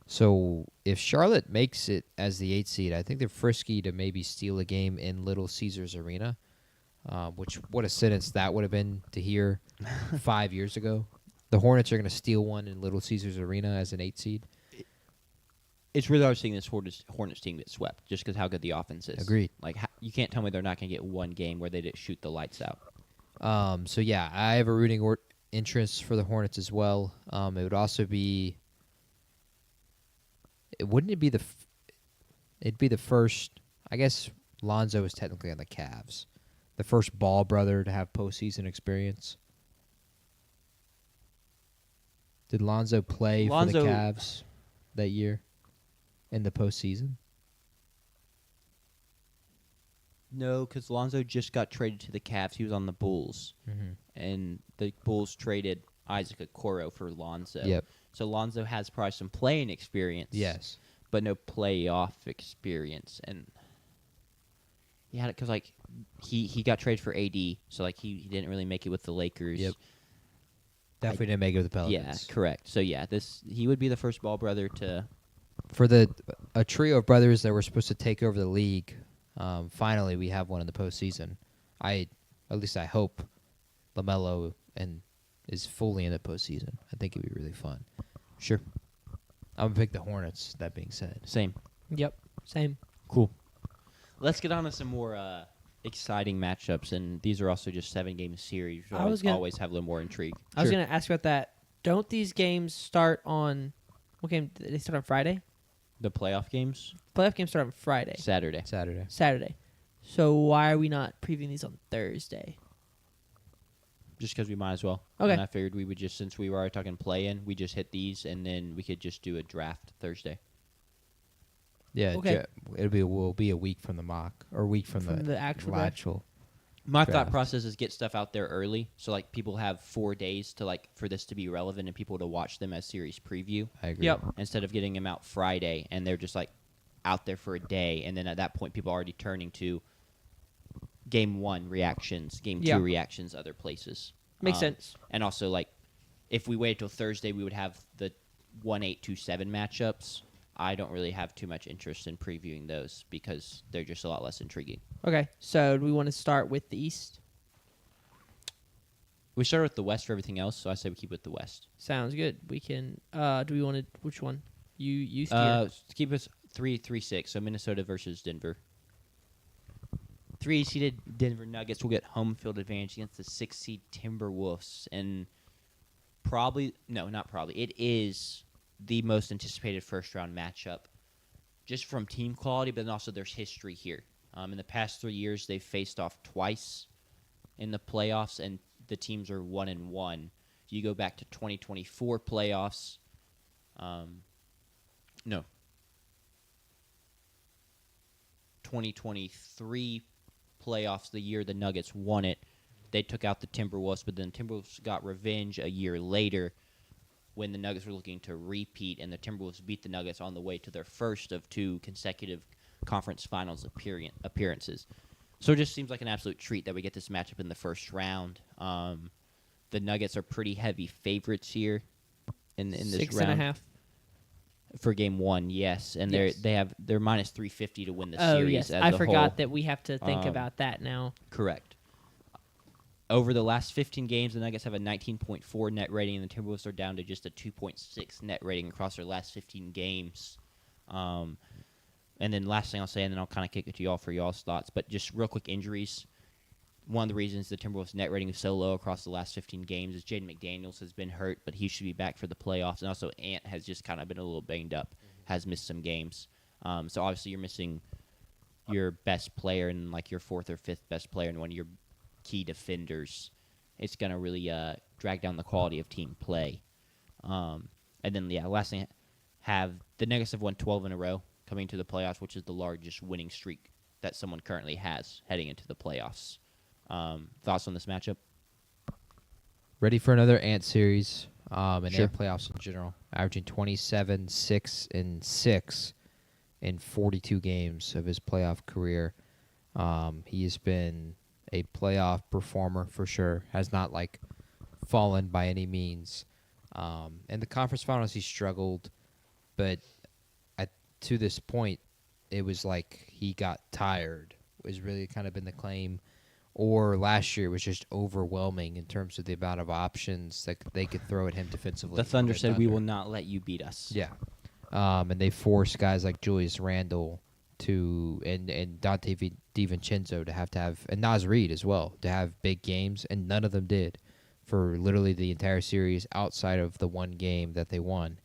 C: So if Charlotte makes it as the 8th seed, I think they're frisky to maybe steal a game in Little Caesars Arena, which what a sentence that would have been to hear 5 years ago. The Hornets are going to steal one in Little Caesars Arena as an 8th seed.
B: It's really hard seeing this Hornets team get swept just because how good the offense is.
C: Agreed.
B: Like you can't tell me they're not going to get one game where they just shoot the lights out.
C: So yeah, I have a rooting interest for the Hornets as well. It would also be. Wouldn't it be it'd be the first. I guess Lonzo is technically on the Cavs, the first Ball brother to have postseason experience. Did Lonzo play for the Cavs that year in the postseason?
B: No, because Lonzo just got traded to the Cavs. He was on the Bulls, and the Bulls traded Isaac Okoro for Lonzo.
C: Yep.
B: So Lonzo has probably some playing experience.
C: Yes.
B: But no playoff experience, and yeah, because like he got traded for AD, so like he didn't really make it with the Lakers.
C: Yep. Definitely didn't make it with the Pelicans.
B: Yeah, correct. So yeah, he would be the first Ball brother to.
C: For a trio of brothers that were supposed to take over the league, finally we have one in the postseason. At least I hope LaMelo is fully in the postseason. I think it'd be really fun.
B: Sure.
C: I'm going to pick the Hornets, that being said.
B: Same.
A: Yep. Same.
B: Cool. Let's get on to some more exciting matchups, and these are also just 7-game series. Which always have a little more intrigue.
A: I was going to ask about that. Don't these games start on... What game? Did they start on Friday?
B: The playoff games?
A: Playoff games start on Friday.
B: Saturday.
A: So why are we not previewing these on Thursday?
B: Just because we might as well.
A: Okay.
B: And I figured we would just, since we were already talking play-in, we just hit these, and then we could just do a draft Thursday.
C: Yeah,
A: Okay.
C: Will be a week from the mock, or a week from
A: the actual
B: My
C: draft.
B: thought process is get stuff out there early, so like people have 4 days to for this to be relevant and people to watch them as series preview.
C: I agree.
A: Yep.
B: Instead of getting them out Friday and they're just like out there for a day, and then at that point people are already turning to game 1 reactions, game 2 reactions, other places.
A: Makes sense.
B: And also like if we waited till Thursday, we would have the 1-8-2-7 matchups. I don't really have too much interest in previewing those because they're just a lot less intriguing.
A: Okay, so do we want to start with the East?
B: We started with the West for everything else, so I say we keep with the West.
A: Sounds good. We can. Do we want to? Which one? You steer.
B: Keep us 3-3-6. So Minnesota versus Denver. 3-seeded Denver Nuggets will get home field advantage against the 6-seed Timberwolves, and it is the most anticipated first-round matchup, just from team quality, but then also there's history here. In the past 3 years, they've faced off twice in the playoffs, and the teams are 1-1. You go back to 2024 playoffs. 2023 playoffs, the year the Nuggets won it, they took out the Timberwolves, but then Timberwolves got revenge a year later when the Nuggets were looking to repeat, and the Timberwolves beat the Nuggets on the way to their first of 2 consecutive conference finals appearances. So it just seems like an absolute treat that we get this matchup in the first round. The Nuggets are pretty heavy favorites here in this
A: 6.5
B: for game 1. Yes, and
A: Yes.
B: they're minus 350 to win the
A: Oh
B: series.
A: yes,
B: as
A: I
B: a
A: forgot
B: whole.
A: that we have to think about that now.
B: Correct. Over the last 15 games, the Nuggets have a 19.4 net rating, and the Timberwolves are down to just a 2.6 net rating across their last 15 games. And then last thing I'll say, and then I'll kind of kick it to y'all for y'all's thoughts. But just real quick injuries. One of the reasons the Timberwolves' net rating is so low across the last 15 games is Jaden McDaniels has been hurt, but he should be back for the playoffs. And also Ant has just kind of been a little banged up, has missed some games. So obviously you're missing your best player and like your fourth or fifth best player and one of your key defenders. It's going to really drag down the quality of team play. And then, last thing, the Nuggets have won 12 in a row coming to the playoffs, which is the largest winning streak that someone currently has heading into the playoffs. Thoughts on this matchup?
C: Ready for another Ant series and
B: Sure.
C: Ant playoffs in general. Averaging 27, 6, and 6 in 42 games of his playoff career. He has been a playoff performer for sure. Has not fallen by any means. In the conference finals, he struggled, but to this point, it was like he got tired. Was really kind of been the claim. Or last year was just overwhelming in terms of the amount of options that they could throw at him defensively.
B: The Thunder said, "We will not let you beat us."
C: Yeah, and they forced guys like Julius Randle and Dante DiVincenzo to have and Naz Reid as well to have big games, and none of them did for literally the entire series outside of the one game that they won.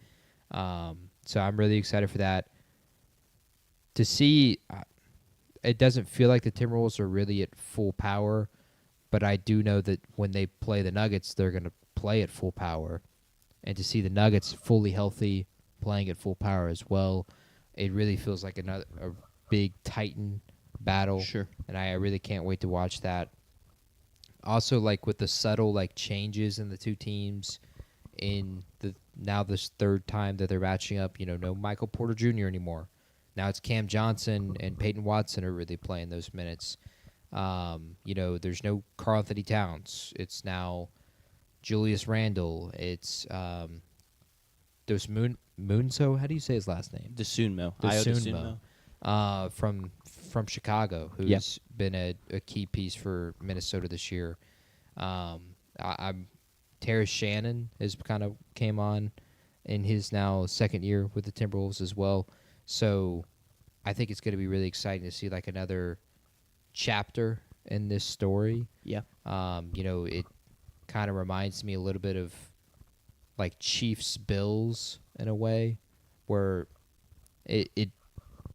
C: So I'm really excited for that. To see, it doesn't feel like the Timberwolves are really at full power, but I do know that when they play the Nuggets, they're going to play at full power. And to see the Nuggets fully healthy, playing at full power as well, it really feels like a big Titan battle.
B: Sure.
C: And I really can't wait to watch that. Also, with the subtle changes in the two teams, in this third time that they're matching up, no Michael Porter Jr. anymore. Now it's Cam Johnson and Peyton Watson are really playing those minutes. There's no Karl Anthony Towns. It's now Julius Randle. It's Moonso. How do you say his last name?
B: Dosunmu.
C: From Chicago, who's been a key piece for Minnesota this year. Terrence Shannon has kind of came on in his now second year with the Timberwolves as well. So I think it's going to be really exciting to see another chapter in this story.
B: Yeah.
C: It kind of reminds me a little bit of Chiefs Bills in a way, where it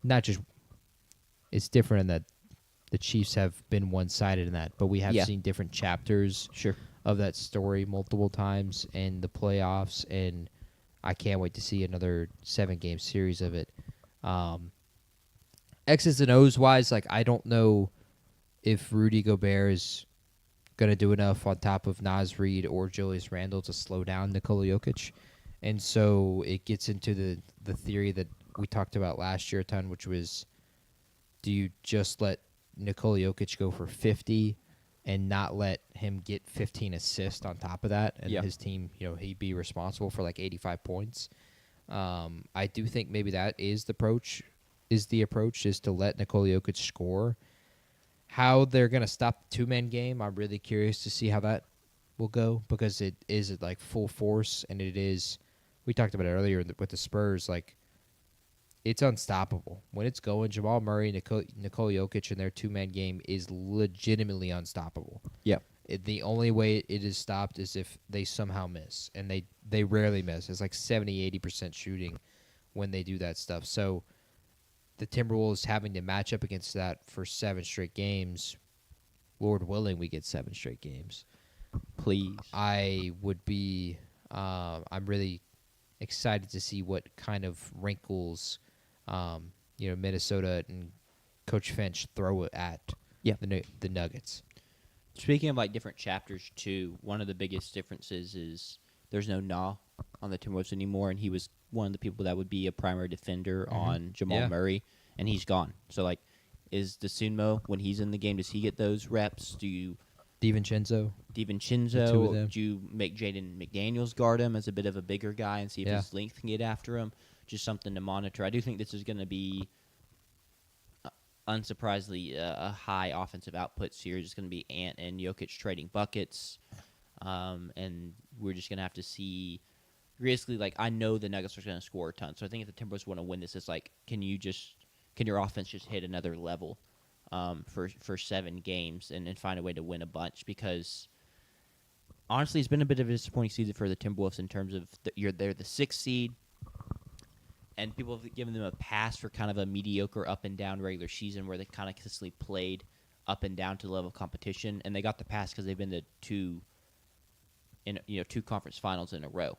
C: not just it's different in that the Chiefs have been one-sided in that, but we have seen different chapters of that story multiple times in the playoffs, and I can't wait to see another 7-game series of it. X's and O's wise, I don't know if Rudy Gobert is going to do enough on top of Naz Reid or Julius Randle to slow down Nikola Jokic. And so it gets into the theory that we talked about last year a ton, which was, do you just let Nikola Jokic go for 50 and not let him get 15 assists on top of that, and his team, he'd be responsible for 85 points? I do think maybe that is the approach, is to let Nikola Jokic score. How they're going to stop the two-man game, I'm really curious to see how that will go, because it is at full force, and it is, we talked about it earlier with the Spurs, it's unstoppable. When it's going, Jamal Murray, Nikola Jokic in their two-man game is legitimately unstoppable.
B: Yeah.
C: The only way it is stopped is if they somehow miss, and they rarely miss. It's 70-80% shooting when they do that stuff. So the Timberwolves having to match up against that for 7 straight games, Lord willing, we get 7 straight games.
B: Please.
C: I would be I'm really excited to see what kind of wrinkles Minnesota and Coach Finch throw at the Nuggets.
B: Speaking of different chapters too, one of the biggest differences is there's no Na on the Timberwolves anymore, and he was one of the people that would be a primary defender on Jamal Murray, and he's gone. So is Dosunmu, when he's in the game, does he get those reps? Do you
C: DiVincenzo?
B: Do you make Jaden McDaniels guard him as a bit of a bigger guy and see if his length can get after him? Just something to monitor. I do think this is going to be, unsurprisingly, a high offensive output series. It's going to be Ant and Jokic trading buckets, and we're just going to have to see. Basically, I know the Nuggets are going to score a ton, so I think if the Timberwolves want to win this, it's can you just can your offense just hit another level for 7 games and find a way to win a bunch? Because honestly, it's been a bit of a disappointing season for the Timberwolves in terms of they're the 6th seed, and people have given them a pass for kind of a mediocre up and down regular season where they kind of consistently played up and down to the level of competition, and they got the pass because they've been to 2 conference finals in a row.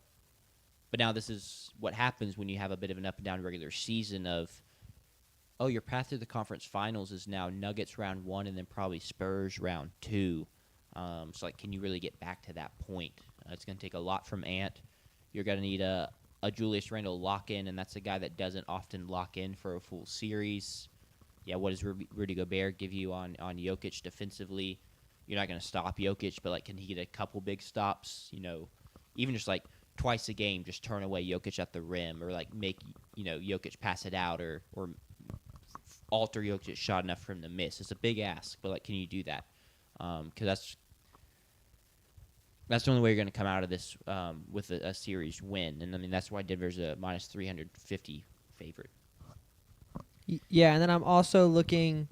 B: But now this is what happens when you have a bit of an up and down regular season of, oh, your path to the conference finals is now Nuggets round 1 and then probably Spurs round 2. So, like, can you really get back to that point? It's going to take a lot from Ant. You're going to need a Julius Randle lock-in, and that's a guy that doesn't often lock in for a full series. Yeah, what does Rudy Gobert give you on Jokic defensively? You're not going to stop Jokic, but, like, can he get a couple big stops? Even just, like, twice a game, just turn away Jokic at the rim or, like, make, Jokic pass it out or alter Jokic's shot enough for him to miss. It's a big ask, but, like, can you do that? Because that's the only way you're going to come out of this with a series win. And, I mean, that's why Denver's a minus 350 favorite.
A: Yeah, and then I'm also looking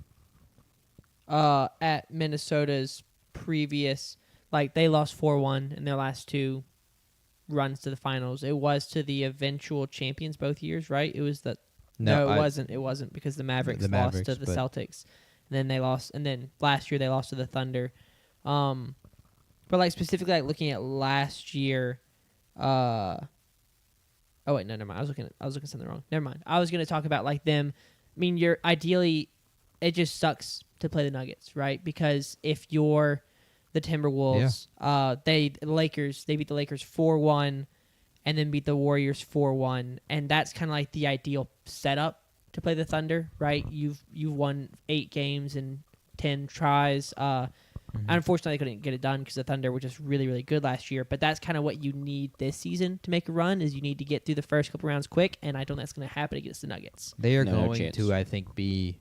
A: at Minnesota's previous, like, they lost 4-1 in their last 2 runs to the finals. It was to the eventual champions both years, right? It was No, it wasn't. It wasn't because the Mavericks lost to the Celtics. And then they lost, and then last year they lost to the Thunder. But, like, specifically, like, looking at last year, oh wait, no, never mind. I was looking at something wrong. Never mind. I was going to talk about, like, them. I mean, ideally, it just sucks to play the Nuggets, right? Because if you're the Timberwolves, they beat the Lakers 4-1, and then beat the Warriors 4-1, and that's kind of like the ideal setup to play the Thunder, right? You've won 8 games in 10 tries. Unfortunately, they couldn't get it done because the Thunder were just really, really good last year. But that's kind of what you need this season to make a run. Is you need to get through the first couple rounds quick, and I don't think that's going to happen against the Nuggets.
C: They are going to, I think, be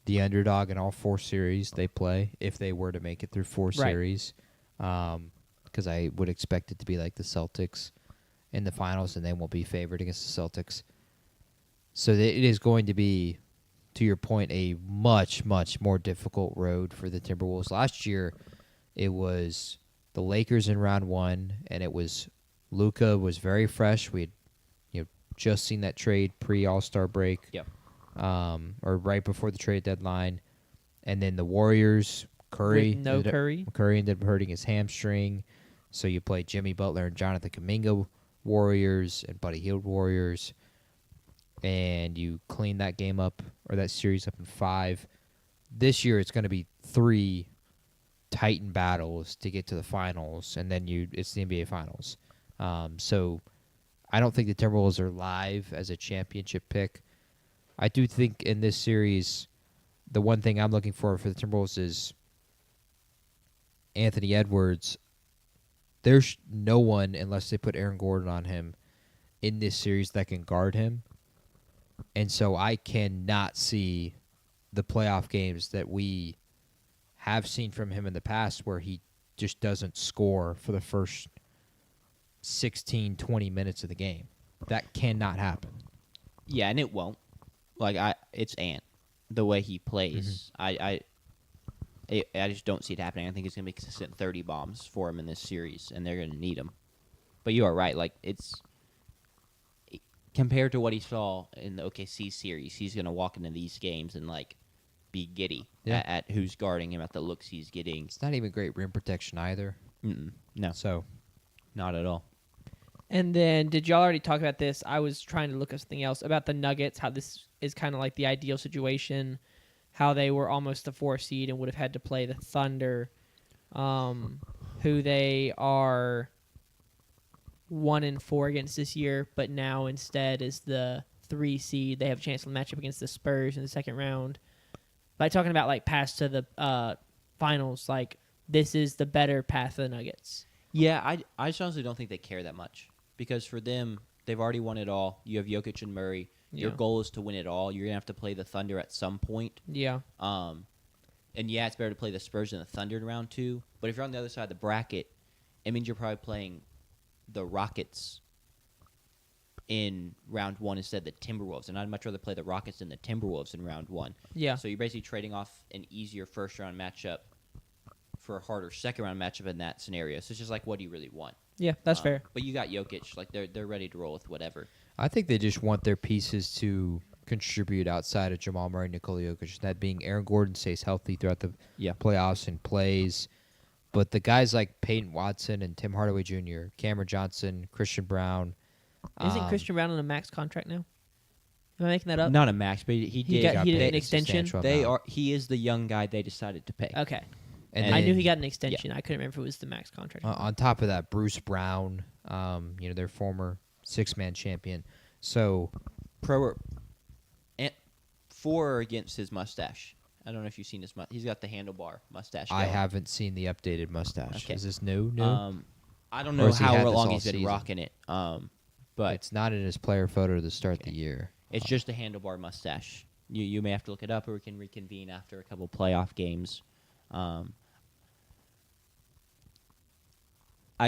C: the underdog in all 4 series they play if they were to make it through 4 series. Because I would expect it to be like the Celtics in the finals, and they won't be favored against the Celtics. So it is going to be, to your point, a much, much more difficult road for the Timberwolves. Last year, it was the Lakers in round 1, and it was Luka was very fresh. We had just seen that trade pre-All-Star break, or right before the trade deadline, and then the Warriors, Curry ended up hurting his hamstring, so you play Jimmy Butler and Jonathan Kuminga Warriors and Buddy Hield Warriors, and you clean that game up, or that series up in 5. This year it's going to be 3 Titan battles to get to the finals, and then it's the NBA Finals. So I don't think the Timberwolves are live as a championship pick. I do think in this series, the one thing I'm looking for the Timberwolves is Anthony Edwards. There's no one, unless they put Aaron Gordon on him, in this series that can guard him. And so I cannot see the playoff games that we have seen from him in the past where he just doesn't score for the first 16, 20 minutes of the game. That cannot happen.
B: Yeah, and it won't. Like, it's Ant. The way he plays, I just don't see it happening. I think it's going to be consistent 30 bombs for him in this series, and they're going to need him. But you are right. Like, it's compared to what he saw in the OKC series, he's going to walk into these games and, like, be giddy at who's guarding him, at the looks he's getting.
C: It's not even great rim protection either.
B: No.
C: So,
B: not at all.
A: And then, did y'all already talk about this? I was trying to look at something else about the Nuggets, how this is kind of like the ideal situation, how they were almost the 4 seed and would have had to play the Thunder, who they are 1-4 against this year, but now instead is the 3 seed. They have a chance to match up against the Spurs in the second round. Like, talking about, like, pass to the finals, like, this is the better path for the Nuggets.
B: Yeah, I just honestly don't think they care that much. Because for them, they've already won it all. You have Jokic and Murray. Your goal is to win it all. You're going to have to play the Thunder at some point.
A: Yeah.
B: And yeah, it's better to play the Spurs than the Thunder in round 2. But if you're on the other side of the bracket, it means you're probably playing the Rockets in round 1 instead of the Timberwolves, and I'd much rather play the Rockets than the Timberwolves in round 1.
A: Yeah.
B: So you're basically trading off an easier first-round matchup for a harder second-round matchup in that scenario. So it's just like, what do you really want?
A: Yeah, that's fair.
B: But you got Jokic. Like, they're ready to roll with whatever.
C: I think they just want their pieces to contribute outside of Jamal Murray, Nikola Jokic. That being Aaron Gordon stays healthy throughout the playoffs and plays. But the guys like Peyton Watson and Tim Hardaway Jr., Cameron Johnson, Christian Brown.
A: Isn't Christian Brown on a max contract now? Am I making that up?
B: Not a max, but he did.
A: He did
C: paid
A: an
C: a
A: extension.
C: substantial
B: He is the young guy they decided to pay.
A: Okay.
C: And
A: I knew
C: then,
A: he got an extension. I couldn't remember if it was the max contract.
C: on top of that, Bruce Brown, their former 6-man champion. So
B: For or against his mustache. I don't know if you've seen his mustache. He's got the handlebar mustache.
C: I
B: going.
C: haven't seen the updated mustache.
B: Okay.
C: Is this new?
B: I don't
C: Or
B: know
C: has he had
B: how
C: this
B: long
C: all
B: he's been
C: season?
B: rocking it. But
C: It's not in his player photo to start the year.
B: it's just a handlebar mustache. You may have to look it up, or we can reconvene after a couple playoff games. I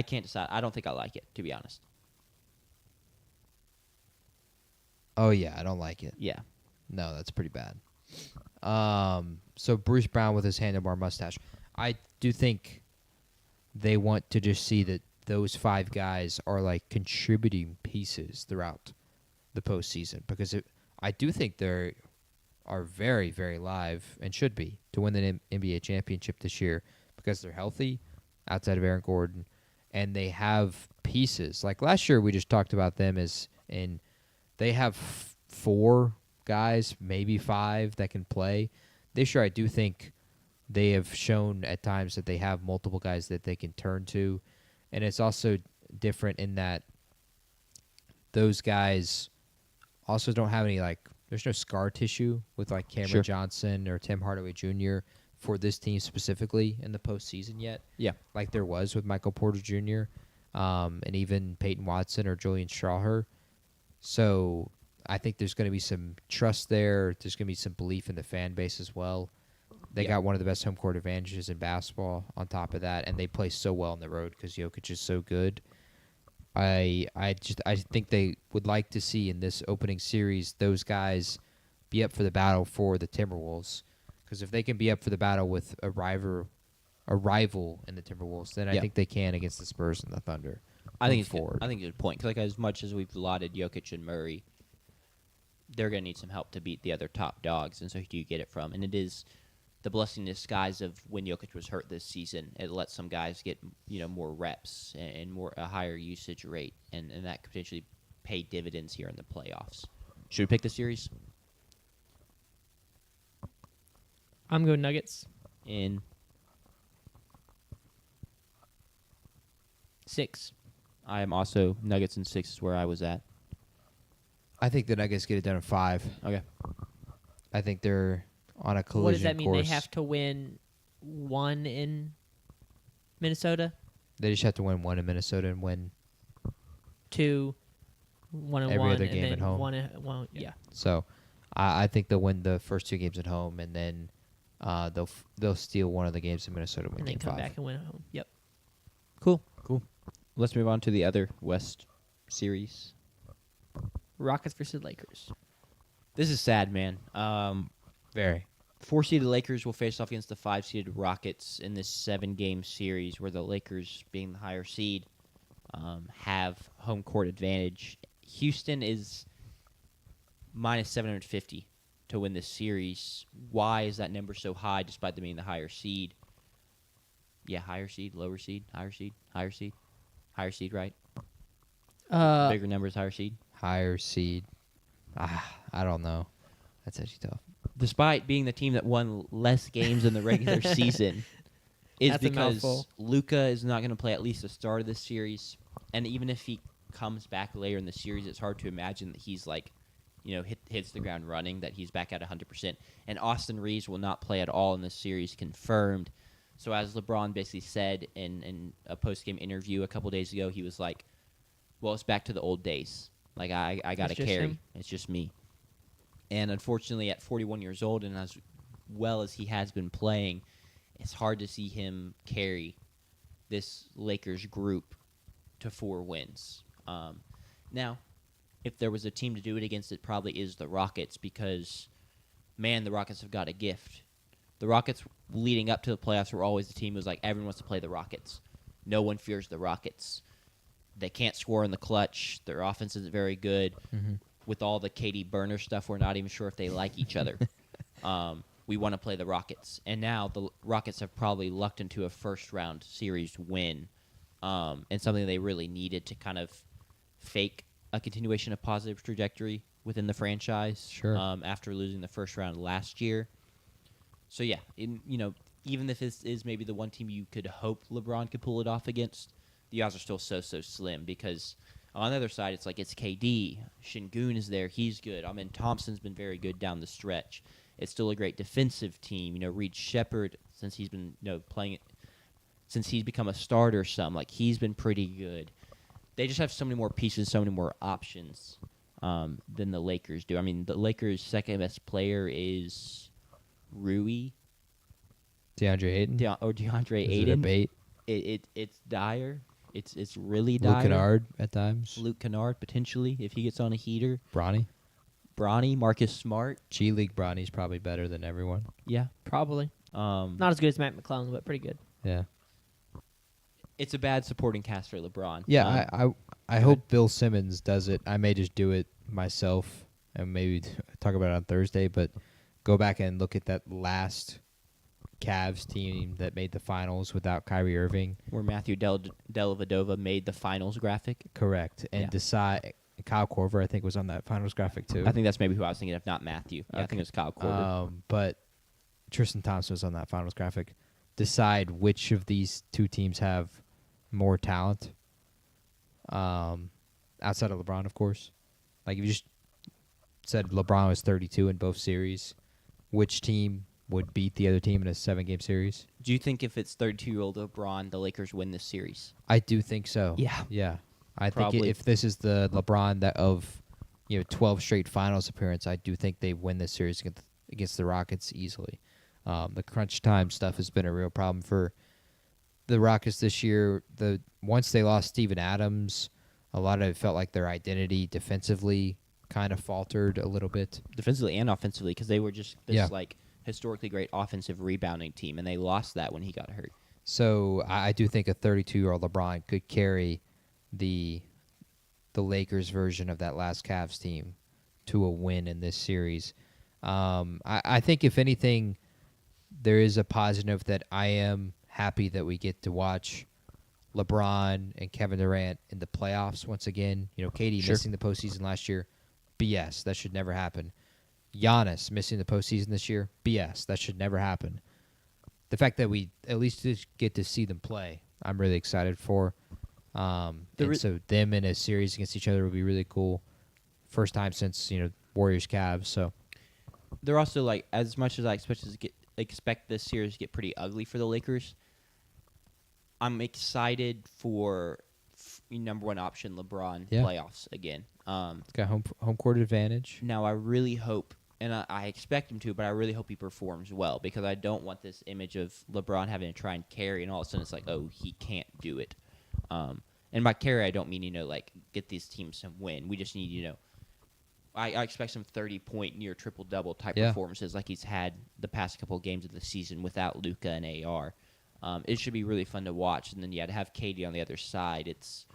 B: can't decide. I don't think I like it, to be honest.
C: Oh, yeah, I don't like it.
B: Yeah.
C: No, that's pretty bad. So Bruce Brown with his handlebar mustache. I do think they want to just see that those 5 guys are like contributing pieces throughout the postseason, because I do think they are very, very live and should be to win the NBA championship this year, because they're healthy outside of Aaron Gordon, and they have pieces. Like last year, we just talked about them and they have 4 guys, maybe 5 that can play. This year, I do think they have shown at times that they have multiple guys that they can turn to, and it's also different in that those guys also don't have any, like, there's no scar tissue with like Cameron Johnson or Tim Hardaway Jr. for this team specifically in the postseason yet.
B: Yeah.
C: Like there was with Michael Porter Jr. And even Peyton Watson or Julian Strawher. So I think there's going to be some trust there. There's going to be some belief in the fan base as well. They got one of the best home court advantages in basketball on top of that, and they play so well on the road because Jokic is so good. I think they would like to see in this opening series those guys be up for the battle for the Timberwolves, because if they can be up for the battle with a rival in the Timberwolves, then I think they can against the Spurs and the Thunder.
B: I think it's
C: forward.
B: I think it's a good point. 'Cause like as much as we've lauded Jokic and Murray, they're going to need some help to beat the other top dogs, and so who do you get it from? And it is the blessing in disguise of when Jokic was hurt this season. It lets some guys get more reps and a higher usage rate, and that could potentially pay dividends here in the playoffs. Should we pick the series?
A: I'm going Nuggets.
B: In
A: 6.
B: I am also Nuggets in 6 is where I was at.
C: I think the Nuggets get it done in 5.
B: Okay.
C: I think they're on a collision
A: What does that mean?
C: course.
A: They have to win 1 in Minnesota?
C: They just have to win 1 in Minnesota and win.
A: 2, 1 and
C: Every
A: 1,
C: other
A: and
C: game
A: then
C: at home.
A: 1 and 1. Yeah.
C: So I think they'll win the first 2 games at home, and then they'll steal one of the games in Minnesota and win
A: And then
C: game
A: come
C: 5.
A: back and win at home. Yep.
B: Cool. Let's move on to the other West series.
A: Rockets versus Lakers.
B: This is sad, man.
C: Very.
B: 4-seeded Lakers will face off against the 5-seeded Rockets in this 7-game series, where the Lakers, being the higher seed, have home court advantage. Houston is minus 750 to win this series. Why is that number so high, despite them being the higher seed? Yeah, higher seed, lower seed, higher seed, higher seed, higher seed, right? Bigger numbers, higher seed.
C: Higher seed. I don't know. That's actually tough.
B: Despite being the team that won less games in the regular season, is
A: That's a
B: because
A: mouthful.
B: Luka is not going to play at least the start of this series, and even if he comes back later in the series, it's hard to imagine that he's hits the ground running, that he's back at 100%. And Austin Reeves will not play at all in this series, confirmed. So as LeBron basically said in a post-game interview a couple days ago, he was like, "Well, it's back to the old days. Like I got to
A: It's just
B: carry.
A: him?
B: It's just me." And unfortunately, at 41 years old, and as well as he has been playing, it's hard to see him carry this Lakers group to 4 wins. Now, if there was a team to do it against, it probably is the Rockets because, man, the Rockets have got a gift. The Rockets leading up to the playoffs were always the team who was like, everyone wants to play the Rockets. No one fears the Rockets. They can't score in the clutch. Their offense isn't very good.
C: Mm-hmm.
B: With all the Katie Burner stuff, we're not even sure if they like each other. We want to play the Rockets. And now the Rockets have probably lucked into a first-round series win and something they really needed to kind of fake a continuation of positive trajectory within the franchise.
C: Sure.
B: After losing the first round last year. So, yeah, even if this is maybe the one team you could hope LeBron could pull it off against, the odds are still so slim because on the other side, it's like it's KD. Şengün is there. He's good. Thompson's been very good down the stretch. It's still a great defensive team. Reed Shepherd, since he's been playing it, since he's become a starter he's been pretty good. They just have so many more pieces, so many more options than the Lakers do. The Lakers' second-best player is Rui.
C: DeAndre Ayton?
B: DeAndre
C: Is
B: Ayton.
C: it a bait?
B: It's dire. It's really
C: Luke
B: dire.
C: Kennard at times.
B: Luke Kennard, potentially, if he gets on a heater.
C: Bronny?
B: Marcus Smart.
C: G League Bronny's probably better than everyone.
B: Yeah.
A: Probably. Not as good as Matt McClung, but pretty good.
C: Yeah.
B: It's a bad supporting cast for LeBron.
C: Yeah, I hope Bill Simmons does it. I may just do it myself and maybe talk about it on Thursday, but go back and look at that last Cavs team that made the finals without Kyrie Irving.
B: Where Matthew Dellavedova made the finals graphic.
C: Correct. And decide Kyle Korver, I think, was on that finals graphic too.
B: I think that's maybe who I was thinking of, not Matthew. Yeah, I think it was Kyle Korver.
C: But Tristan Thompson was on that finals graphic. Decide which of these two teams have more talent outside of LeBron, of course. Like, if you just said LeBron was 32 in both series, which team would beat the other team in a 7-game series?
B: Do you think if it's 32-year-old LeBron, the Lakers win this series?
C: I do think so.
A: Yeah.
C: Yeah. I
B: Probably.
C: think if this is the LeBron that of 12 straight finals appearance, I do think they win this series against the Rockets easily. The crunch time stuff has been a real problem for the Rockets this year. Once they lost Steven Adams, a lot of it felt like their identity defensively kind of faltered a little bit.
B: Defensively and offensively, because they were just this historically great offensive rebounding team, and they lost that when he got hurt.
C: So I do think a 32-year-old LeBron could carry the Lakers version of that last Cavs team to a win in this series. I think, if anything, there is a positive that I am happy that we get to watch LeBron and Kevin Durant in the playoffs once again. KD missing the postseason last year, BS. That should never happen. Giannis missing the postseason this year, BS. That should never happen. The fact that we at least just get to see them play, I'm really excited for. So them in a series against each other would be really cool. First time since Warriors Cavs. So
B: they're also as much as I expect this series to get pretty ugly for the Lakers. I'm excited for number one option LeBron playoffs again.
C: It's got home court advantage.
B: Now I really hope, and I expect him to, but I really hope he performs well, because I don't want this image of LeBron having to try and carry, and all of a sudden it's like, oh, he can't do it. And by carry, I don't mean get these teams some win. We just need I expect some 30-point near triple-double type performances like he's had the past couple of games of the season without Luka and AR. It should be really fun to watch. And then, to have KD on the other side, it's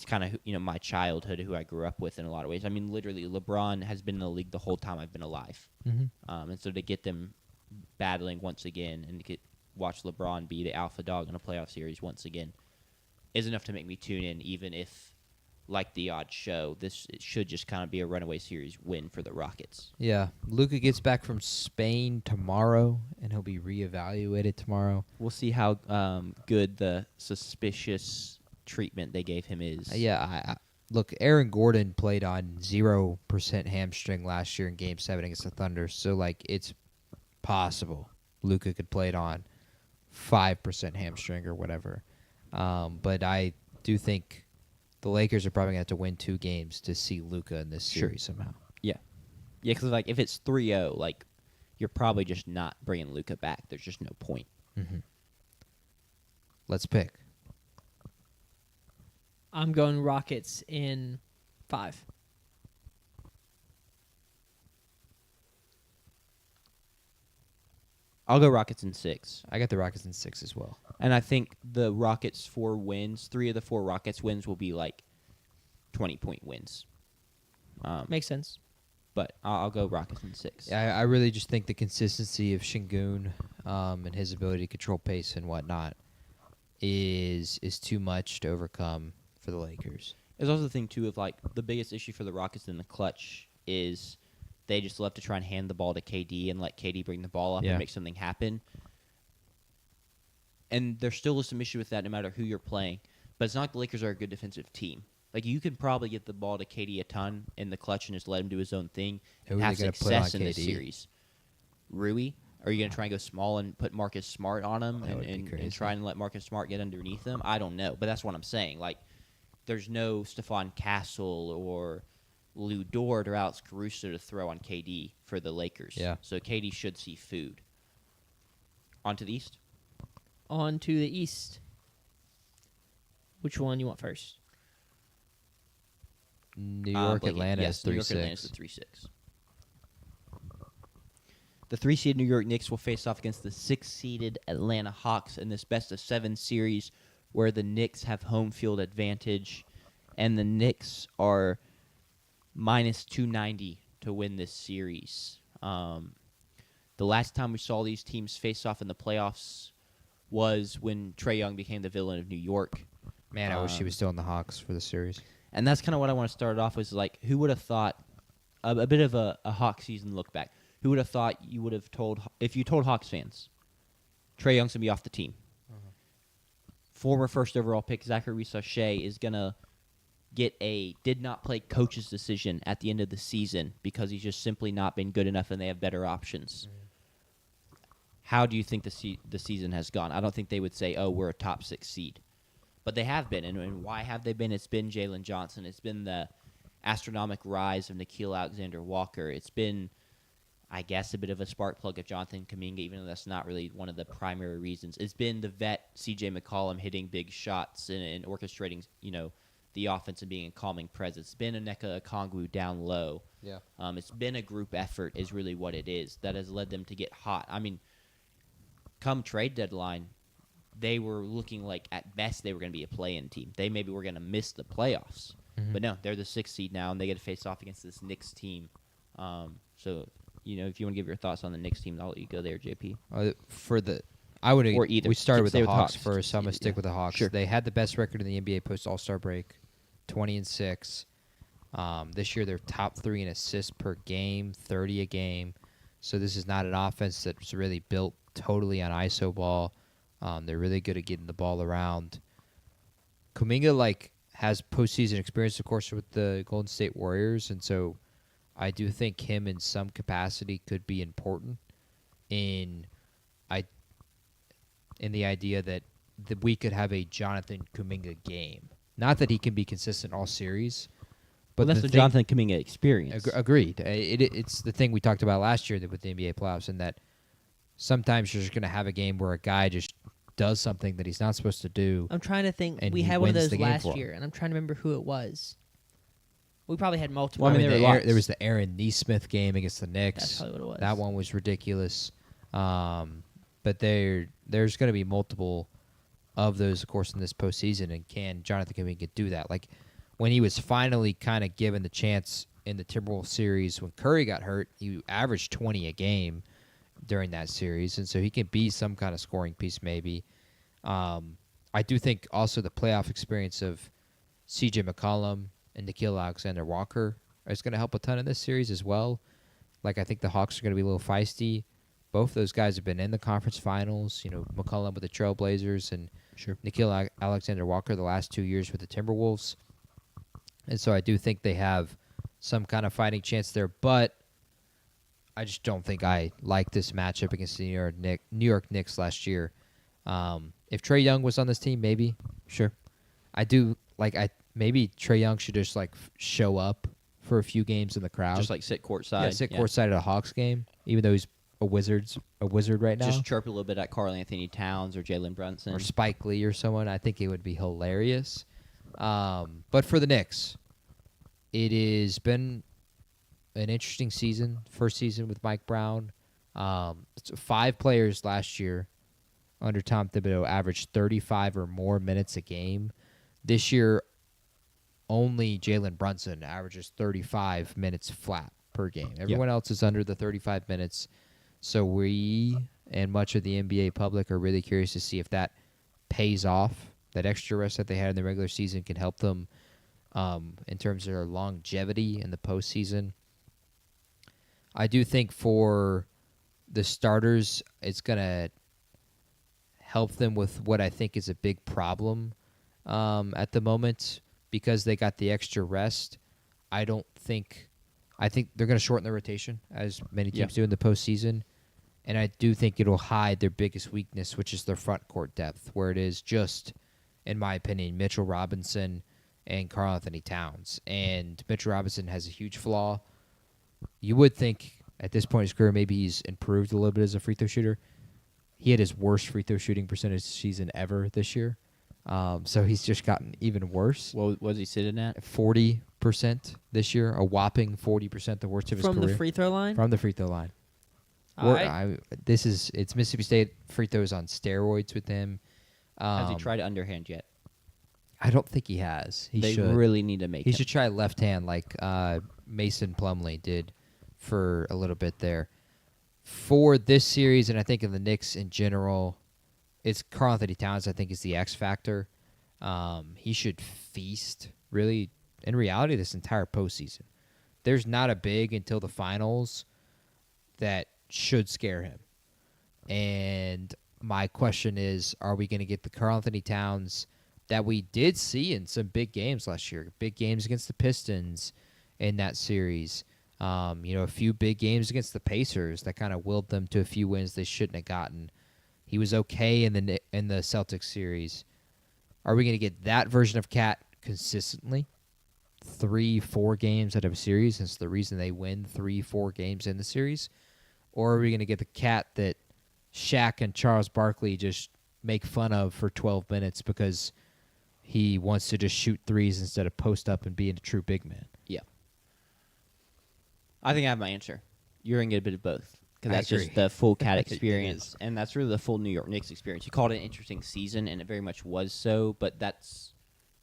B: kind of, my childhood, who I grew up with in a lot of ways. Literally, LeBron has been in the league the whole time I've been alive.
C: Mm-hmm.
B: And so to get them battling once again and to watch LeBron be the alpha dog in a playoff series once again is enough to make me tune in, even if, like the odds show, it should just kind of be a runaway series win for the Rockets.
C: Yeah. Luka gets back from Spain tomorrow, and he'll be reevaluated tomorrow.
B: We'll see how good the suspicious treatment they gave him is.
C: Look, Aaron Gordon played on 0% hamstring last year in Game 7 against the Thunder, so, it's possible Luka could play it on 5% hamstring or whatever. But I do think the Lakers are probably going to have to win 2 games to see Luka in this series somehow.
B: Yeah. Yeah, because, if it's 3-0, you're probably just not bringing Luka back. There's just no point.
C: Mm-hmm. Let's pick.
A: I'm going Rockets in 5.
B: I'll go Rockets in 6.
C: I got the Rockets in 6 as well.
B: And I think the Rockets' 4 wins, 3 of the 4 Rockets wins will be like 20-point wins.
A: Makes sense.
B: But I'll go Rockets in 6.
C: Yeah, I really just think the consistency of Şengün and his ability to control pace and whatnot is too much to overcome for the Lakers.
B: There's also the thing, too, of like the biggest issue for the Rockets in the clutch is they just love to try and hand the ball to KD and let KD bring the ball up and make something happen. And there still is some issue with that no matter who you're playing. But it's not like the Lakers are a good defensive team. Like, you can probably get the ball to KD a ton in the clutch and just let him do his own thing and have success in this series. Rui? Are you going to try and go small and put Marcus Smart on him and try and let Marcus Smart get underneath him? I don't know, but that's what I'm saying. Like, there's no Stephon Castle or Lou Dort or Alex Caruso to throw on KD for the Lakers.
C: Yeah.
B: So KD should see food. On to the East?
A: On to the East. Which one you want first?
C: New York, Atlanta is 3-6.
B: New York, Atlanta is the 3-6. The 3-seeded New York Knicks will face off against the 6-seeded Atlanta Hawks in this best-of-7 series where the Knicks have home field advantage, and the Knicks are minus 290 to win this series. The last time we saw these teams face off in the playoffs was when Trae Young became the villain of New York.
C: Man, I wish he was still in the Hawks for the series.
B: And that's kind of what I want to start off with, like, who would have thought, a bit of a Hawks season look back, who would have thought you would have told, if you told Hawks fans, Trae Young's going to be off the team. Former first overall pick Zachary Sachet is going to get a did not play coach's decision at the end of the season because he's just simply not been good enough and they have better options. How do you think the season has gone? I don't think they would say, oh, we're a top 6 seed. But they have been. And why have they been? It's been Jalen Johnson. It's been the astronomical rise of Nickeil Alexander-Walker. It's been, I guess, a bit of a spark plug of Jonathan Kuminga, even though that's not really one of the primary reasons. It's been the vet C.J. McCollum hitting big shots and orchestrating, the offense and being a calming presence. It's been Onyeka Okongwu down low.
C: Yeah.
B: It's been a group effort is really what it is that has led them to get hot. I mean, come trade deadline, they were looking like at best they were going to be a play-in team. They maybe were going to miss the playoffs. Mm-hmm. But no, they're the 6th seed now, and they get to face off against this Knicks team. So, if you want to give your thoughts on the Knicks team, I'll let you go there, JP.
C: I would
B: or either.
C: We started with the Hawks
B: Hawks
C: first, so I'm going to stick with the Hawks.
B: Sure.
C: They had the best record in the NBA post-All-Star break, 20-6. This year they're top 3 in assists per game, 30 a game. So this is not an offense that's really built totally on iso ball. They're really good at getting the ball around. Kuminga has postseason experience, of course, with the Golden State Warriors, and so I do think him in some capacity could be important in the idea that we could have a Jonathan Kuminga game. Not that he can be consistent all series, but
B: that's the Jonathan Kuminga experience.
C: Agreed. It's the thing we talked about last year with the NBA playoffs, in that sometimes you're just going to have a game where a guy just does something that he's not supposed to do.
A: I'm trying to think. We had one of those last year, and I'm trying to remember who it was. We probably had multiple.
C: Well, there was the Aaron Nesmith game against the Knicks.
A: That's probably what it was.
C: That one was ridiculous. But there's going to be multiple of those, of course, in this postseason. And can Jonathan Kuminga do that? Like, when he was finally kind of given the chance in the Timberwolves series when Curry got hurt, he averaged 20 a game during that series. And so he can be some kind of scoring piece maybe. I do think also the playoff experience of C.J. McCollum and Nickeil Alexander-Walker is going to help a ton in this series as well. I think the Hawks are going to be a little feisty. Both those guys have been in the conference finals. McCollum with the Trailblazers and Nickeil Alexander-Walker the last 2 years with the Timberwolves. And so I do think they have some kind of fighting chance there. But I just don't think I like this matchup against the New York Knicks last year. If Trae Young was on this team, maybe. Sure. I do maybe Trae Young should just show up for a few games in the crowd.
B: Just sit courtside.
C: Yeah, sit courtside at a Hawks game, even though he's a wizard right now.
B: Just chirp a little bit at Karl Anthony Towns or Jalen Brunson.
C: Or Spike Lee or someone. I think it would be hilarious. But for the Knicks, it has been an interesting season. First season with Mike Brown. So 5 players last year under Tom Thibodeau averaged 35 or more minutes a game. This year, only Jalen Brunson averages 35 minutes flat per game. Everyone else is under the 35 minutes. So we and much of the NBA public are really curious to see if that pays off. That extra rest that they had in the regular season can help them in terms of their longevity in the postseason. I do think for the starters, it's going to help them with what I think is a big problem at the moment because they got the extra rest. I think they're going to shorten their rotation, as many teams do in the postseason. And I do think it'll hide their biggest weakness, which is their front court depth, where it is just, in my opinion, Mitchell Robinson and Karl Anthony Towns. And Mitchell Robinson has a huge flaw. You would think at this point in his career maybe he's improved a little bit as a free throw shooter. He had his worst free throw shooting percentage season ever this year. So he's just gotten even worse.
B: What was he sitting at?
C: 40% this year, a whopping 40%, the worst of his career.
A: From the free throw line?
C: From the free throw line. It's Mississippi State free throws on steroids with him.
B: Has he tried underhand yet?
C: I don't think he has.
B: They
C: should.
B: really need to make
C: He
B: him.
C: should try left hand like Mason Plumlee did for a little bit there. For this series, and I think in the Knicks in general, it's Karl Anthony Towns, I think, is the X factor. He should feast, really, in reality, this entire postseason. There's not a big until the finals that should scare him. And my question is, are we going to get the Karl Anthony Towns that we did see in some big games last year? Big games against the Pistons in that series. A few big games against the Pacers that kind of willed them to a few wins they shouldn't have gotten. He was okay in the Celtics series. Are we going to get that version of Cat consistently? 3-4 games out of a series. That's the reason they win 3-4 games in the series. Or are we going to get the Cat that Shaq and Charles Barkley just make fun of for 12 minutes because he wants to just shoot threes instead of post up and being a true big man?
B: Yeah. I think I have my answer. You're going to get a bit of both. Because that's
C: agree.
B: just the full Cat experience, and that's really the full New York Knicks experience. You called it an interesting season, and it very much was so, but that's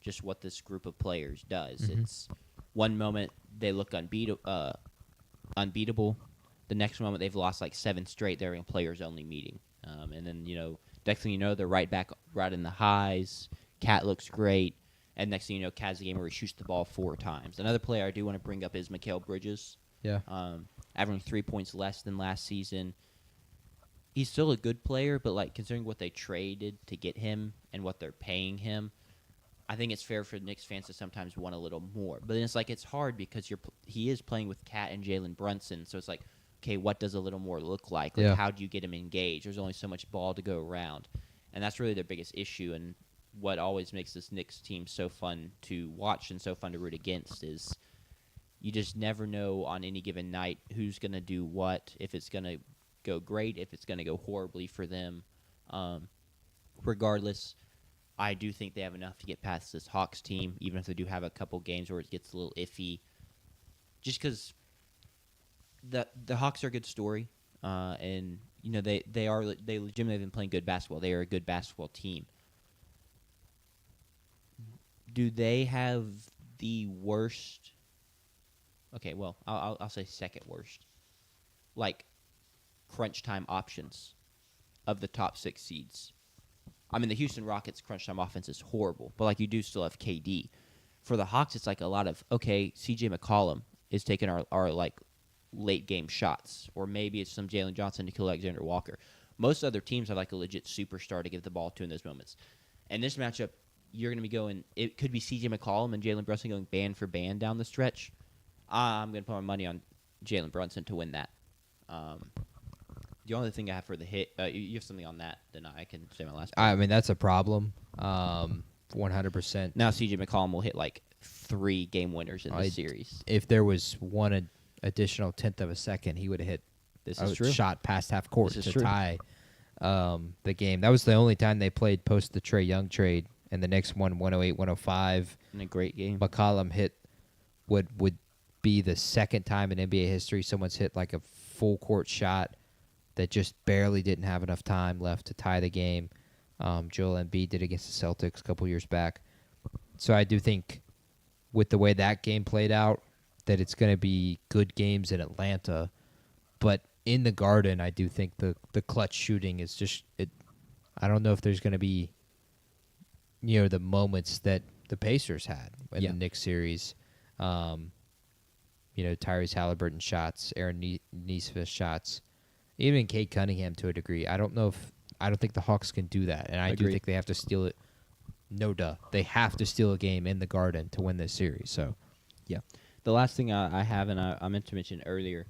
B: just what this group of players does.
C: Mm-hmm.
B: It's one moment they look unbeatable. The next moment they've lost like 7 straight. They're in a players-only meeting. And then, next thing you know, they're right back right in the highs. Cat looks great. And next thing you know, Cat's a game where he shoots the ball 4 times. Another player I do want to bring up is Mikal Bridges.
C: Yeah.
B: Averaging 3 points less than last season. He's still a good player, but like considering what they traded to get him and what they're paying him, I think it's fair for Knicks fans to sometimes want a little more. But then it's hard because he is playing with Cat and Jalen Brunson, so it's like, okay, what does a little more look like? Like, how do you get him engaged? There's only so much ball to go around, and that's really their biggest issue. And what always makes this Knicks team so fun to watch and so fun to root against is you just never know on any given night who's going to do what, if it's going to go great, if it's going to go horribly for them. Regardless, I do think they have enough to get past this Hawks team, even if they do have a couple games where it gets a little iffy. Just because the Hawks are a good story, and they legitimately have been playing good basketball. They are a good basketball team. Do they have the worst? Okay, well, I'll say second worst. Like, crunch time options of the top 6 seeds. I mean, the Houston Rockets' crunch time offense is horrible, but, like, you do still have KD. For the Hawks, it's like a lot of, okay, C.J. McCollum is taking our like, late-game shots, or maybe it's some Jalen Johnson to kill Alexander Walker. Most other teams have, like, a legit superstar to give the ball to in those moments. And this matchup, you're going to be going, it could be C.J. McCollum and Jalen Brunson going band for band down the stretch. I'm going to put my money on Jalen Brunson to win that. The only thing I have for the hit, you have something on that, then I can say my last point.
C: I mean, that's a problem. 100%.
B: Now C.J. McCollum will hit like 3 game winners in this series.
C: If there was one additional tenth of a second, he would have hit a shot past half court to tie the game. That was the only time they played post the Trae Young trade, and the next one, 108-105.
B: In a great game.
C: McCollum hit would be the second time in NBA history someone's hit like a full court shot that just barely didn't have enough time left to tie the game. Joel Embiid did against the Celtics a couple years back. So I do think with the way that game played out, that it's going to be good games in Atlanta. But in the Garden, I do think the clutch shooting is just it. I don't know if there's going to be, the moments that the Pacers had in the Knicks series. Tyrese Halliburton shots, Aaron Nesmith shots, even Cade Cunningham to a degree. I don't think the Hawks can do that, and I do think they have to steal it. No duh. They have to steal a game in the Garden to win this series. So,
B: yeah. The last thing I have, and I meant to mention earlier,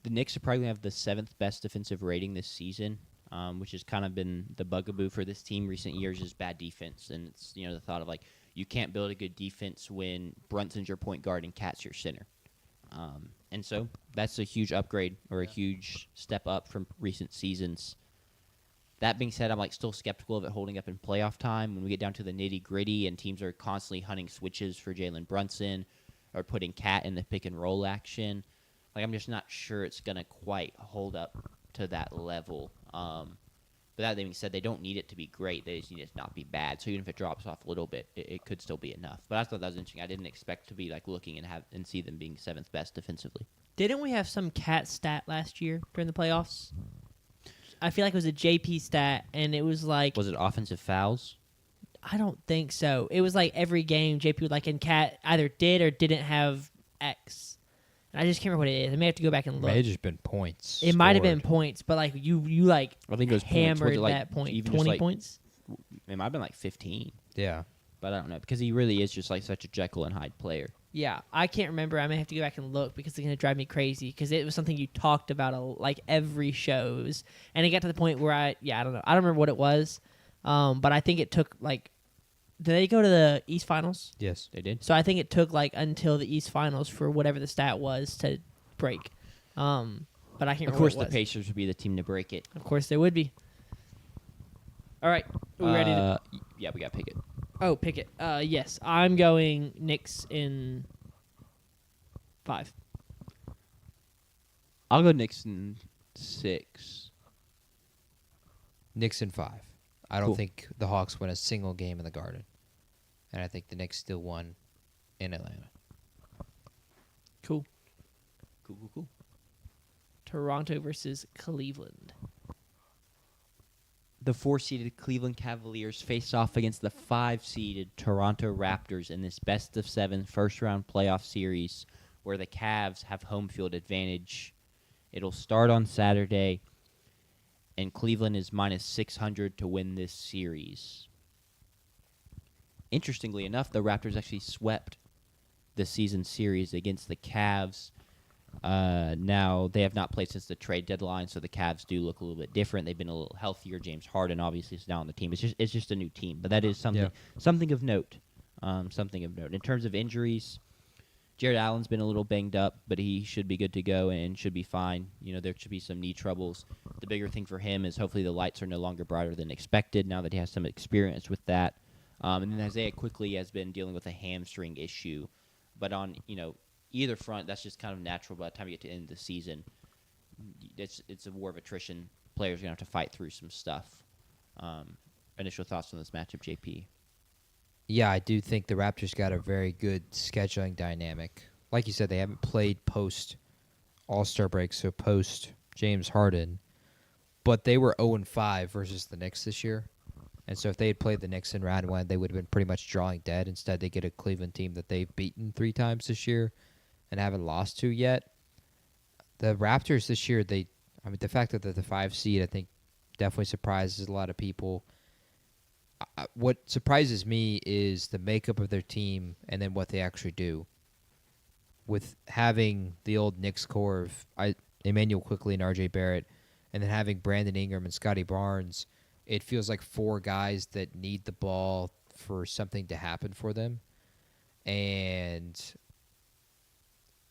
B: the Knicks are probably going to have the 7th best defensive rating this season, which has kind of been the bugaboo for this team recent years is bad defense. And it's, the thought of, you can't build a good defense when Brunson's your point guard and Cat's your center. And so that's a huge upgrade or a huge step up from recent seasons. That being said, I'm still skeptical of it holding up in playoff time. When we get down to the nitty-gritty and teams are constantly hunting switches for Jalen Brunson or putting Cat in the pick-and-roll action, I'm just not sure it's going to quite hold up to that level. But that being said, they don't need it to be great. They just need it to not be bad. So even if it drops off a little bit, it could still be enough. But I thought that was interesting. I didn't expect to be looking and see them being 7th best defensively.
A: Didn't we have some Cat stat last year during the playoffs? I feel like it was a JP stat, and it was
B: Was it offensive fouls?
A: I don't think so. It was every game JP would and Cat either did or didn't have X. And I just can't remember what it is. I may have to go back and look.
C: It may have just been points.
A: It might have been points, but you
B: I think it was
A: hammered
B: points.
A: that point.
B: Even
A: 20 points?
B: It might have been 15.
C: Yeah.
B: But I don't know, because he really is just such a Jekyll and Hyde player.
A: Yeah, I can't remember. I may have to go back and look because it's going to drive me crazy because it was something you talked about every shows. And it got to the point where I don't know. I don't remember what it was, but I think it took did they go to the East Finals?
C: Yes,
B: they did.
A: So I think it took until the East Finals for whatever the stat was to break. But I can't remember.
B: Of course,
A: what it
B: the
A: was.
B: Pacers would be the team to break it.
A: Of course, they would be. All right, are we ready to?
B: Yeah, we got to pick it.
A: Oh, pick it. Yes, I'm going Knicks in 5.
B: I'll go Knicks in 6.
C: Knicks in 5. I don't
B: Cool.
C: think the Hawks win a single game in the Garden, and I think the Knicks still won in Atlanta.
A: Cool.
B: Cool.
A: Toronto versus Cleveland.
B: The 4-seeded Cleveland Cavaliers face off against the 5-seeded Toronto Raptors in this best-of-7 first-round playoff series where the Cavs have home field advantage. It'll start on Saturday, and Cleveland is minus 600 to win this series. Interestingly enough, the Raptors actually swept the season series against the Cavs. Now, they have not played since the trade deadline, so the Cavs do look a little bit different. They've been a little healthier. James Harden obviously is now on the team. It's just a new team, but that is something of note. Something of note. In terms of injuries, Jared Allen's been a little banged up, but he should be good to go and should be fine. There should be some knee troubles. The bigger thing for him is hopefully the lights are no longer brighter than expected now that he has some experience with that. And then Isaiah quickly has been dealing with a hamstring issue. But on, either front, that's just kind of natural. By the time you get to the end of the season, it's a war of attrition. Players are going to have to fight through some stuff. Initial thoughts on this matchup, JP?
C: Yeah, I do think the Raptors got a very good scheduling dynamic. Like you said, they haven't played post All-Star break, so post James Harden. But they were 0-5 versus the Knicks this year. And so if they had played the Knicks in round 1, they would have been pretty much drawing dead. Instead, they get a Cleveland team that they've beaten 3 times this year and haven't lost to yet. The Raptors this year, the fact that they're the 5 seed, I think, definitely surprises a lot of people. What surprises me is the makeup of their team and then what they actually do. With having the old Knicks core of Emmanuel Quickley and R.J. Barrett, and then having Brandon Ingram and Scotty Barnes, it feels like 4 guys that need the ball for something to happen for them. And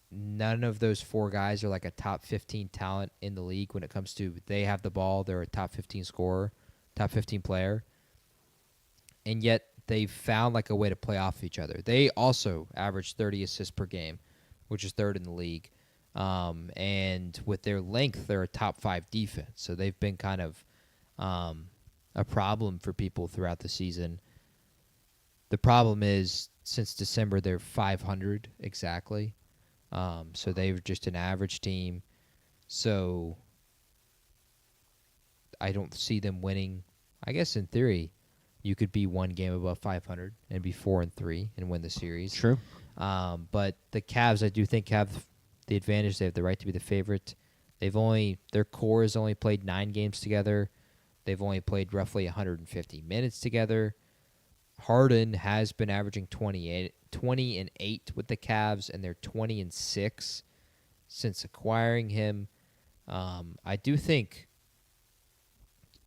C: none of those 4 guys are a top 15 talent in the league when it comes to they have the ball, they're a top 15 scorer, top 15 player. And yet they've found a way to play off each other. They also average 30 assists per game, which is 3rd in the league. And with their length, they're a top 5 defense. So they've been kind of a problem for people throughout the season. The problem is, since December, they're 500 exactly. So they're just an average team. So I don't see them winning. I guess in theory, you could be one game above 500 and be 4-3 and win the series.
B: True.
C: But the Cavs, I do think, have the advantage. They have the right to be the favorite. Their core has only played 9 games together. They've only played roughly 150 minutes together. Harden has been averaging 20 and 8 with the Cavs, and they're 20 and 6 since acquiring him. I do think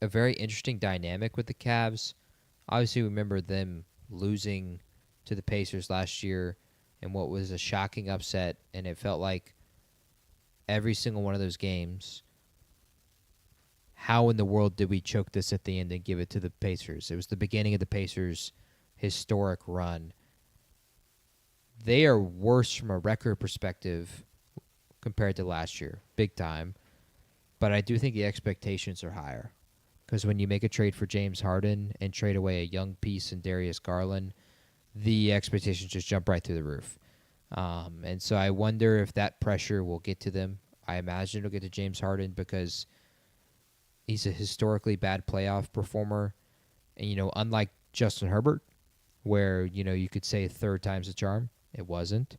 C: a very interesting dynamic with the Cavs. Obviously, remember them losing to the Pacers last year in what was a shocking upset, and it felt like every single one of those games, how in the world did we choke this at the end and give it to the Pacers? It was the beginning of the Pacers' historic run. They are worse from a record perspective compared to last year, big time. But I do think the expectations are higher. Because when you make a trade for James Harden and trade away a young piece in Darius Garland, the expectations just jump right through the roof. And so I wonder if that pressure will get to them. I imagine it'll get to James Harden because he's a historically bad playoff performer. And, unlike Justin Herbert, where, you could say 3rd time's the charm, it wasn't.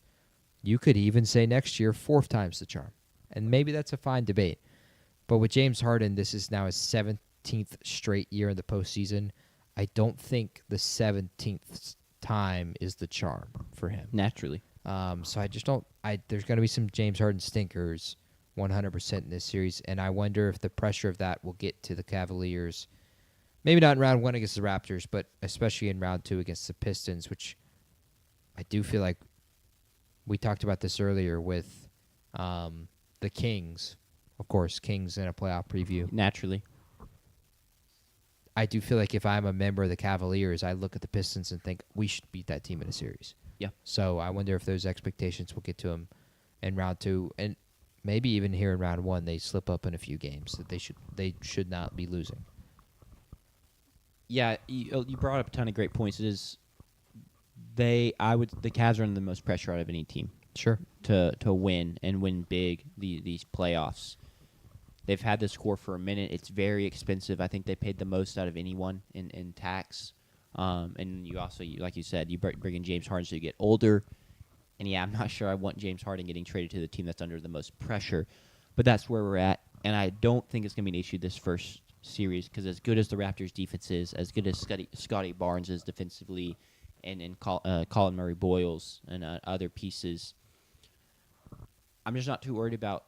C: You could even say next year 4th time's the charm. And maybe that's a fine debate. But with James Harden, this is now his 17th straight year in the postseason. I don't think the 17th time is the charm for him.
B: Naturally.
C: So I just don't. There's going to be some James Harden stinkers 100% in this series, and I wonder if the pressure of that will get to the Cavaliers. Maybe not in round 1 against the Raptors, but especially in round 2 against the Pistons, which I do feel like we talked about this earlier with the Kings. Of course, Kings in a playoff preview.
B: Naturally.
C: I do feel like if I'm a member of the Cavaliers, I look at the Pistons and think we should beat that team in a series.
B: Yeah.
C: So I wonder if those expectations will get to them in round 2, and maybe even here in round 1 they slip up in a few games that they should not be losing.
B: Yeah, you brought up a ton of great points. It is the Cavs are under the most pressure out of any team.
C: Sure.
B: To win and win big these playoffs. They've had this core for a minute. It's very expensive. I think they paid the most out of anyone in tax. And you also, like you said, you bring in James Harden so you get older. And yeah, I'm not sure I want James Harden getting traded to the team that's under the most pressure. But that's where we're at. And I don't think it's going to be an issue this first series because as good as the Raptors' defense is, as good as Scotty Barnes is defensively, and Colin Murray-Boyles and other pieces, I'm just not too worried about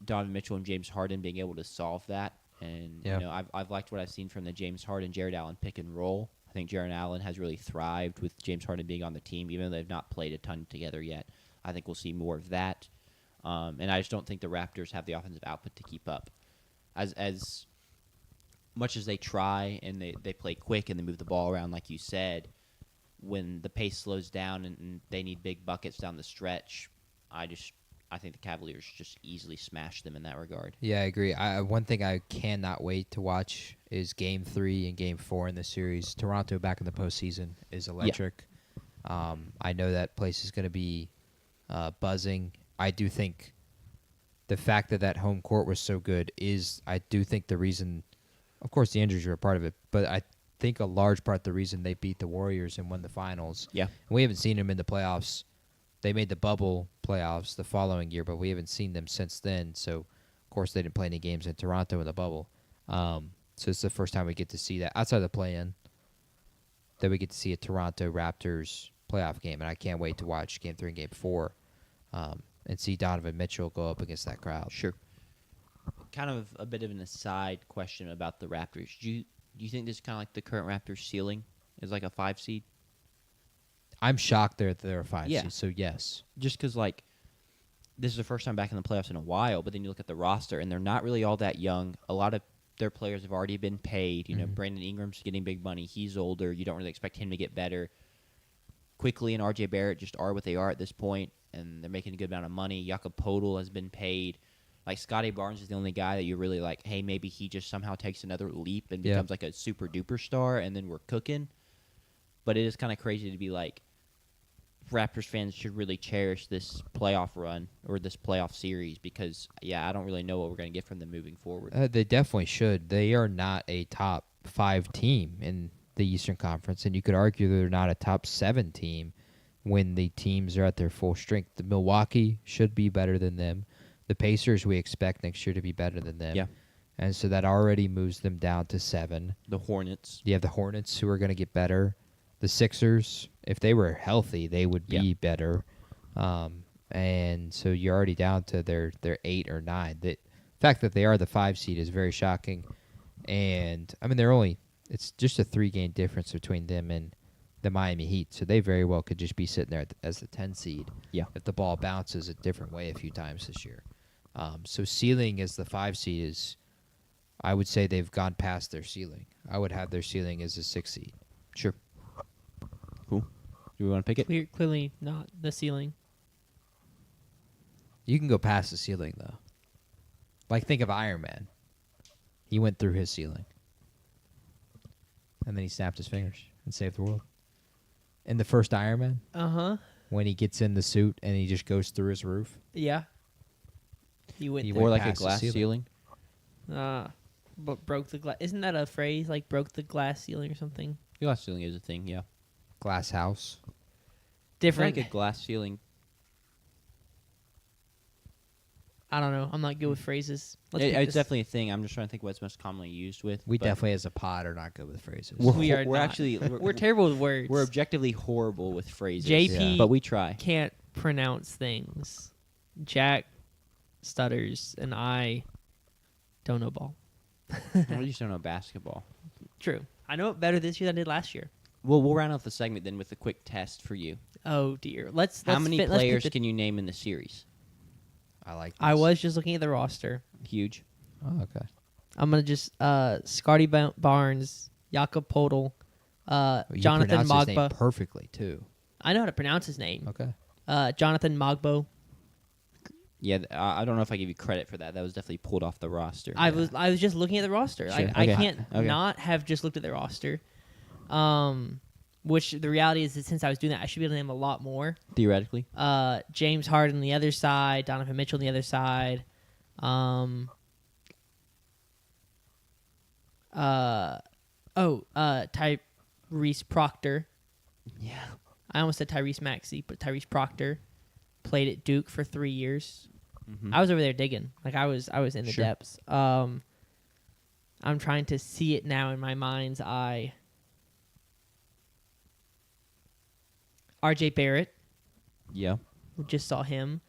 B: Donovan Mitchell and James Harden being able to solve that. And I've liked what I've seen from the James Harden, Jared Allen pick and roll. I think Jared Allen has really thrived with James Harden being on the team, even though they've not played a ton together yet. I think we'll see more of that. And I just don't think the Raptors have the offensive output to keep up. As much as they try and they play quick and they move the ball around, like you said, when the pace slows down and they need big buckets down the stretch, I think the Cavaliers just easily smash them in that regard.
C: Yeah, I agree. One thing I cannot wait to watch is Game 3 and Game 4 in the series. Toronto back in the postseason is electric. Yeah. I know that place is going to be buzzing. I do think the fact that home court was so good I do think the reason, of course the injuries are a part of it, but I think a large part the reason they beat the Warriors and won the finals.
B: Yeah.
C: And we haven't seen them in the playoffs. They made the bubble playoffs the following year, but we haven't seen them since then. So, of course, they didn't play any games in Toronto in the bubble. So it's the first time we get to see that outside of the play-in, that we get to see a Toronto Raptors playoff game. And I can't wait to watch Game 3 and Game 4 and see Donovan Mitchell go up against that crowd.
B: Sure. Kind of a bit of an aside question about the Raptors. Do you think this is kind of like the current Raptors ceiling is like a 5 seed?
C: I'm shocked they're a 5
B: Yeah.
C: seed, so yes.
B: Just because, this is the first time back in the playoffs in a while, but then you look at the roster, and they're not really all that young. A lot of their players have already been paid. You know, Brandon Ingram's getting big money. He's older. You don't really expect him to get better. Quickly and R.J. Barrett just are what they are at this point. and they're making a good amount of money. Jakob Podol has been paid. Like, Scotty Barnes is the only guy that you're really like, hey, maybe he just somehow takes another leap and becomes like a super duper star, and then we're cooking. But it is kind of crazy to be like, Raptors fans should really cherish this playoff run or this playoff series because, I don't really know what we're going to get from them moving forward.
C: They definitely should. They are not a top 5 team in the Eastern Conference, and you could argue they're not a top 7 team when the teams are at their full strength. The Milwaukee should be better than them. The Pacers we expect next year to be better than them.
B: Yeah.
C: And so that already moves them down to 7.
B: The Hornets.
C: You have the Hornets who are going to get better. The Sixers, if they were healthy, they would be better. And so you're already down to their 8 or 9. The fact that they are the 5 seed is very shocking. And, I mean, it's just a 3-game difference between them and the Miami Heat. So they very well could just be sitting there as the 10 seed if the ball bounces a different way a few times this year. So ceiling as the 5 seed is, I would say they've gone past their ceiling. I would have their ceiling as a 6 seed.
B: Sure. Cool. Do we want to pick it?
A: Clearly not the ceiling.
C: You can go past the ceiling, though. Like, think of Iron Man. He went through his ceiling. And then he snapped his fingers and saved the world. In the first Iron Man,
A: Uh-huh.
C: when he gets in the suit and he just goes through his roof.
A: Yeah. He went
C: He
A: through.
B: Or
C: went
B: like a
C: past the
B: glass
C: ceiling.
B: ceiling?
A: But broke the glass. Isn't that a phrase? Like broke the glass ceiling or something?
B: Glass ceiling is a thing, yeah.
C: Glass house.
A: Different.
B: Like a glass ceiling.
A: I don't know. I'm not good with phrases. Let's pick
B: It's
A: this.
B: definitely a thing. I'm just trying to think what's most commonly used with.
C: We
B: but
C: definitely, as a pod, are not good with phrases.
A: We are
B: we're
A: not.
B: actually
A: We're terrible with words.
B: We're objectively horrible with phrases.
A: JP
B: But we try.
A: can't pronounce things. Jack stutters, and I don't know ball.
B: I just don't know basketball.
A: True. I know it better this year than I did last year.
B: Well, we'll round off the segment then with a quick test for you.
A: Oh dear. Let's.
B: How many
A: let's
B: players
A: pick the-
B: can you name in the series?
C: I like this.
A: I was just looking at the roster.
B: Huge.
C: Oh, okay.
A: I'm gonna just Scotty Barnes, Jakob Podol,
C: You
A: Jonathan
C: pronounced his name
A: Mogba.
C: perfectly, too.
A: I know how to pronounce his name.
C: Okay.
A: Jonathan Mogbo.
B: Yeah, I don't know if I give you credit for that. That was definitely pulled off the roster.
A: I was just looking at the roster.
B: Sure.
A: I
B: Okay.
A: can't
B: Okay.
A: not have just looked at the roster. Which the reality is that since I was doing that, I should be able to name a lot more.
B: Theoretically.
A: James Harden on the other side, Donovan Mitchell on the other side. Tyrese Proctor.
B: Yeah.
A: I almost said Tyrese Maxey, but Tyrese Proctor played at Duke for 3 years.
B: Mm-hmm.
A: I was over there digging. Like I was in the
B: Sure.
A: depths. I'm trying to see it now in my mind's eye. RJ Barrett.
B: Yeah.
A: We just saw him.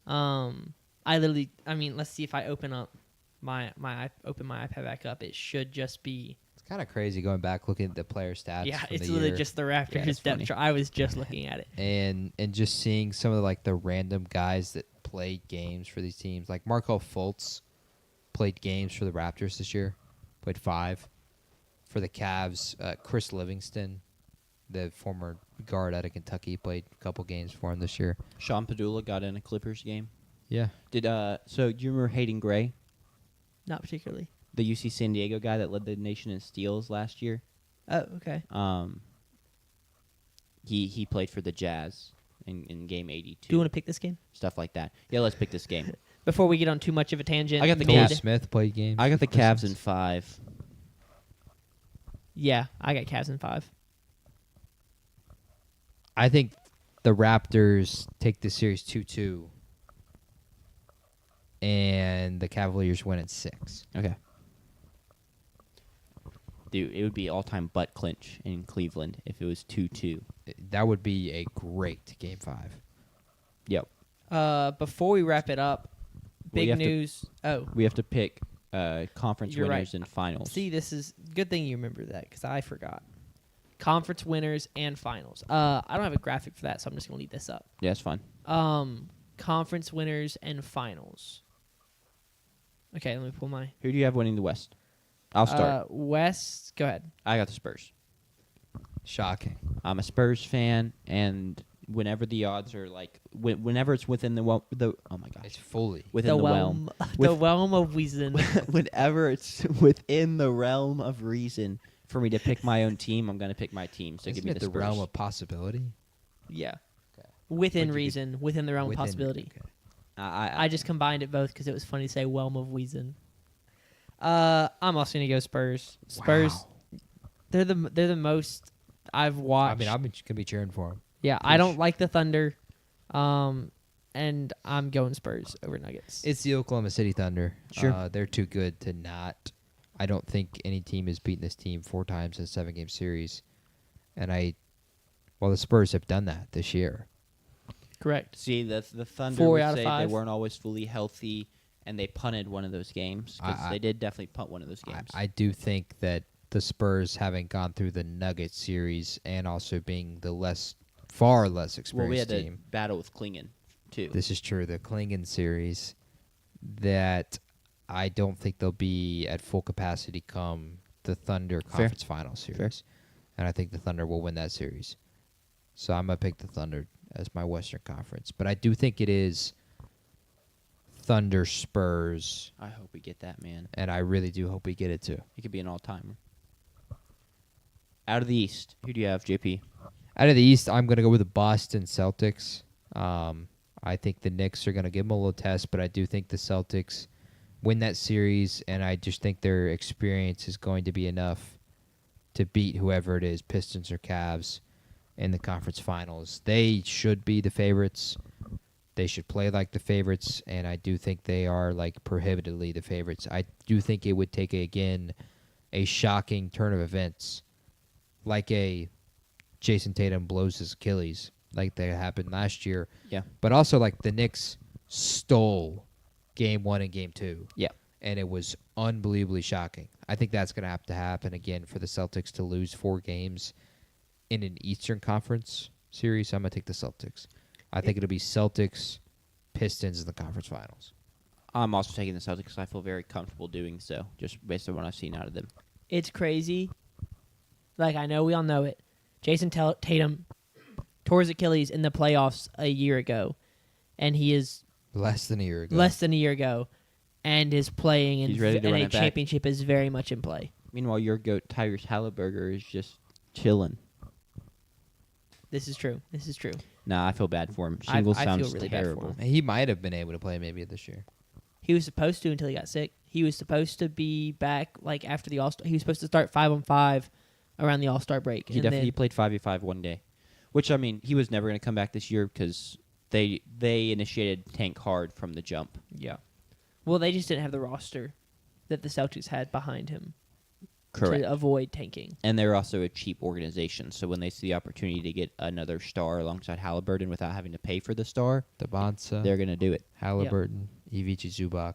A: Let's see if I open up my iPad back up. It should just be.
C: It's kind of crazy going back looking at the player stats.
A: Yeah,
C: from
A: it's
C: the
A: literally
C: year.
A: just the Raptors
B: Yeah, it's
A: depth
B: funny.
A: chart. I was just looking at it.
C: and just seeing some of the random guys that played games for these teams. Like Markelle Fultz played games for the Raptors this year. Played 5. For the Cavs, Chris Livingston, the former guard out of Kentucky, played a couple games for him this year.
B: Sean Padula got in a Clippers game.
C: Yeah.
B: So do you remember Hayden Gray,
A: Not particularly.
B: the UC San Diego guy that led the nation in steals last year?
A: Oh, okay.
B: He played for the Jazz in game 82.
A: Do you want to pick this game
B: Stuff like that. Yeah, let's pick this game.
A: before we get on too much of a tangent?
B: I got the
C: Cole
B: Cavs.
C: Smith played games.
B: I got the
C: for
B: Cavs
C: Pistons.
B: in 5.
A: Yeah, I got Cavs in 5.
C: I think the Raptors take the series 2-2, and the Cavaliers win at 6.
B: Okay. Dude, it would be all-time butt clinch in Cleveland if it was 2-2.
C: That would be a great Game 5.
B: Yep.
A: Before we wrap it up,
B: We
A: big
B: have to-
A: news.
B: We have to pick conference
A: You're
B: winners
A: right.
B: and finals.
A: See, this is good thing you remember that because I forgot. Conference winners and finals. I don't have a graphic for that, so I'm just gonna leave this up.
B: Yeah, it's fun.
A: Conference winners and finals. Okay, let me pull my
B: Who do you have winning the West? I'll start.
A: West. Go ahead.
B: I got the Spurs.
C: Shocking.
B: I'm a Spurs fan, and whenever the odds are like whenever it's within the oh my gosh,
C: It's fully.
B: within the realm.
A: The realm of reason.
B: Whenever it's within the realm of reason for me to pick my own team, I'm going to pick my team. So
C: Isn't
B: give me
C: it
B: the
C: the
B: Spurs.
C: realm of possibility?
A: Yeah.
C: Okay.
A: Within
C: But you
A: reason, within the realm of
C: Within-
A: possibility.
C: okay.
A: I just combined it both because it was funny to say realm of reason. I'm also gonna go Spurs. Spurs.
C: Wow.
A: They're the most I've watched.
C: I mean, I'm gonna be cheering for him.
A: yeah, I don't like the Thunder, and I'm going Spurs over Nuggets.
C: It's the Oklahoma City Thunder.
B: Sure.
C: They're too good to not. I don't think any team has beaten this team 4 times in a 7-game series, and the Spurs have done that this year.
A: Correct.
B: See, the Thunder
A: 4
B: would
A: out of
B: say
A: 5.
B: they weren't always fully healthy, and they punted one of those games because they did definitely punt one of those games.
C: I do think that the Spurs, having gone through the Nuggets series and also being the far less
B: well,
C: experienced
B: we had
C: team.
B: to battle with Klingon, too.
C: This is true. The Klingon series, that I don't think they'll be at full capacity come the Thunder
B: Fair.
C: Conference Final series. And I think the Thunder will win that series. So I'm going to pick the Thunder as my Western Conference. But I do think it is Thunder Spurs,
B: I hope we get that, man.
C: and I really do hope we get it too.
B: It could be an all-timer. Out of the East, who do you have, JP?
C: Out of the East, I'm going to go with the Boston Celtics. I think the Knicks are going to give them a little test, but I do think the Celtics win that series, and I just think their experience is going to be enough to beat whoever it is, Pistons or Cavs, in the conference finals. They should be the favorites. They should play like the favorites, and I do think they are like prohibitively the favorites. I do think it would take, again, a shocking turn of events, like a Jason Tatum blows his Achilles, like that happened last year.
B: Yeah.
C: But also, like, the Knicks stole Game 1 and Game 2.
B: Yeah.
C: And it was unbelievably shocking. I think that's going to have to happen again for the Celtics to lose 4 games in an Eastern Conference series. I'm going to take the Celtics. I think it'll be Celtics, Pistons in the conference finals.
B: I'm also taking the Celtics because I feel very comfortable doing so, just based on what I've seen out of them.
A: It's crazy. Like, I know we all know it. Jason Tatum tore his Achilles in the playoffs a year ago, and he is
C: Less than a year ago.
A: And is playing,
B: He's ready to
A: and
B: run
A: a
B: it back.
A: championship is very much in play.
B: Meanwhile, your goat, Tyrese Halliburton, is just chilling.
A: This is true.
B: Nah, I feel bad for him.
A: I
B: Shingles
A: feel
B: sounds
A: really bad for
B: terrible.
A: him.
C: He might have been able to play maybe this year.
A: He was supposed to until he got sick. He was supposed to be back like after the All-Star. He was supposed to start 5-on-5 around the All-Star break.
B: He definitely played 5v5 one day, which, I mean, he was never going to come back this year because they initiated tank hard from the jump.
A: Yeah. Well, they just didn't have the roster that the Celtics had behind him
B: Correct.
A: to avoid tanking.
B: And they're also a cheap organization, so when they see the opportunity to get another star alongside Halliburton without having to pay for the star,
C: Dabonsa,
B: they're going to do it.
C: Halliburton, Ivica Zubac.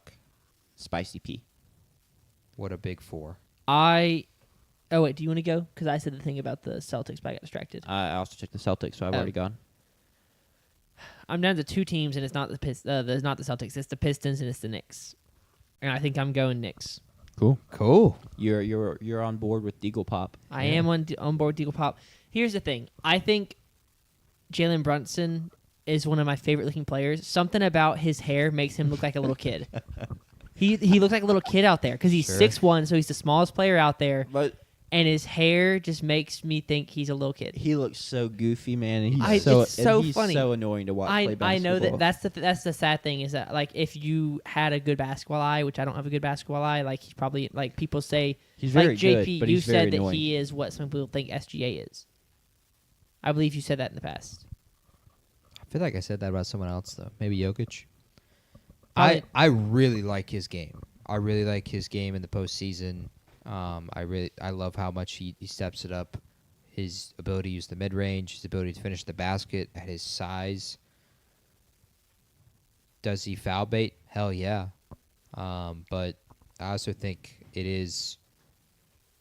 B: Spicy P.
C: What a big 4.
A: Oh, wait, do you want to go? Because I said the thing about the Celtics, but I got distracted.
B: I also took the Celtics, so I've
A: Oh.
B: already gone.
A: I'm down to 2 teams, and it's not it's not the Celtics. It's the Pistons, and it's the Knicks. And I think I'm going Knicks.
C: Cool.
B: You're on board with Deagle Pop.
A: I am on board Deagle Pop. Here's the thing. I think Jalen Brunson is one of my favorite looking players. Something about his hair makes him look like a little kid. He looks like a little kid out there because he's
C: Sure.
A: 6'1", so he's the smallest player out there.
B: But
A: And his hair just makes me think he's a little kid.
B: he looks so goofy, man. And
A: It's so
B: he's
A: funny.
B: so annoying to watch play basketball.
A: I know that's the sad thing is that, like, if you had a good basketball eye, which I don't have a good basketball eye, like, he's probably, like, people say,
B: He's
A: like
B: very
A: JP,
B: good, but
A: you
B: he's
A: said
B: very
A: that
B: annoying.
A: he is what some people think SGA is. I believe you said that in the past.
C: I feel like I said that about someone else, though. Maybe Jokic.
A: Probably-
C: I really like his game. I really like his game in the postseason. I love how much he steps it up. His ability to use the mid range, his ability to finish the basket at his size. Does he foul bait? Hell yeah. But I also think it is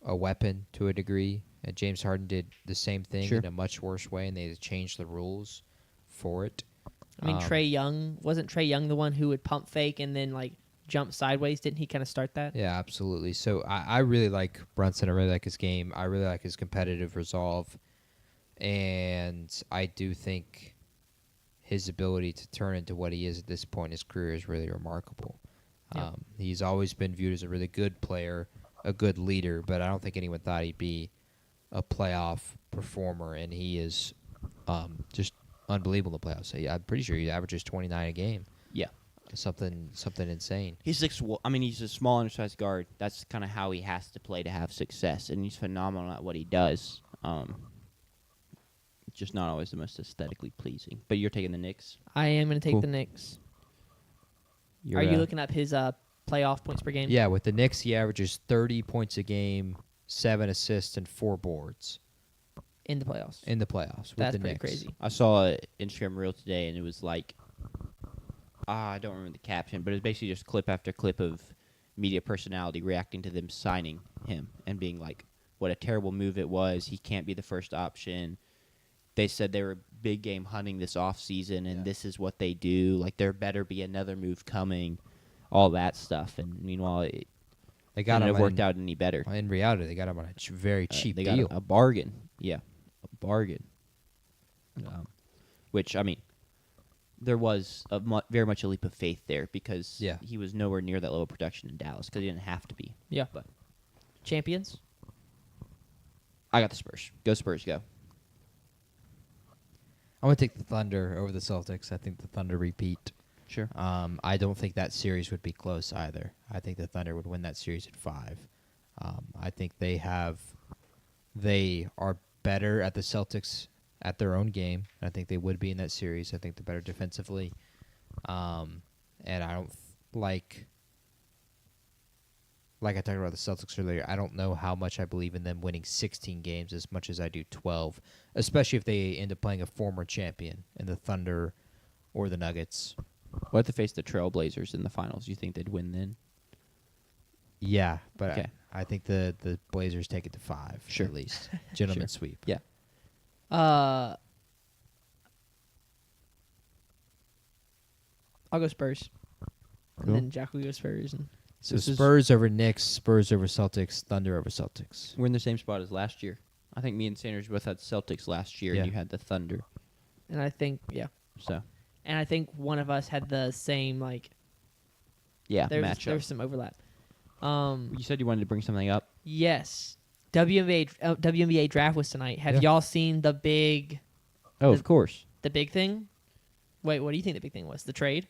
C: a weapon to a degree. And James Harden did the same thing
B: Sure.
C: in a much worse way, and they changed the rules for it.
A: I mean, wasn't Trey Young the one who would pump fake and then, like, jump sideways? Didn't he kind of start that?
C: Yeah, absolutely. So I really like Brunson. I really like his game. I really like his competitive resolve. And I do think his ability to turn into what he is at this point in his career is really remarkable.
A: Yep.
C: He's always been viewed as a really good player, a good leader, but I don't think anyone thought he'd be a playoff performer, and he is just unbelievable in the playoffs. So, I'm pretty sure he averages 29 a game.
B: Yeah.
C: Something insane.
B: He's he's a small, undersized guard. That's kind of how he has to play to have success, and he's phenomenal at what he does. Just not always the most aesthetically pleasing. But you're taking the Knicks.
A: I am going to take
B: Cool.
A: the Knicks.
B: You're,
A: Are you looking up his playoff points per game?
C: Yeah, with the Knicks, he averages 30 points a game, 7 assists, and 4 boards
A: In the playoffs.
C: in the playoffs. With
A: That's
C: the
A: pretty
C: Knicks.
A: crazy.
B: I saw an Instagram reel today, and it was like, I don't remember the caption, but it's basically just clip after clip of media personality reacting to them signing him and being like, what a terrible move it was. He can't be the first option. They said they were big game hunting this offseason, and this is what they do. Like, there better be another move coming, all that stuff. And meanwhile,
C: They got
B: couldn't
C: him
B: have worked out any better.
C: In reality, they got him on a very cheap
B: they
C: deal.
B: got a bargain. Yeah, a bargain. Which, I mean, there was very much a leap of faith there because he was nowhere near that level of production in Dallas because he didn't have to be.
A: Yeah.
B: But
A: Champions?
B: I got the Spurs. Go Spurs, go.
C: I'm going to take the Thunder over the Celtics. I think the Thunder repeat.
B: Sure.
C: I don't think that series would be close either. I think the Thunder would win that series at 5. I think they are better at the Celtics at their own game. I think they would be in that series. I think they're better defensively. And I don't like I talked about the Celtics earlier, I don't know how much I believe in them winning 16 games as much as I do 12, especially if they end up playing a former champion in the Thunder or the Nuggets.
B: What if they face the Trailblazers in the finals? You think they'd win then?
C: Yeah, but
B: Okay.
C: I think the Blazers take it to 5
B: Sure.
C: at least. Gentleman's
B: Sure.
C: sweep.
B: Yeah.
A: I'll go Spurs.
C: Cool.
A: And then Jack will go Spurs. And
C: So
B: This is-
C: Spurs over Knicks, Spurs over Celtics, Thunder over Celtics.
B: We're in the same spot as last year. I think me and Sanders both had Celtics last year,
C: Yeah.
B: and you had the Thunder.
A: and I think, yeah.
B: So,
A: And I think one of us had the same,
B: yeah,
A: there's
B: matchup.
A: some overlap.
B: You said you wanted to bring something up.
A: Yes. WNBA draft was tonight. Have
C: Yeah.
A: y'all seen the big
B: Oh,
A: The-
B: of course.
A: thing? Wait, what do you think the big thing was? The trade?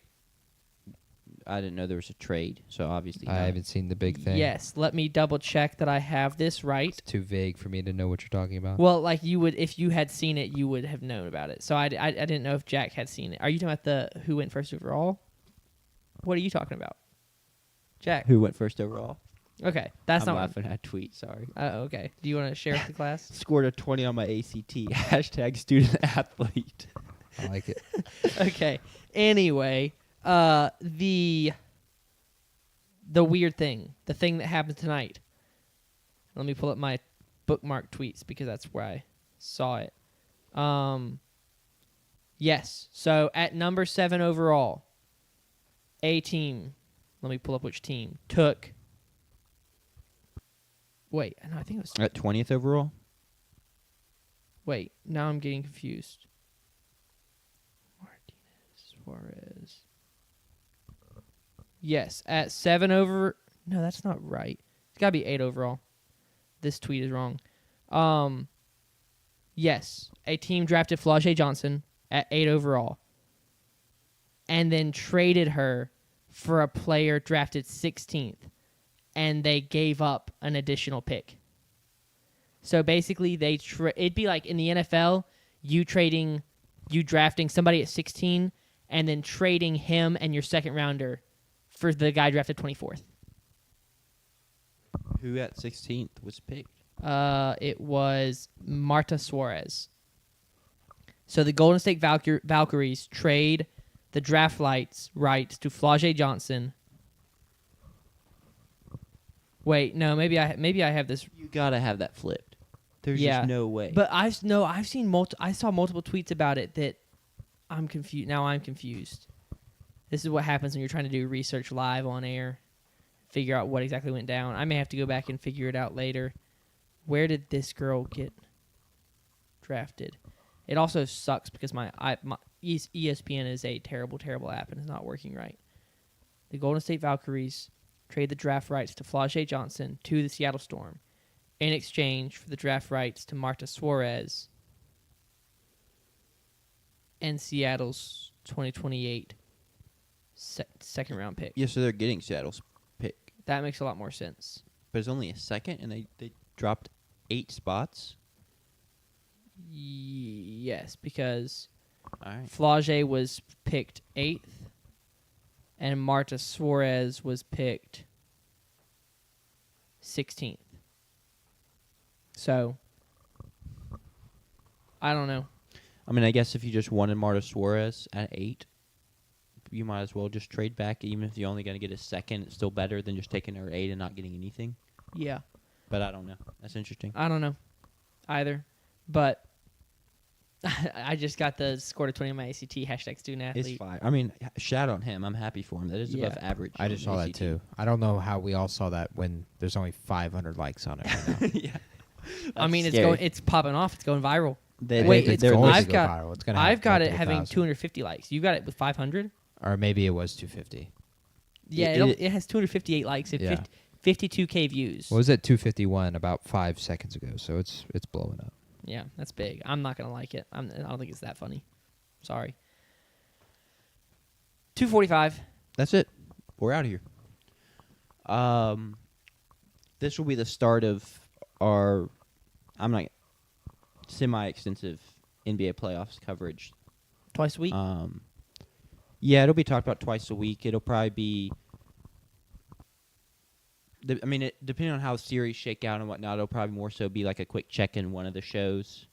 B: I didn't know there was a trade, so obviously
C: I
B: not.
C: haven't seen the big thing.
A: Yes. Let me double check that I have this right.
C: It's too vague for me to know what you're talking about.
A: Well, like you would, if you had seen it, you would have known about it. So I didn't know if Jack had seen it. Are you talking about the who went first overall? What are you talking about, Jack?
B: Who went first overall?
A: Okay, that's
B: I'm
A: not.
B: laughing at a tweet, sorry.
A: Okay. Do you want to share with the class?
B: Scored a 20 on my ACT. Hashtag student athlete.
C: I like it.
A: Okay. Anyway, the weird thing, the thing that happened tonight. Let me pull up my bookmark tweets because that's where I saw it. Yes. So at number 7 overall, a team. Let me pull up which team took. Wait, no, I think it was.
B: At 20th overall?
A: Wait, now I'm getting confused. Martinez, Suarez. Yes, at 7 over. No, that's not right. It's got to be 8 overall. This tweet is wrong. Yes, a team drafted Flau'jae Johnson at 8 overall and then traded her for a player drafted 16th, and they gave up an additional pick. So basically, it'd be like in the NFL, you drafting somebody at 16 and then trading him and your second rounder for the guy drafted 24th.
B: Who at 16th was picked?
A: It was Marta Suarez. So the Golden State Valkyries trade the draft rights to Flau'jae Johnson. Wait, no, maybe I have this.
B: You gotta have that flipped. There's
A: Yeah,
B: just no way.
A: But I saw multiple tweets about it that I'm confused. Now I'm confused. This is what happens when you're trying to do research live on air, figure out what exactly went down. I may have to go back and figure it out later. Where did this girl get drafted? It also sucks because ESPN is a terrible, terrible app and is not working right. The Golden State Valkyries trade the draft rights to Flau'jae Johnson to the Seattle Storm in exchange for the draft rights to Marta Suarez and Seattle's 2028 second round pick.
B: Yeah, so they're getting Seattle's pick.
A: That makes a lot more sense.
B: But it's only a second, and they dropped 8 spots.
A: Yes, because
B: All right.
A: Flau'jae was picked 8th, and Marta Suarez was picked 16th. So, I don't know.
B: I mean, I guess if you just wanted Marta Suarez at 8, you might as well just trade back. Even if you're only going to get a second, it's still better than just taking her 8 and not getting anything.
A: Yeah,
B: But I don't know. That's interesting.
A: I don't know either. But I just got the score to 20 on my ACT, hashtag student athlete.
B: It's fine. I mean, shout on him. I'm happy for him. That is above
A: Yeah.
B: average.
C: I just saw that too. I don't know how we all saw that when there's only 500 likes on it right now.
B: Yeah.
A: I mean,
B: scary.
A: it's popping off. It's going viral.
C: Wait, it's
A: they're-
C: going
A: I've
C: to go
A: got-
C: viral. It's gonna have
A: I've got it
C: multiple
A: having
C: thousand.
A: 250 likes. You got it with 500?
C: Or maybe it was 250.
A: Yeah, it has 258 likes and
C: Yeah.
A: 52K views.
C: Well, it was at 251 about 5 seconds ago, so it's blowing up.
A: Yeah, that's big. I'm not going to like it. I don't think it's that funny. Sorry. 245.
B: That's it. We're out of here. This will be the start of our semi-extensive NBA playoffs coverage.
A: Twice a week.
B: Yeah, it'll be talked about twice a week. It'll probably be. Depending on how the series shake out and whatnot, it'll probably more so be like a quick check in one of the shows,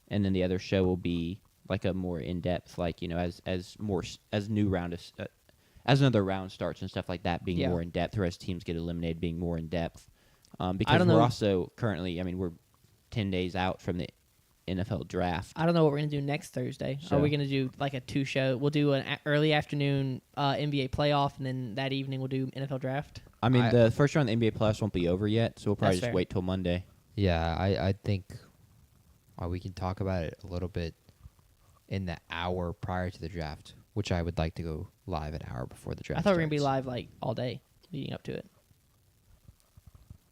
B: and then the other show will be like a more in depth, like as new round as another round starts and stuff like that, being
A: Yeah.
B: more in depth, or as teams get eliminated, being more in depth.
A: I
B: Because
A: don't
B: we're
A: know.
B: also currently, we're 10 days out from the NFL draft.
A: I don't know what we're going to do next Thursday.
B: So-
A: Are we going to do like a 2-show? We'll do an early afternoon NBA playoff, and then that evening we'll do NFL draft.
B: The first round of the NBA playoffs won't be over yet, so we'll probably
A: That's
B: just
A: fair.
B: wait till Monday.
C: Yeah, I think we can talk about it a little bit in the hour prior to the draft, which I would like to go live an hour before the draft.
A: I thought we were going to be
C: starts.
A: live like all day leading up to it.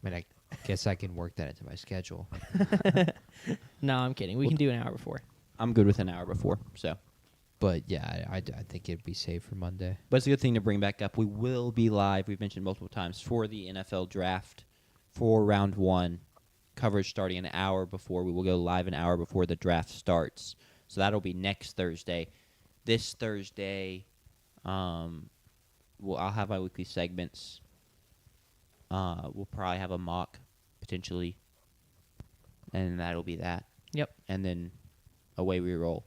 C: I mean, I guess I can work that into my schedule.
A: No, I'm kidding. We can do an hour before.
B: I'm good with an hour before, so.
C: But yeah, I think it'd be safe for Monday.
B: But it's a good thing to bring back up. We will be live, we've mentioned multiple times, for the NFL draft for round 1. Coverage starting an hour before. We will go live an hour before the draft starts. So that'll be next Thursday. This Thursday, I'll have my weekly segments. We'll probably have a mock, potentially. And that'll be that.
A: Yep.
B: And then away we roll.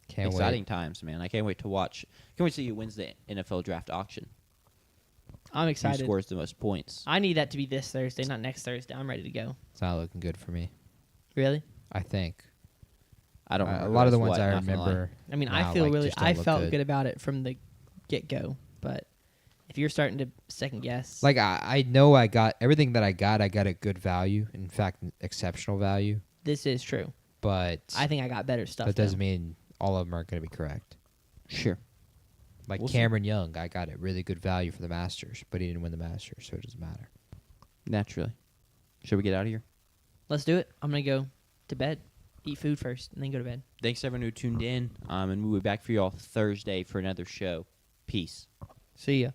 C: Can't
B: Exciting
C: wait.
B: times, man. I can't wait to watch. Can't wait to see who wins the NFL draft auction.
A: I'm
B: Who
A: excited.
B: scores the most points.
A: I need that to be this Thursday, not next Thursday. I'm ready to go.
C: It's not looking good for me.
A: Really?
C: I think.
B: I don't
C: A
B: remember.
C: lot of the
B: what's
C: ones
B: what,
C: I
B: not gonna lie.
C: remember.
A: I mean,
C: now,
A: I feel really.
C: just don't
A: I
C: look
A: felt good about it from the get-go, but if you're starting to second guess,
C: Like I know I got everything that I got at good value. In fact, exceptional value.
A: this is true.
C: But
A: I think I got better stuff.
C: that doesn't
A: though.
C: mean all of them are going to be correct.
B: Sure.
C: Like
B: We'll see.
C: Cameron Young, I got at really good value for the Masters, but he didn't win the Masters, so it doesn't matter.
B: Naturally. Should we get out of here?
A: Let's do it. I'm gonna go to bed, eat food first, and then go to bed.
B: Thanks everyone who tuned in. And we'll be back for you all Thursday for another show. Peace.
A: See ya.